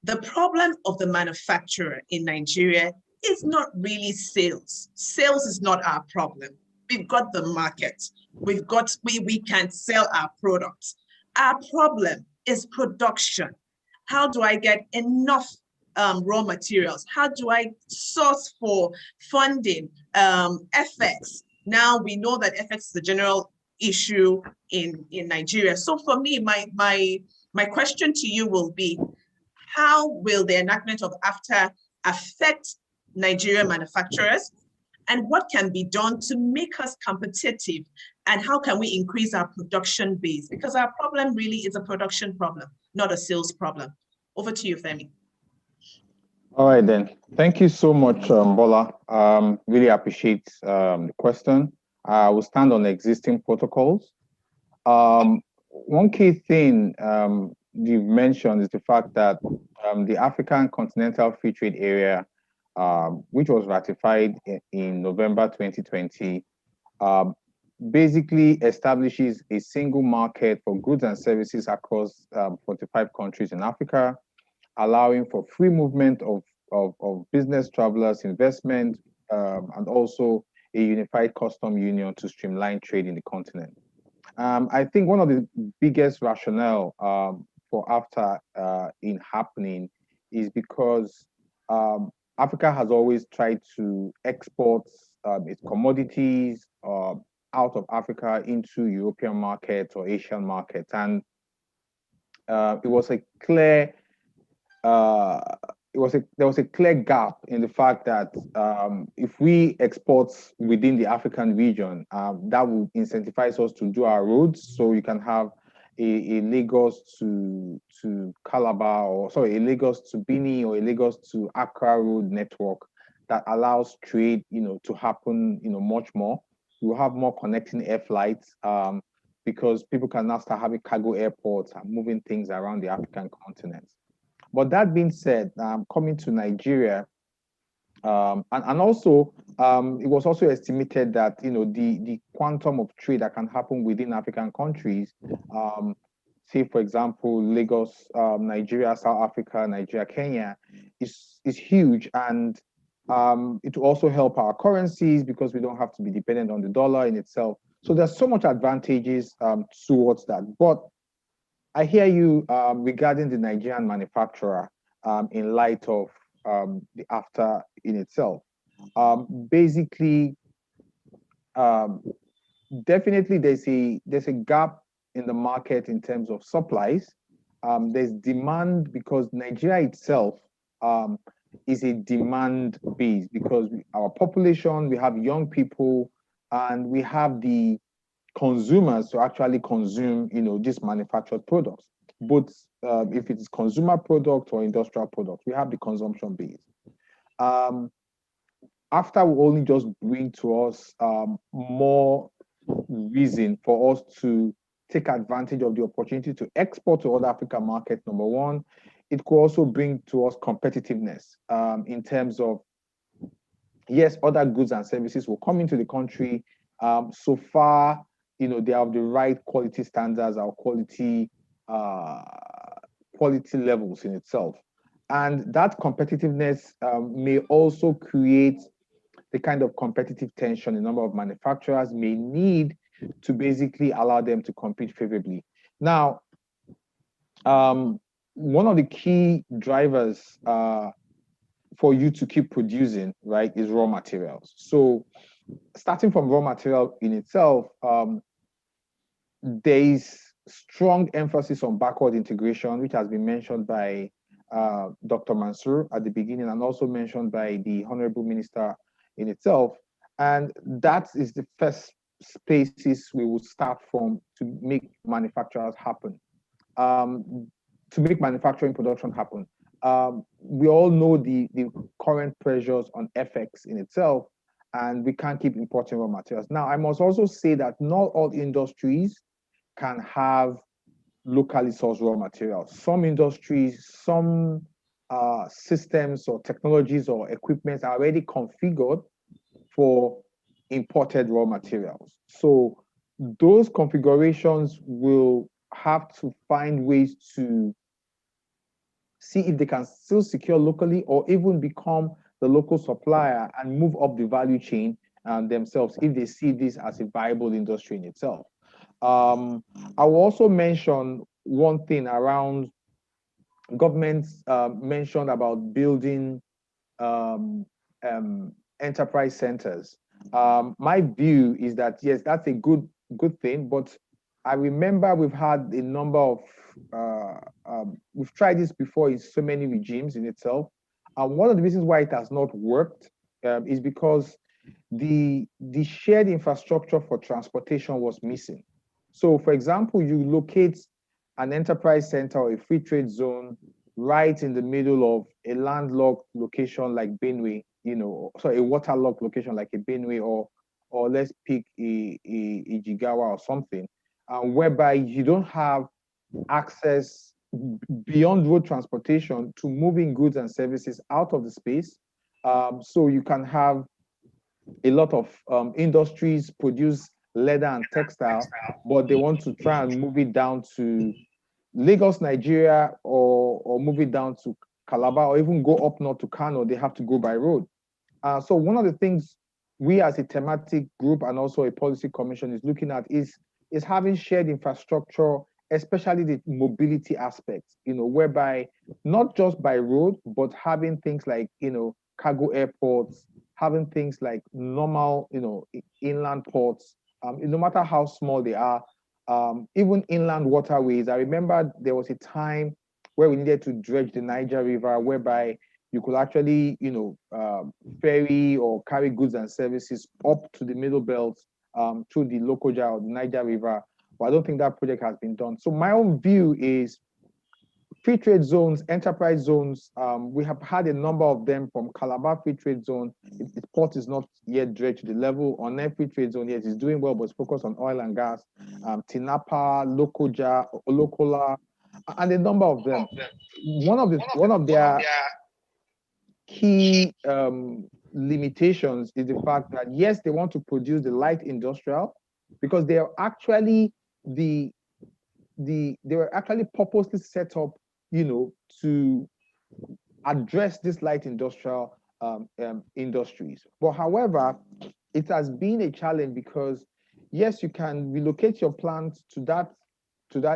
the problem of the manufacturer in Nigeria is not really sales. Sales is not our problem. We've got the market. We can sell our products. Our problem is production. How do I get enough raw materials? How do I source for funding? FX. Now we know that FX is a general issue in Nigeria. So for me, my question to you will be, how will the enactment of AfCFTA affect Nigerian manufacturers? And what can be done to make us competitive? And how can we increase our production base? Because our problem really is a production problem, not a sales problem. Over to you, Femi. All right, then. Thank you so much, Bola. Really appreciate the question. I will stand on existing protocols. One key thing you've mentioned is the fact that the African Continental Free Trade Area, which was ratified in November 2020, basically establishes a single market for goods and services across 45 countries in Africa, allowing for free movement of business travelers, investment, and also a unified custom union to streamline trade in the continent. I think one of the biggest rationale for AfCFTA in happening is because Africa has always tried to export its commodities out of Africa into European markets or Asian markets, and it was a clear there was a clear gap in the fact that if we export within the African region, that will incentivize us to do our roads. So you can have a Lagos to Calabar, or sorry, a Lagos to Benin or a Lagos to Accra road network that allows trade, to happen, much more. You have more connecting air flights. because people can now start having cargo airports and moving things around the African continent. But that being said, coming to Nigeria, and also it was also estimated that the quantum of trade that can happen within African countries, say for example Lagos, Nigeria, South Africa, Nigeria, Kenya, is huge, and it will also help our currencies because we don't have to be dependent on the dollar in itself. So there's so much advantages towards that. But I hear you regarding the Nigerian manufacturer in light of the AfCFTA in itself. Basically, definitely there's a gap in the market in terms of supplies. There's demand because Nigeria itself is a demand base because our population, we have young people, and we have the consumers to actually consume, these manufactured products. Both if it's consumer product or industrial product, we have the consumption base. AfCFTA will only just bring to us more reason for us to take advantage of the opportunity to export to other African markets, number one. It could also bring to us competitiveness in terms of, yes, other goods and services will come into the country. So far, they have the right quality standards or quality levels in itself. And that competitiveness may also create the kind of competitive tension a number of manufacturers may need to basically allow them to compete favorably. Now, one of the key drivers for you to keep producing, right, is raw materials. So starting from raw material in itself, there is strong emphasis on backward integration, which has been mentioned by Dr. Mansour at the beginning and also mentioned by the Honorable Minister in itself. And that is the first spaces we will start from to make manufacturers happen, to make manufacturing production happen. We all know the current pressures on FX in itself, and we can't keep importing raw materials. Now, I must also say that not all industries can have locally sourced raw materials. Some industries, some systems or technologies or equipment are already configured for imported raw materials. So those configurations will have to find ways to see if they can still secure locally or even become the local supplier and move up the value chain themselves if they see this as a viable industry in itself. I will also mention one thing around governments mentioned about building enterprise centers. My view is that, yes, that's a good thing, but I remember we've had a number of, we've tried this before in so many regimes in itself. One of the reasons why it has not worked is because the shared infrastructure for transportation was missing. So for example, you locate an enterprise center or a free trade zone right in the middle of a landlocked location like Benue, a waterlogged location like a Benue, or let's pick a Jigawa or something, whereby you don't have access beyond road transportation to moving goods and services out of the space. So you can have a lot of industries produce leather and textile, but they want to try and move it down to Lagos, Nigeria, or move it down to Calabar, or even go up north to Kano. They have to go by road. So one of the things we as a thematic group and also a policy commission is looking at is having shared infrastructure, especially the mobility aspects, whereby not just by road, but having things like, cargo airports, having things like normal, inland ports, no matter how small they are, even inland waterways. I remember there was a time where we needed to dredge the Niger River, whereby you could actually, ferry or carry goods and services up to the middle belt through the Lokoja or the Niger River. But I don't think that project has been done. So my own view is free trade zones, enterprise zones, we have had a number of them from Calabar Free Trade Zone. Its port is not yet dredged to the level. On Free Trade Zone, yes, it's doing well, but it's focused on oil and gas. Tinapa, Lokoja, Olokola, and a number of them. One of their key limitations is the fact that, yes, they want to produce the light industrial because they are actually they were actually purposely set up, to address this light industrial industries. But however, it has been a challenge because, yes, you can relocate your plant to that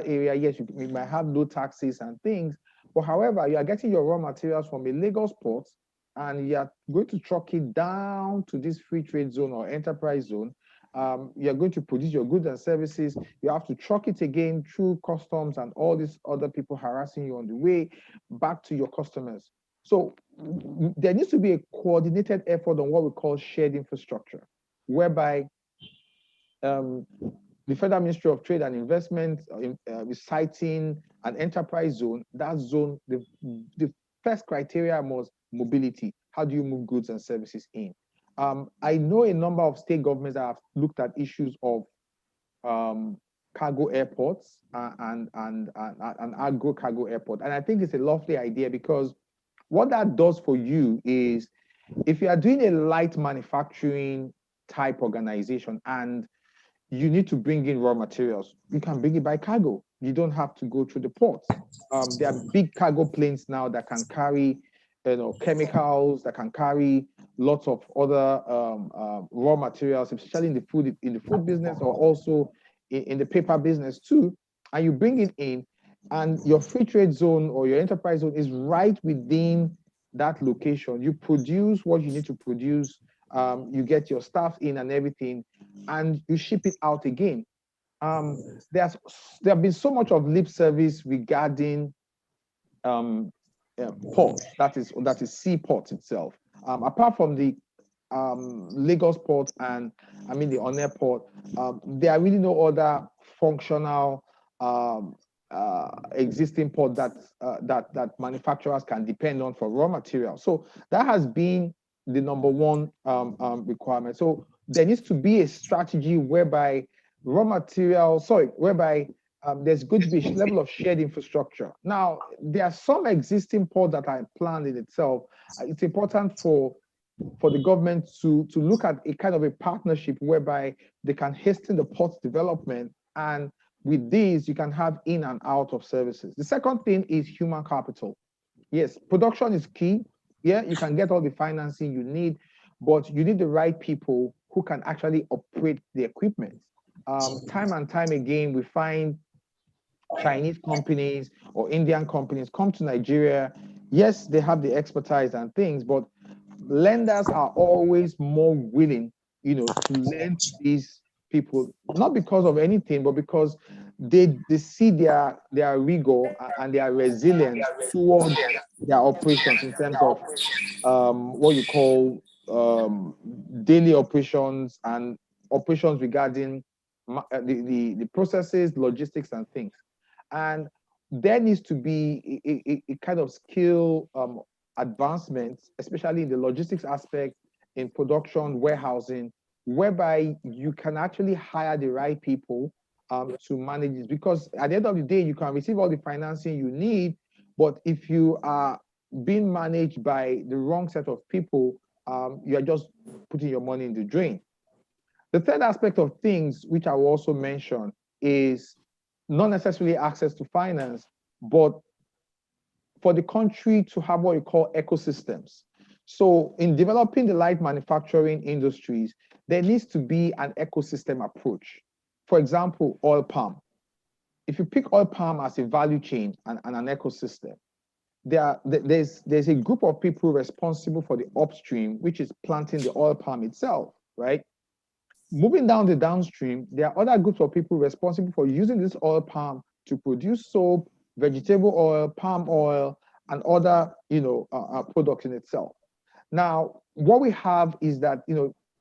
area. Yes, you might have low taxes and things, but however, you are getting your raw materials from a Lagos port and you are going to truck it down to this free trade zone or enterprise zone. You're going to produce your goods and services. You have to truck it again through customs and all these other people harassing you on the way back to your customers. So there needs to be a coordinated effort on what we call shared infrastructure, whereby the Federal Ministry of Trade and Investment is citing an enterprise zone. That zone, the first criteria was mobility. How do you move goods and services in? I know a number of state governments that have looked at issues of cargo airports and agro cargo airport. And I think it's a lovely idea because what that does for you is if you are doing a light manufacturing type organization and you need to bring in raw materials, you can bring it by cargo. You don't have to go through the ports. There are big cargo planes now that can carry chemicals, that can carry lots of other raw materials, especially in the food business or also in the paper business too. And you bring it in, and your free trade zone or your enterprise zone is right within that location. You produce what you need to produce. You get your staff in and everything, and you ship it out again. There have been so much of lip service regarding ports, that is seaports itself. Apart from the Lagos port and the Onne port, there are really no other functional existing port that manufacturers can depend on for raw material. So that has been the number one requirement. So there needs to be a strategy whereby there's going to be a level of shared infrastructure. Now, there are some existing ports that are planned in itself. It's important for the government to look at a kind of a partnership whereby they can hasten the port's development, and with these, you can have in and out of services. The second thing is human capital. Yes, production is key. Yeah, you can get all the financing you need, but you need the right people who can actually operate the equipment. Time and time again, we find Chinese companies or Indian companies come to Nigeria. Yes, they have the expertise and things, but lenders are always more willing, to lend to these people, not because of anything, but because they see their rigor and their resilience towards their operations in terms of what you call daily operations and operations regarding the processes, logistics, and things. And there needs to be a kind of skill advancement, especially in the logistics aspect, in production, warehousing, whereby you can actually hire the right people to manage this. Because at the end of the day, you can receive all the financing you need, but if you are being managed by the wrong set of people, you are just putting your money in the drain. The third aspect of things, which I will also mention, is not necessarily access to finance, but for the country to have what you call ecosystems. So in developing the light manufacturing industries, there needs to be an ecosystem approach. For example, oil palm. If you pick oil palm as a value chain and an ecosystem, there's a group of people responsible for the upstream, which is planting the oil palm itself, right? Moving down the downstream, there are other groups of people responsible for using this oil palm to produce soap, vegetable oil, palm oil, and other products in itself. Now, what we have is that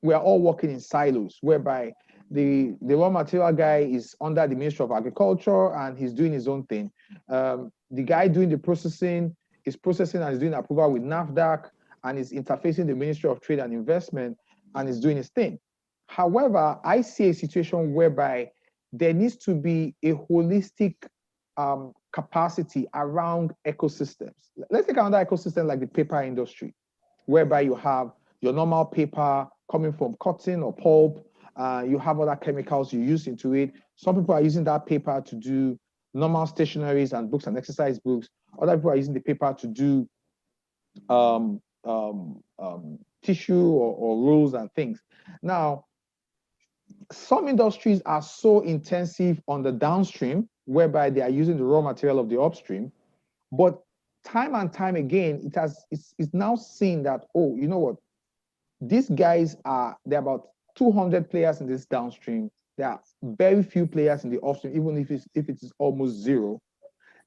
we are all working in silos, whereby the raw material guy is under the Ministry of Agriculture and he's doing his own thing. The guy doing the processing is processing and is doing approval with NAFDAC and is interfacing the Ministry of Trade and Investment and is doing his thing. However, I see a situation whereby there needs to be a holistic capacity around ecosystems. Let's take another ecosystem like the paper industry, whereby you have your normal paper coming from cotton or pulp. You have other chemicals you use into it. Some people are using that paper to do normal stationaries and books and exercise books. Other people are using the paper to do tissue or rolls and things. Now, some industries are so intensive on the downstream, whereby they are using the raw material of the upstream, but time and time again, it's now seen that, oh, you know what, these guys there are about 200 players in this downstream. There are very few players in the upstream, even if it is almost zero.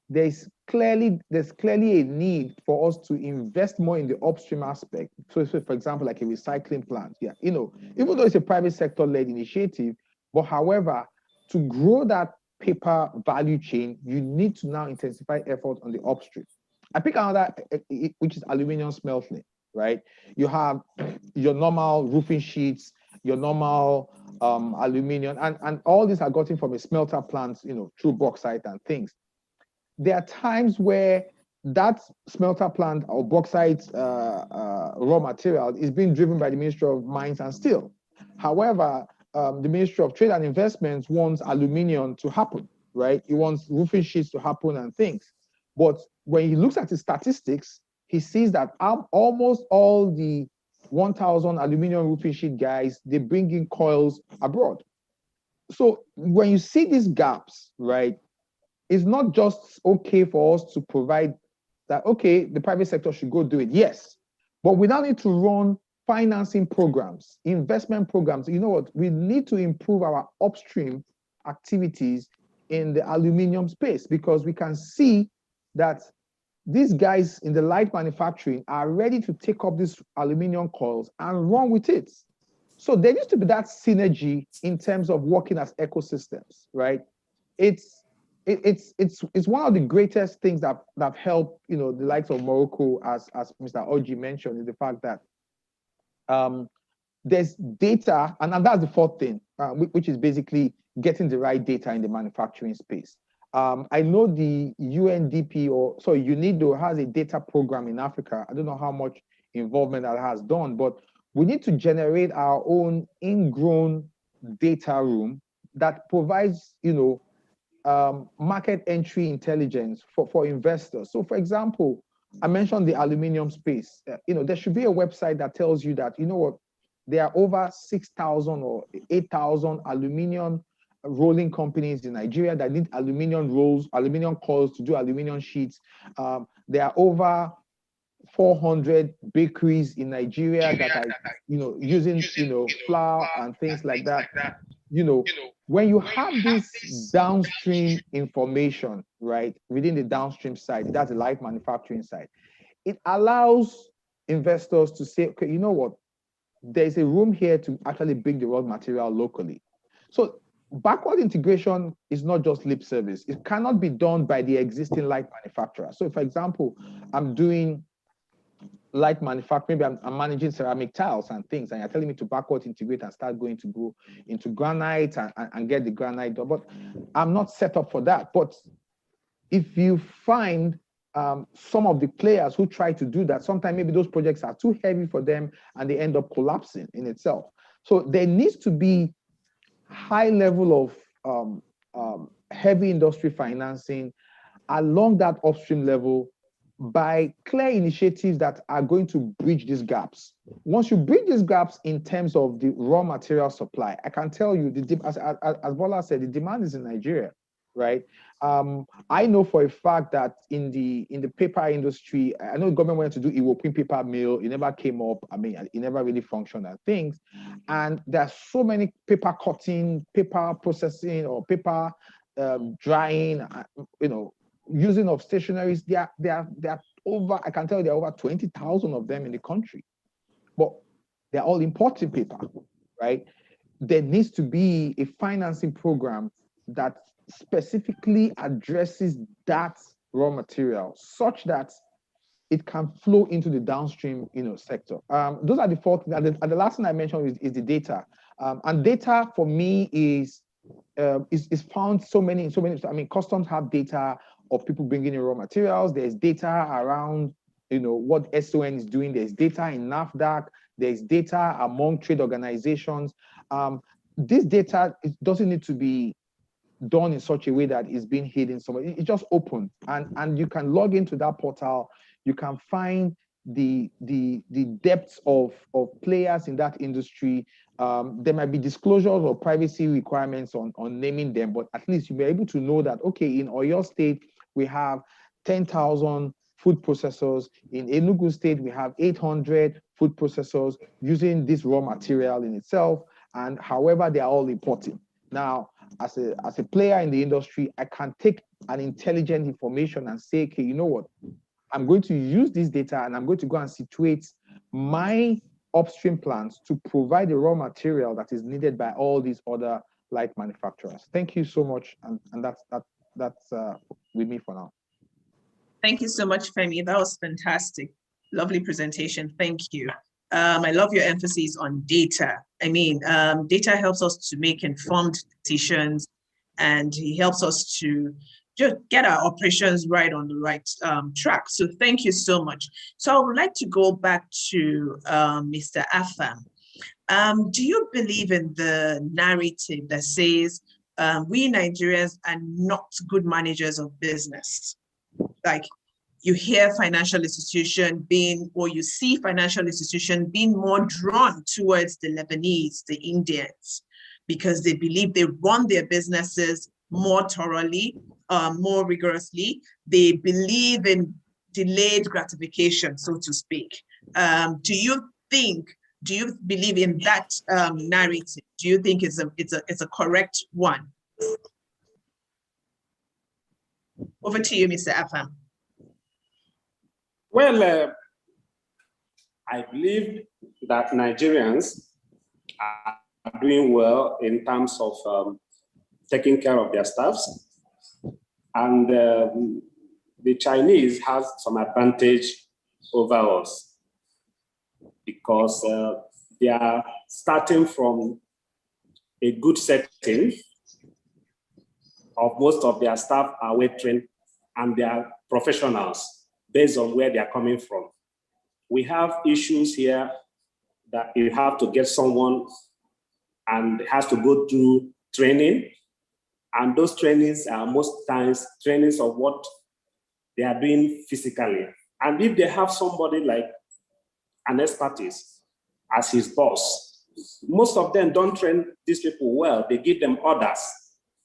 There's clearly a need for us to invest more in the upstream aspect. So for example, like a recycling plant, yeah, you know, even though it's a private sector-led initiative, but however, to grow that paper value chain, you need to now intensify effort on the upstream. I pick another, which is aluminum smelting, right? You have your normal roofing sheets, your normal aluminum, and all these are gotten from a smelter plant, you know, through bauxite and things. There are times where that smelter plant or bauxite raw material is being driven by the Ministry of Mines and Steel. However, the Ministry of Trade and Investment wants aluminum to happen, right? He wants roofing sheets to happen and things. But when he looks at the statistics, he sees that almost all the 1,000 aluminum roofing sheet guys, they bring in coils abroad. So when you see these gaps, right, it's not just okay for us to provide that, okay, the private sector should go do it. Yes, but we now need to run financing programs, investment programs. You know what? We need to improve our upstream activities in the aluminum space, because we can see that these guys in the light manufacturing are ready to take up these aluminum coils and run with it. So there needs to be that synergy in terms of working as ecosystems, right? It's one of the greatest things that helped, you know, the likes of Morocco, as Mr. Oji mentioned, is the fact that there's data, and that's the fourth thing, which is basically getting the right data in the manufacturing space. I know the UNDP, or sorry, UNIDO has a data program in Africa. I don't know how much involvement that has done, but we need to generate our own ingrown data room that provides, you know, market entry intelligence for investors. So for example, I mentioned the aluminum space. You know, there should be a website that tells you that, you know what, there are over 6,000 or 8,000 aluminum rolling companies in Nigeria that need aluminum rolls, aluminum coils to do aluminum sheets. There are over 400 bakeries in Nigeria that are, you know, using, you know, flour and things like that. You know, when you have this downstream information, right, within the downstream side, that's the light manufacturing side, it allows investors to say, okay, you know what, there's a room here to actually bring the raw material locally. So backward integration is not just lip service. It cannot be done by the existing light manufacturer. So for example, I'm doing light manufacturing, maybe I'm managing ceramic tiles and things, and you're telling me to backward integrate and start going to go into granite and get the granite done. But I'm not set up for that. But if you find some of the players who try to do that, sometimes maybe those projects are too heavy for them and they end up collapsing in itself. So there needs to be high level of heavy industry financing along that upstream level by clear initiatives that are going to bridge these gaps. Once you bridge these gaps in terms of the raw material supply, I can tell you, as Bola said, the demand is in Nigeria, right? I know for a fact that in the paper industry, I know the government wanted to do Iwopin paper mill. It never came up. I mean, it never really functioned and things. And there are so many paper cutting, paper processing, or paper drying, you know, using of stationaries. There are over, I can tell you, there are over 20,000 of them in the country, but they're all importing paper, right? there needs to be a financing program that specifically addresses that raw material such that it can flow into the downstream, sector. Those are the four things. And the last thing I mentioned is the data. And data for me is found so many. I mean, customs have data of people bringing in raw materials. There's data around, what SON is doing. There's data in NAFDAC. There's data among trade organizations. This data, it doesn't need to be done in such a way that it's being hidden somewhere. It's just open, and you can log into that portal. You can find the depths of players in that industry. There might be disclosures or privacy requirements on naming them, but at least you'll be able to know that, okay, in Oyo State, we have 10,000 food processors. In Enugu State, we have 800 food processors using this raw material in itself, and however, they are all importing. Now, as a player in the industry, I can take an intelligent information and say, okay, you know what? I'm going to use this data and I'm going to go and situate my upstream plants to provide the raw material that is needed by all these other light manufacturers. Thank you so much, and that's with me for now. Thank you so much, Femi. That was fantastic. Lovely presentation. Thank you. I love your emphasis on data. I mean, data helps us to make informed decisions, and it helps us to just get our operations right on the right track. So thank you so much. So I would like to go back to Mr. Afam. Do you believe in the narrative that says we Nigerians are not good managers of business? Like, you hear financial institution being, or you see financial institution being more drawn towards the Lebanese, the Indians, because they believe they run their businesses more thoroughly, more rigorously. They believe in delayed gratification, so to speak. Do you believe in that narrative? Do you think it's a correct one? Over to you, Mr. Afam. Well, I believe that Nigerians are doing well in terms of taking care of their staffs. And the Chinese have some advantage over us because they are starting from a good setting of most of their staff are well trained and they are professionals based on where they are coming from. We have issues here that you have to get someone and has to go through training. And those trainings are most times trainings of what they are doing physically. And if they have somebody like an expertise as his boss, most of them don't train these people well. They give them orders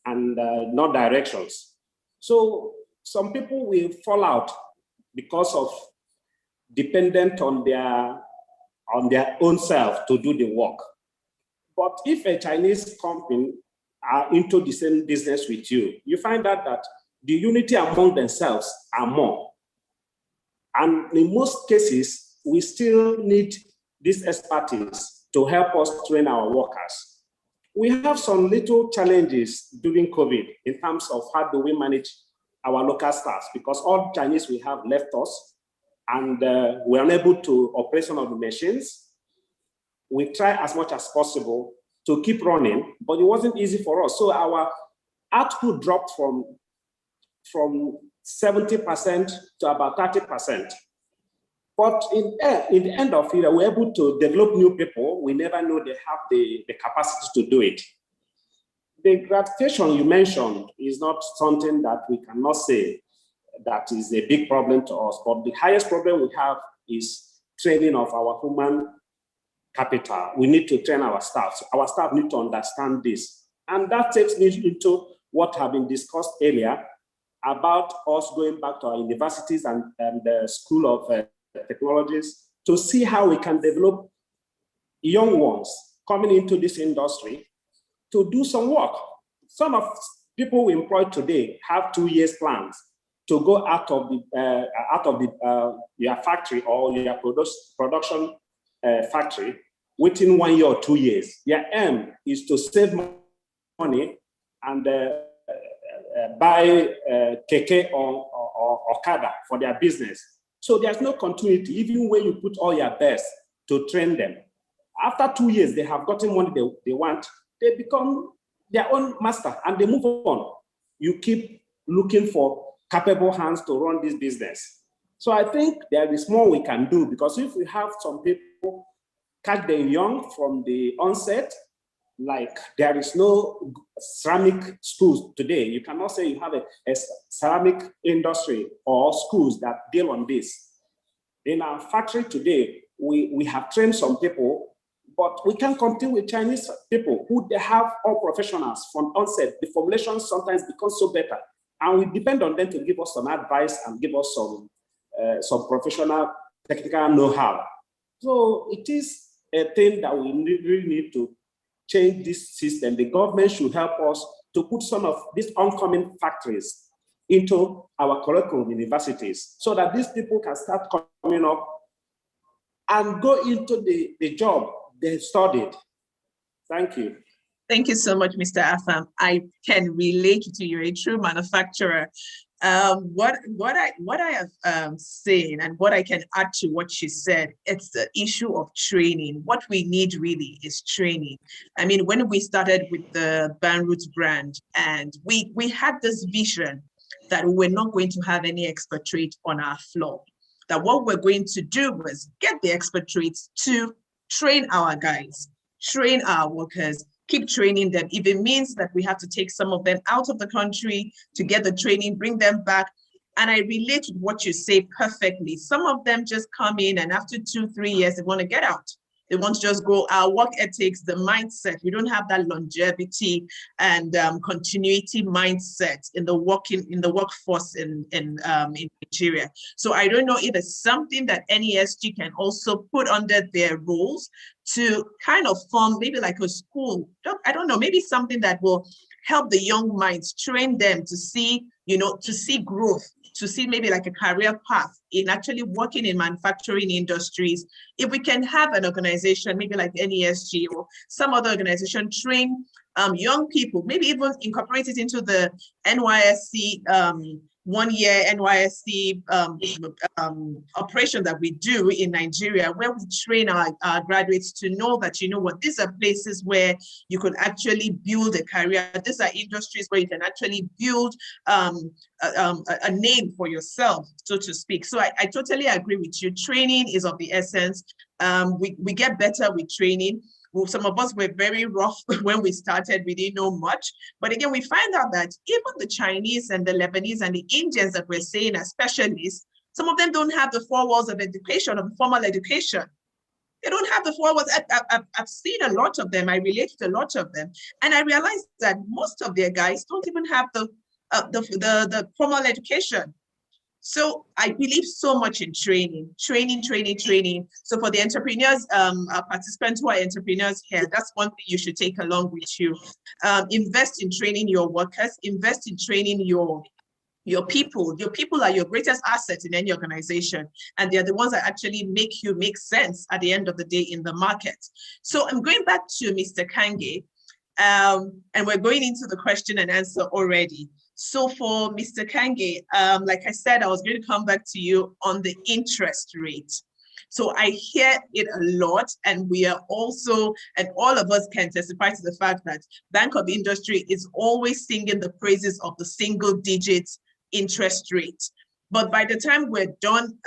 and not directions. So some people will fall out because of dependent on their own self to do the work. But if a Chinese company are into the same business with you, you find out that the unity among themselves are more. And in most cases, we still need this expertise to help us train our workers. We have some little challenges during COVID in terms of how do we manage our local staff, because all Chinese we have left us and we're unable to operate some of the machines. We try as much as possible to keep running, but it wasn't easy for us. So our output dropped from 70% to about 30%. But in the end of it, we're able to develop new people. We never know they have the capacity to do it. The gratification you mentioned is not something that we cannot say that is a big problem to us, but the highest problem we have is training of our human capital. We need to train our staff. Our staff need to understand this. And that takes me into what have been discussed earlier about us going back to our universities and the School of Technologies to see how we can develop young ones coming into this industry to do some work. Some of people we employ today have 2 years plans to go out of your factory or your production factory within 1 year or 2 years. Their aim is to save money and buy keke or Okada for their business. So there's no continuity, even when you put all your best to train them. After 2 years, they have gotten money they want, they become their own master and they move on. You keep looking for capable hands to run this business. So I think there is more we can do, because if we have some people catch them young from the onset, like there is no ceramic schools today. You cannot say you have a ceramic industry or schools that deal on this. In our factory today, we have trained some people, but we can compete with Chinese people who they have all professionals from onset. The formulation sometimes becomes so better, and we depend on them to give us some advice and give us some professional technical know-how. So it is a thing that we really need to change this system. The government should help us to put some of these oncoming factories into our curriculum universities so that these people can start coming up and go into the job they studied. Thank you. Thank you so much, Mr. Afam. I can relate to you. You're a true manufacturer. What I have seen and what I can add to what she said, it's the issue of training. What we need really is training. I mean, when we started with the Banroots brand, and we had this vision that we were not going to have any expatriate on our floor, that what we're going to do was get the expatriates to train our guys, train our workers, keep training them. If it means that we have to take some of them out of the country to get the training, bring them back. And I relate to what you say perfectly. Some of them just come in and after 2-3 years, they want to get out. They want to just go. Our work ethics, the mindset, we don't have that longevity and continuity mindset in the workforce in Nigeria. So I don't know if it's something that NESG can also put under their rules to kind of form maybe like a school. I don't know, maybe something that will help the young minds, train them to see, to see growth, to see maybe like a career path in actually working in manufacturing industries. If we can have an organization, maybe like NESG or some other organization, train young people, maybe even incorporate it into the NYSC 1 year NYSC operation that we do in Nigeria, where we train our graduates to know that, these are places where you could actually build a career. These are industries where you can actually build a name for yourself, so to speak. So I totally agree with you. Training is of the essence. We get better with training. Well, some of us were very rough when we started. We didn't know much. But again, we find out that even the Chinese and the Lebanese and the Indians that we're saying as specialists, some of them don't have the 4 walls of education, of formal education. They don't have the 4 walls. I've seen a lot of them. I relate to a lot of them. And I realized that most of their guys don't even have the formal education. So I believe so much in training. So for the entrepreneurs, our participants who are entrepreneurs here, that's one thing you should take along with you. Invest in training your workers, invest in training your people. Your people are your greatest asset in any organization, and they're the ones that actually make you make sense at the end of the day in the market. So I'm going back to Mr. Kange, and we're going into the question and answer already. So for Mr. Kange, like I said, I was going to come back to you on the interest rate. So I hear it a lot, and we are also, and all of us can testify to the fact that Bank of Industry is always singing the praises of the single digit interest rate. But by the time we're done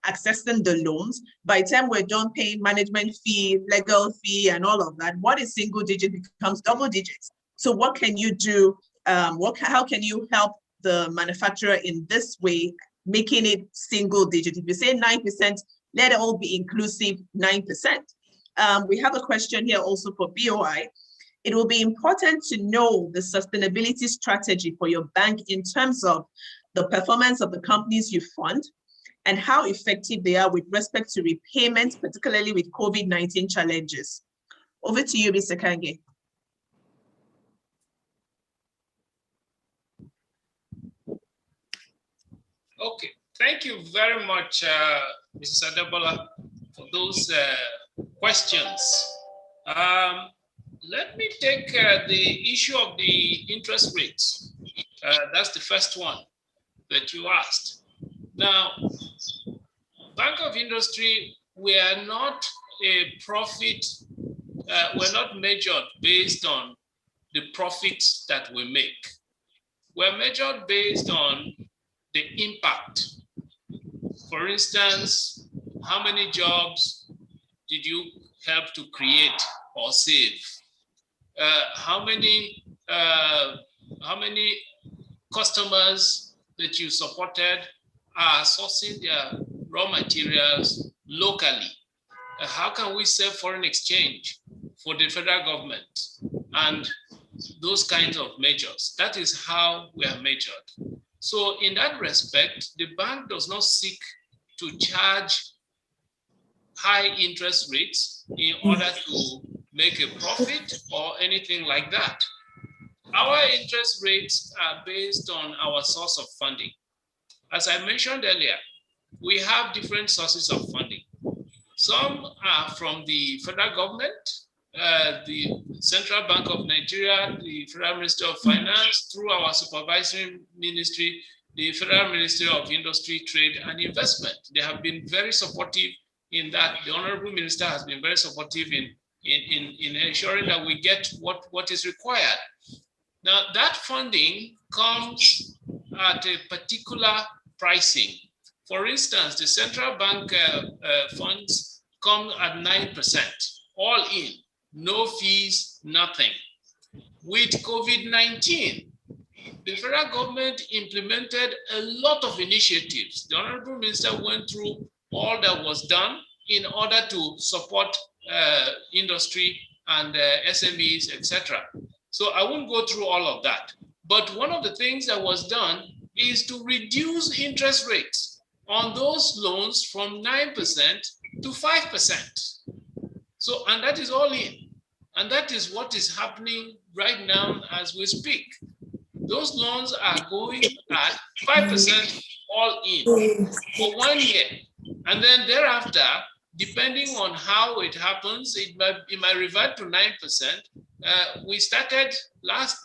accessing the loans, by the time we're done paying management fee, legal fee, and all of that, what is single digit becomes double digits. So what can you do? How can you help the manufacturer in this way, making it single digit? If you say 9%, let it all be inclusive 9%. We have a question here also for BOI. It will be important to know the sustainability strategy for your bank in terms of the performance of the companies you fund and how effective they are with respect to repayments, particularly with COVID-19 challenges. Over to you, Mr. Kange. Okay, thank you very much, Mrs. Adebola, for those questions. Let me take the issue of the interest rates. That's the first one that you asked. Now, Bank of Industry, we are not a profit, we're not measured based on the profits that we make. We're measured based on the impact. For instance, how many jobs did you help to create or save? How many customers that you supported are sourcing their raw materials locally? How can we save foreign exchange for the federal government? And those kinds of measures. That is how we are measured. So in that respect, the bank does not seek to charge high interest rates in order to make a profit or anything like that. Our interest rates are based on our source of funding. As I mentioned earlier, we have different sources of funding. Some are from the federal government, the Central Bank of Nigeria, the Federal Ministry of Finance, through our supervisory ministry, the Federal Ministry of Industry, Trade and Investment. They have been very supportive in that. The Honorable Minister has been very supportive in ensuring that we get what is required. Now, that funding comes at a particular pricing. For instance, the central bank funds come at 9%, all in, no fees, nothing. With COVID-19, the federal government implemented a lot of initiatives. The Honorable Minister went through all that was done in order to support industry and SMEs, etc. So I won't go through all of that. But one of the things that was done is to reduce interest rates on those loans from 9% to 5%. So, and that is all in. And that is what is happening right now as we speak. Those loans are going at 5% all in for 1 year. And then thereafter, depending on how it happens, it might revert to 9%. We started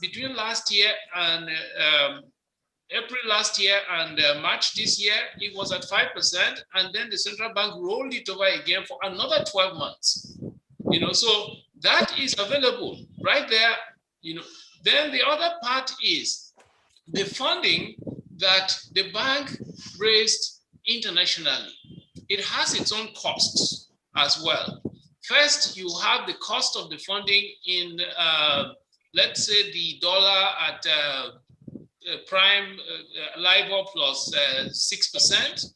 between last year and April last year and March this year, it was at 5%, and then the central bank rolled it over again for another 12 months. So that is available right there. Then the other part is the funding that the bank raised internationally. It has its own costs as well. First, you have the cost of the funding in, let's say, the dollar at prime LIBOR plus 6%.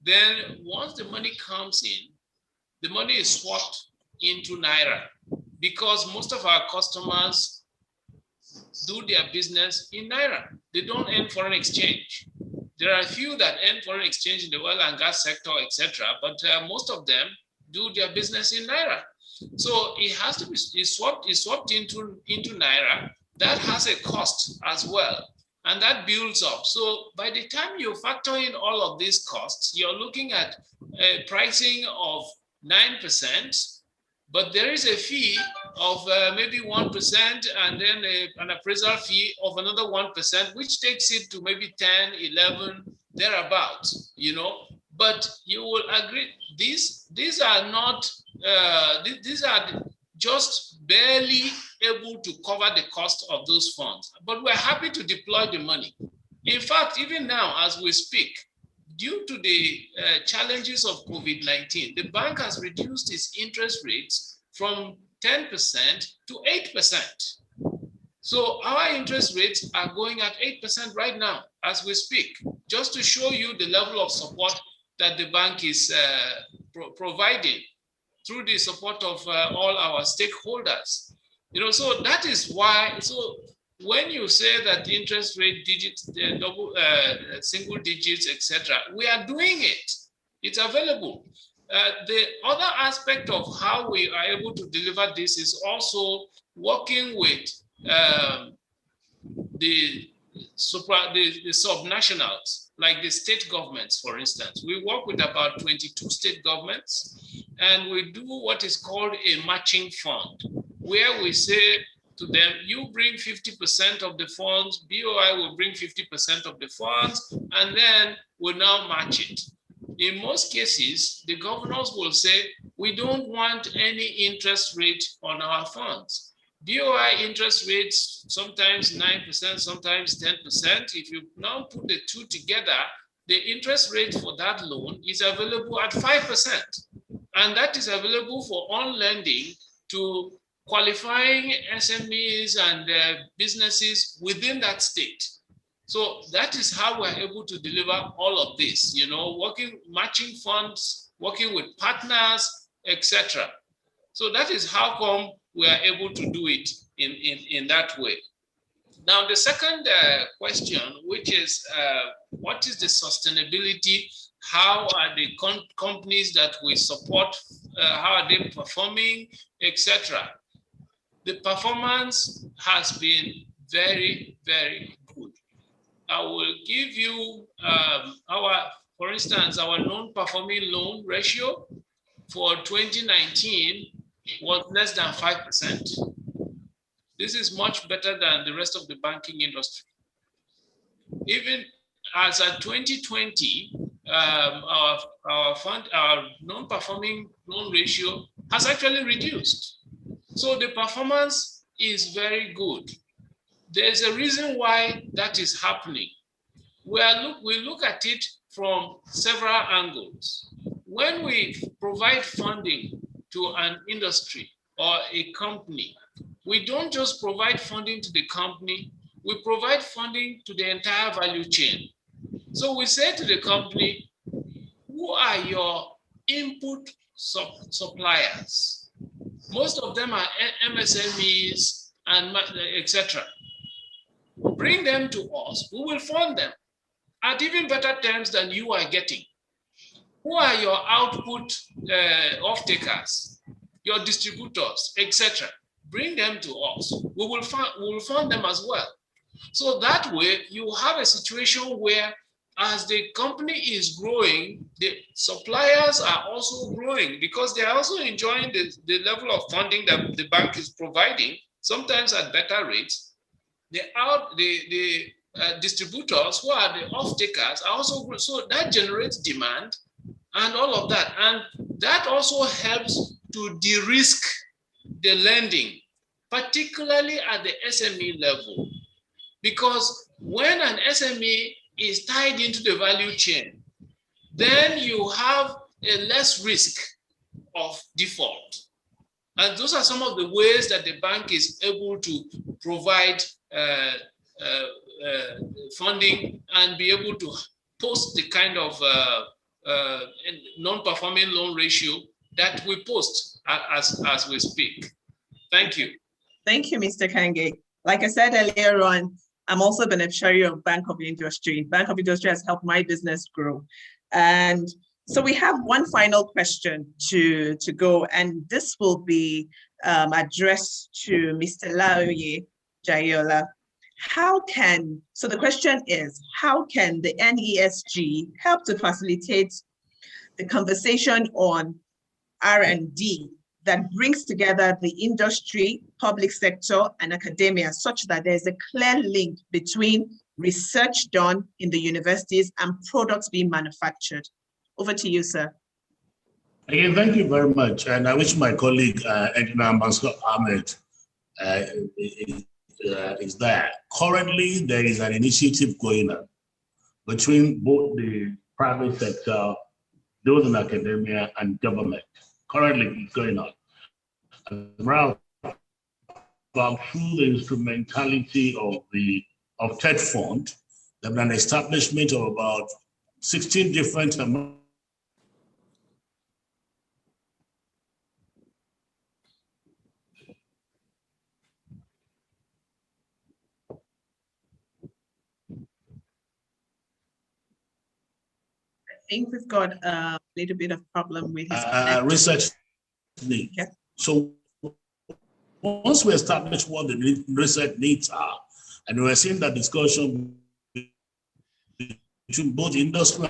Then once the money comes in, the money is swapped into Naira because most of our customers do their business in Naira. They don't earn foreign exchange. There are a few that earn foreign exchange in the oil and gas sector, etc., but most of them do their business in Naira. So it has to be swapped into Naira. That has a cost as well, and that builds up. So by the time you factor in all of these costs, you're looking at a pricing of 9%, but there is a fee of maybe 1% and then an appraisal fee of another 1%, which takes it to maybe 10, 11, thereabouts, But you will agree, these are not, these are just barely able to cover the cost of those funds. But we're happy to deploy the money. In fact, even now, as we speak, due to the challenges of COVID-19, the bank has reduced its interest rates from 10% to 8%. So our interest rates are going at 8% right now as we speak, just to show you the level of support that the bank is providing through the support of all our stakeholders. So that is why, so when you say that interest rate digits, single digits, etc., we are doing it. It's available. The other aspect of how we are able to deliver this is also working with the subnationals, like the state governments, for instance. We work with about 22 state governments, and we do what is called a matching fund, where we say to them, you bring 50% of the funds, BOI will bring 50% of the funds, and then we'll now match it. In most cases, the governors will say, we don't want any interest rate on our funds. BOI interest rates, sometimes 9%, sometimes 10%. If you now put the two together, the interest rate for that loan is available at 5%. And that is available for on lending to qualifying SMEs and businesses within that state. So that is how we're able to deliver all of this, you know, matching funds, working with partners, etc. So that is how come we are able to do it in that way. Now, the second question, which is what is the sustainability? How are the companies that we support, how are they performing, etc.? The performance has been very, very good. I will give you for instance, our non-performing loan ratio for 2019 was less than 5%. This is much better than the rest of the banking industry. Even as at 2020, our non-performing loan ratio has actually reduced. So the performance is very good. There's a reason why that is happening. We look at it from several angles. When we provide funding to an industry or a company, we don't just provide funding to the company, we provide funding to the entire value chain. So we say to the company, who are your input suppliers? Most of them are MSMEs and etc. Bring them to us, we will fund them at even better terms than you are getting. Who are your output off-takers, your distributors, etc.? Bring them to us. We will fund them as well. So that way, you have a situation where as the company is growing, the suppliers are also growing because they are also enjoying the level of funding that the bank is providing, sometimes at better rates. The distributors who are the off-takers are also growing. So that generates demand and all of that. And that also helps to de-risk the lending, particularly at the SME level. Because when an SME is tied into the value chain, then you have a less risk of default. And those are some of the ways that the bank is able to provide funding and be able to post the kind of non-performing loan ratio that we post as we speak. Thank you. Thank you, Mr. Kange. Like I said earlier on, I'm also a beneficiary of Bank of Industry. Bank of Industry has helped my business grow. And so we have one final question to go, and this will be addressed to Mr. Laoye Jayola. So the question is, how can the NESG help to facilitate the conversation on R&D that brings together the industry, public sector, and academia, such that there's a clear link between research done in the universities and products being manufactured? Over to you, sir. Again, thank you very much. And I wish my colleague, Edna Ambassador Ahmed, is there. Currently, there is an initiative going on between both the private sector, those in academia, and government. Currently, it's going on. Around through the instrumentality of TED Fund, there's an establishment of about 16 different I think we've got a little bit of problem with his research needs. Yeah. So once we establish what the research needs are, and we're seeing that discussion between both industry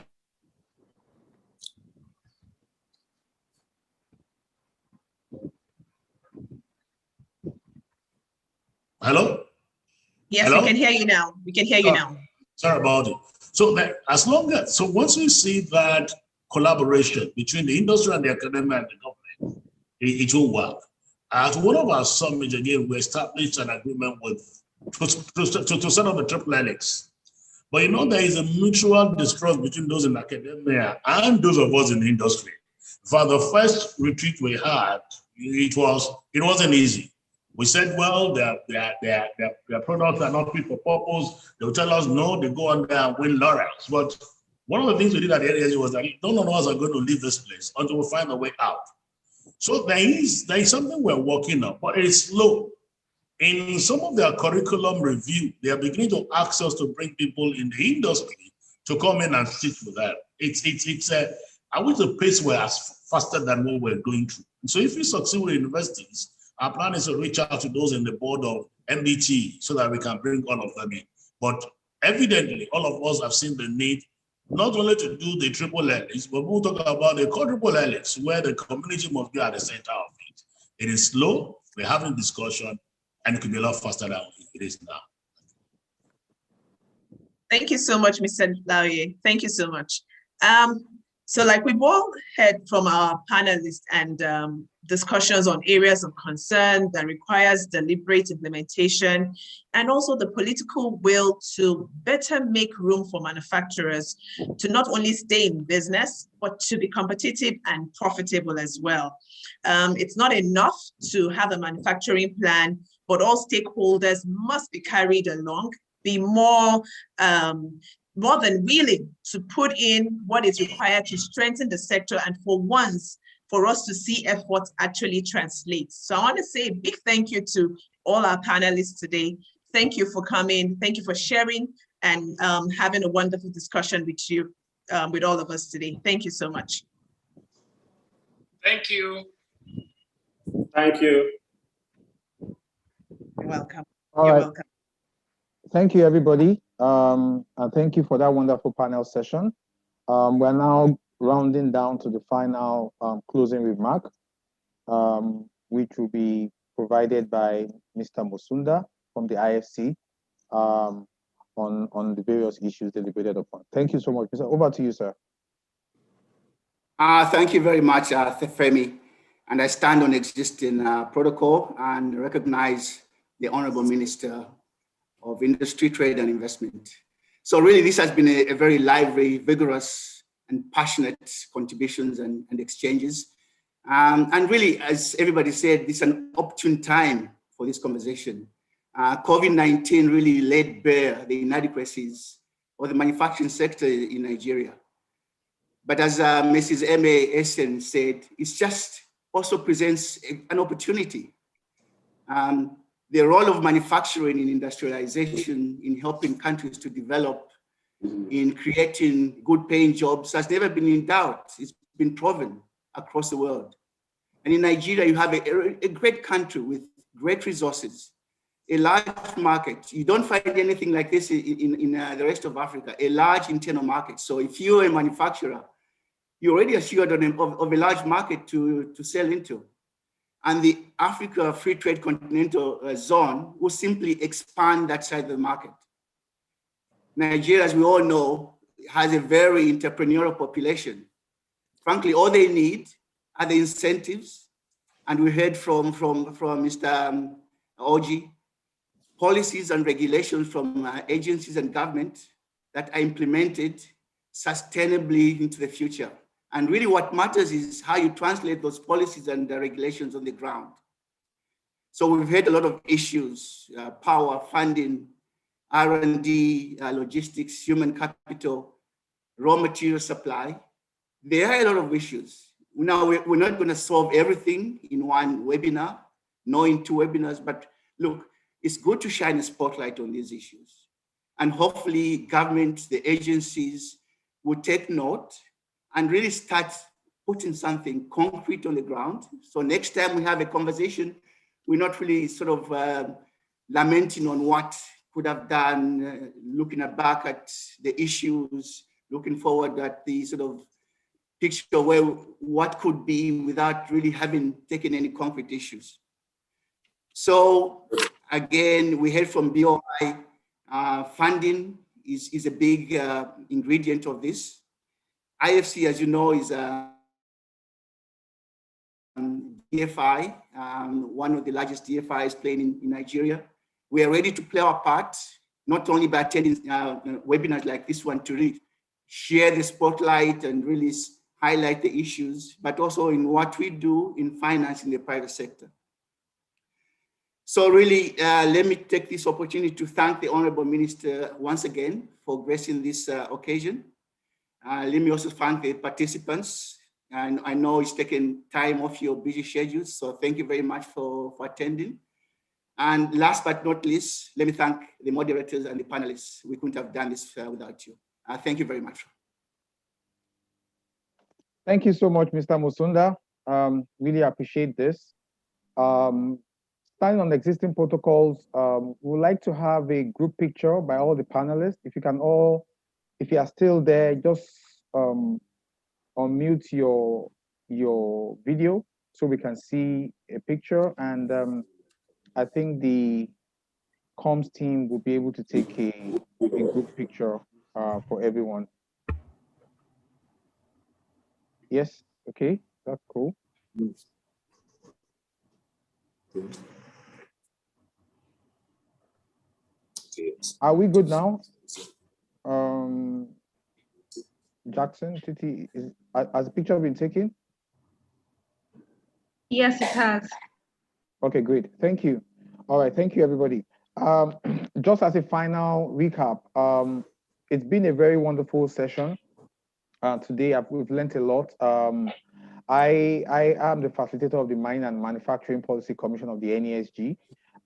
Hello? Yes, Hello? we can hear you now. We can hear you now. Sorry about it. So that so once we see that collaboration between the industry and the academia and the government, it will work. At one of our summits, again, we established an agreement with to set up a triple helix. But you know, there is a mutual distrust between those in academia and those of us in the industry. For the first retreat we had, it wasn't easy. We said, well, their products are not fit for purpose. They'll tell us no, they go on there and win laurels. But one of the things we did at the NESG was that none of us are going to leave this place until we find a way out. So there is something we're working on, but it's slow. In some of their curriculum review, they are beginning to ask us to bring people in the industry to come in and sit with them. I wish the pace were as faster than what we're going through. So if we succeed with universities, our plan is to reach out to those in the board of MDT so that we can bring all of them in. But evidently, all of us have seen the need not only to do the triple helix, but we'll talk about the quadruple helix, where the community must be at the center of it. It is slow, we're having discussion, and it could be a lot faster than it is now. Thank you so much, Mr. Lauye. Thank you so much. So like we've all heard from our panelists and discussions on areas of concern that requires deliberate implementation and also the political will to better make room for manufacturers to not only stay in business, but to be competitive and profitable as well. It's not enough to have a manufacturing plan, but all stakeholders must be carried along, be more than willing to put in what is required to strengthen the sector and for once, for us to see efforts actually translate. So I want to say a big thank you to all our panelists today. Thank you for coming. Thank you for sharing and having a wonderful discussion with you, with all of us today. Thank you so much. Thank you. Thank you. You're welcome. All You're right. welcome. Thank you, everybody. And thank you for that wonderful panel session. We're now rounding down to the final closing remark, which will be provided by Mr. Musunda from the IFC on the various issues deliberated upon. Thank you so much. Over to you, sir. Thank you very much, Femi. And I stand on existing protocol and recognize the Honorable Minister of Industry, Trade and Investment. So really, this has been a very lively, vigorous and passionate contributions and exchanges. And really, as everybody said, this is an opportune time for this conversation. COVID-19 really laid bare the inadequacies of the manufacturing sector in Nigeria. But as Mrs. M.A. Essen said, it just also presents an opportunity. The role of manufacturing in industrialization, in helping countries to develop, in creating good paying jobs has never been in doubt. It's been proven across the world. And in Nigeria, you have a great country with great resources, a large market. You don't find anything like this in the rest of Africa, a large internal market. So if you're a manufacturer, you're already assured of a large market to sell into. And the Africa Free Trade Continental Zone will simply expand that side of the market. Nigeria, as we all know, has a very entrepreneurial population. Frankly, all they need are the incentives. And we heard from Mr. Oji, policies and regulations from agencies and government that are implemented sustainably into the future. And really what matters is how you translate those policies and the regulations on the ground. So we've had a lot of issues, power, funding, R&D, logistics, human capital, raw material supply. There are a lot of issues. Now, we're not going to solve everything in one webinar, nor in 2 webinars, but look, it's good to shine a spotlight on these issues. And hopefully government, the agencies will take note and really start putting something concrete on the ground. So next time we have a conversation, we're not really sort of lamenting on what could have done, looking back at the issues, looking forward at the sort of picture where what could be without really having taken any concrete issues. So Again, we heard from BOI, funding is a big ingredient of this. IFC, as you know, is DFI, one of the largest DFIs playing in Nigeria. We are ready to play our part, not only by attending webinars like this one to really share the spotlight and really highlight the issues, but also in what we do in finance in the private sector. So really, let me take this opportunity to thank the Honorable Minister once again for gracing this occasion. Let me also thank the participants. And I know it's taken time off your busy schedules, so thank you very much for attending. And last but not least, let me thank the moderators and the panelists. We couldn't have done this without you. Thank you very much. Thank you so much, Mr. Musunda. Really appreciate this. Starting on existing protocols, we would like to have a group picture by all the panelists. If you can all, if you are still there, just unmute your video so we can see a picture. And I think the comms team will be able to take a group picture for everyone. Yes, okay, that's cool. Are we good now? Jackson, Titi, has the picture been taken? Yes, it has. Okay, great. Thank you. All right, thank you, everybody. Just as a final recap, it's been a very wonderful session. Today, we've learned a lot. I am the facilitator of the Mining and Manufacturing Policy Commission of the NESG,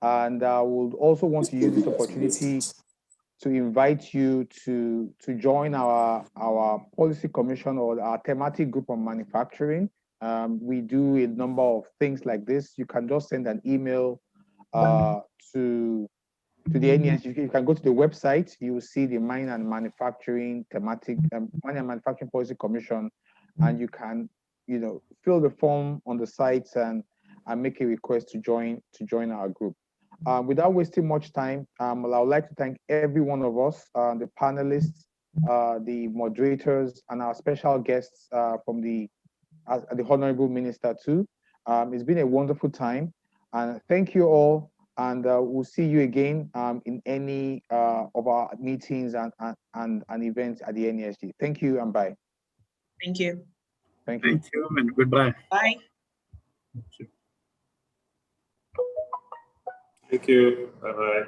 and I would also want to use this opportunity to invite you to join our policy commission or our thematic group on manufacturing. We do a number of things like this. You can just send an email to the NESG. You can go to the website. You will see the Mining and Manufacturing thematic Mining and Manufacturing Policy Commission, and you can fill the form on the site and make a request to join our group. Without wasting much time, I would like to thank every one of us, the panelists, the moderators, and our special guests from the Honorable Minister too. It's been a wonderful time, and thank you all. And we'll see you again in any of our meetings and events at the NESG. Thank you and bye. Thank you. Thank you. Thank you and goodbye. Bye. Thank you. Bye-bye.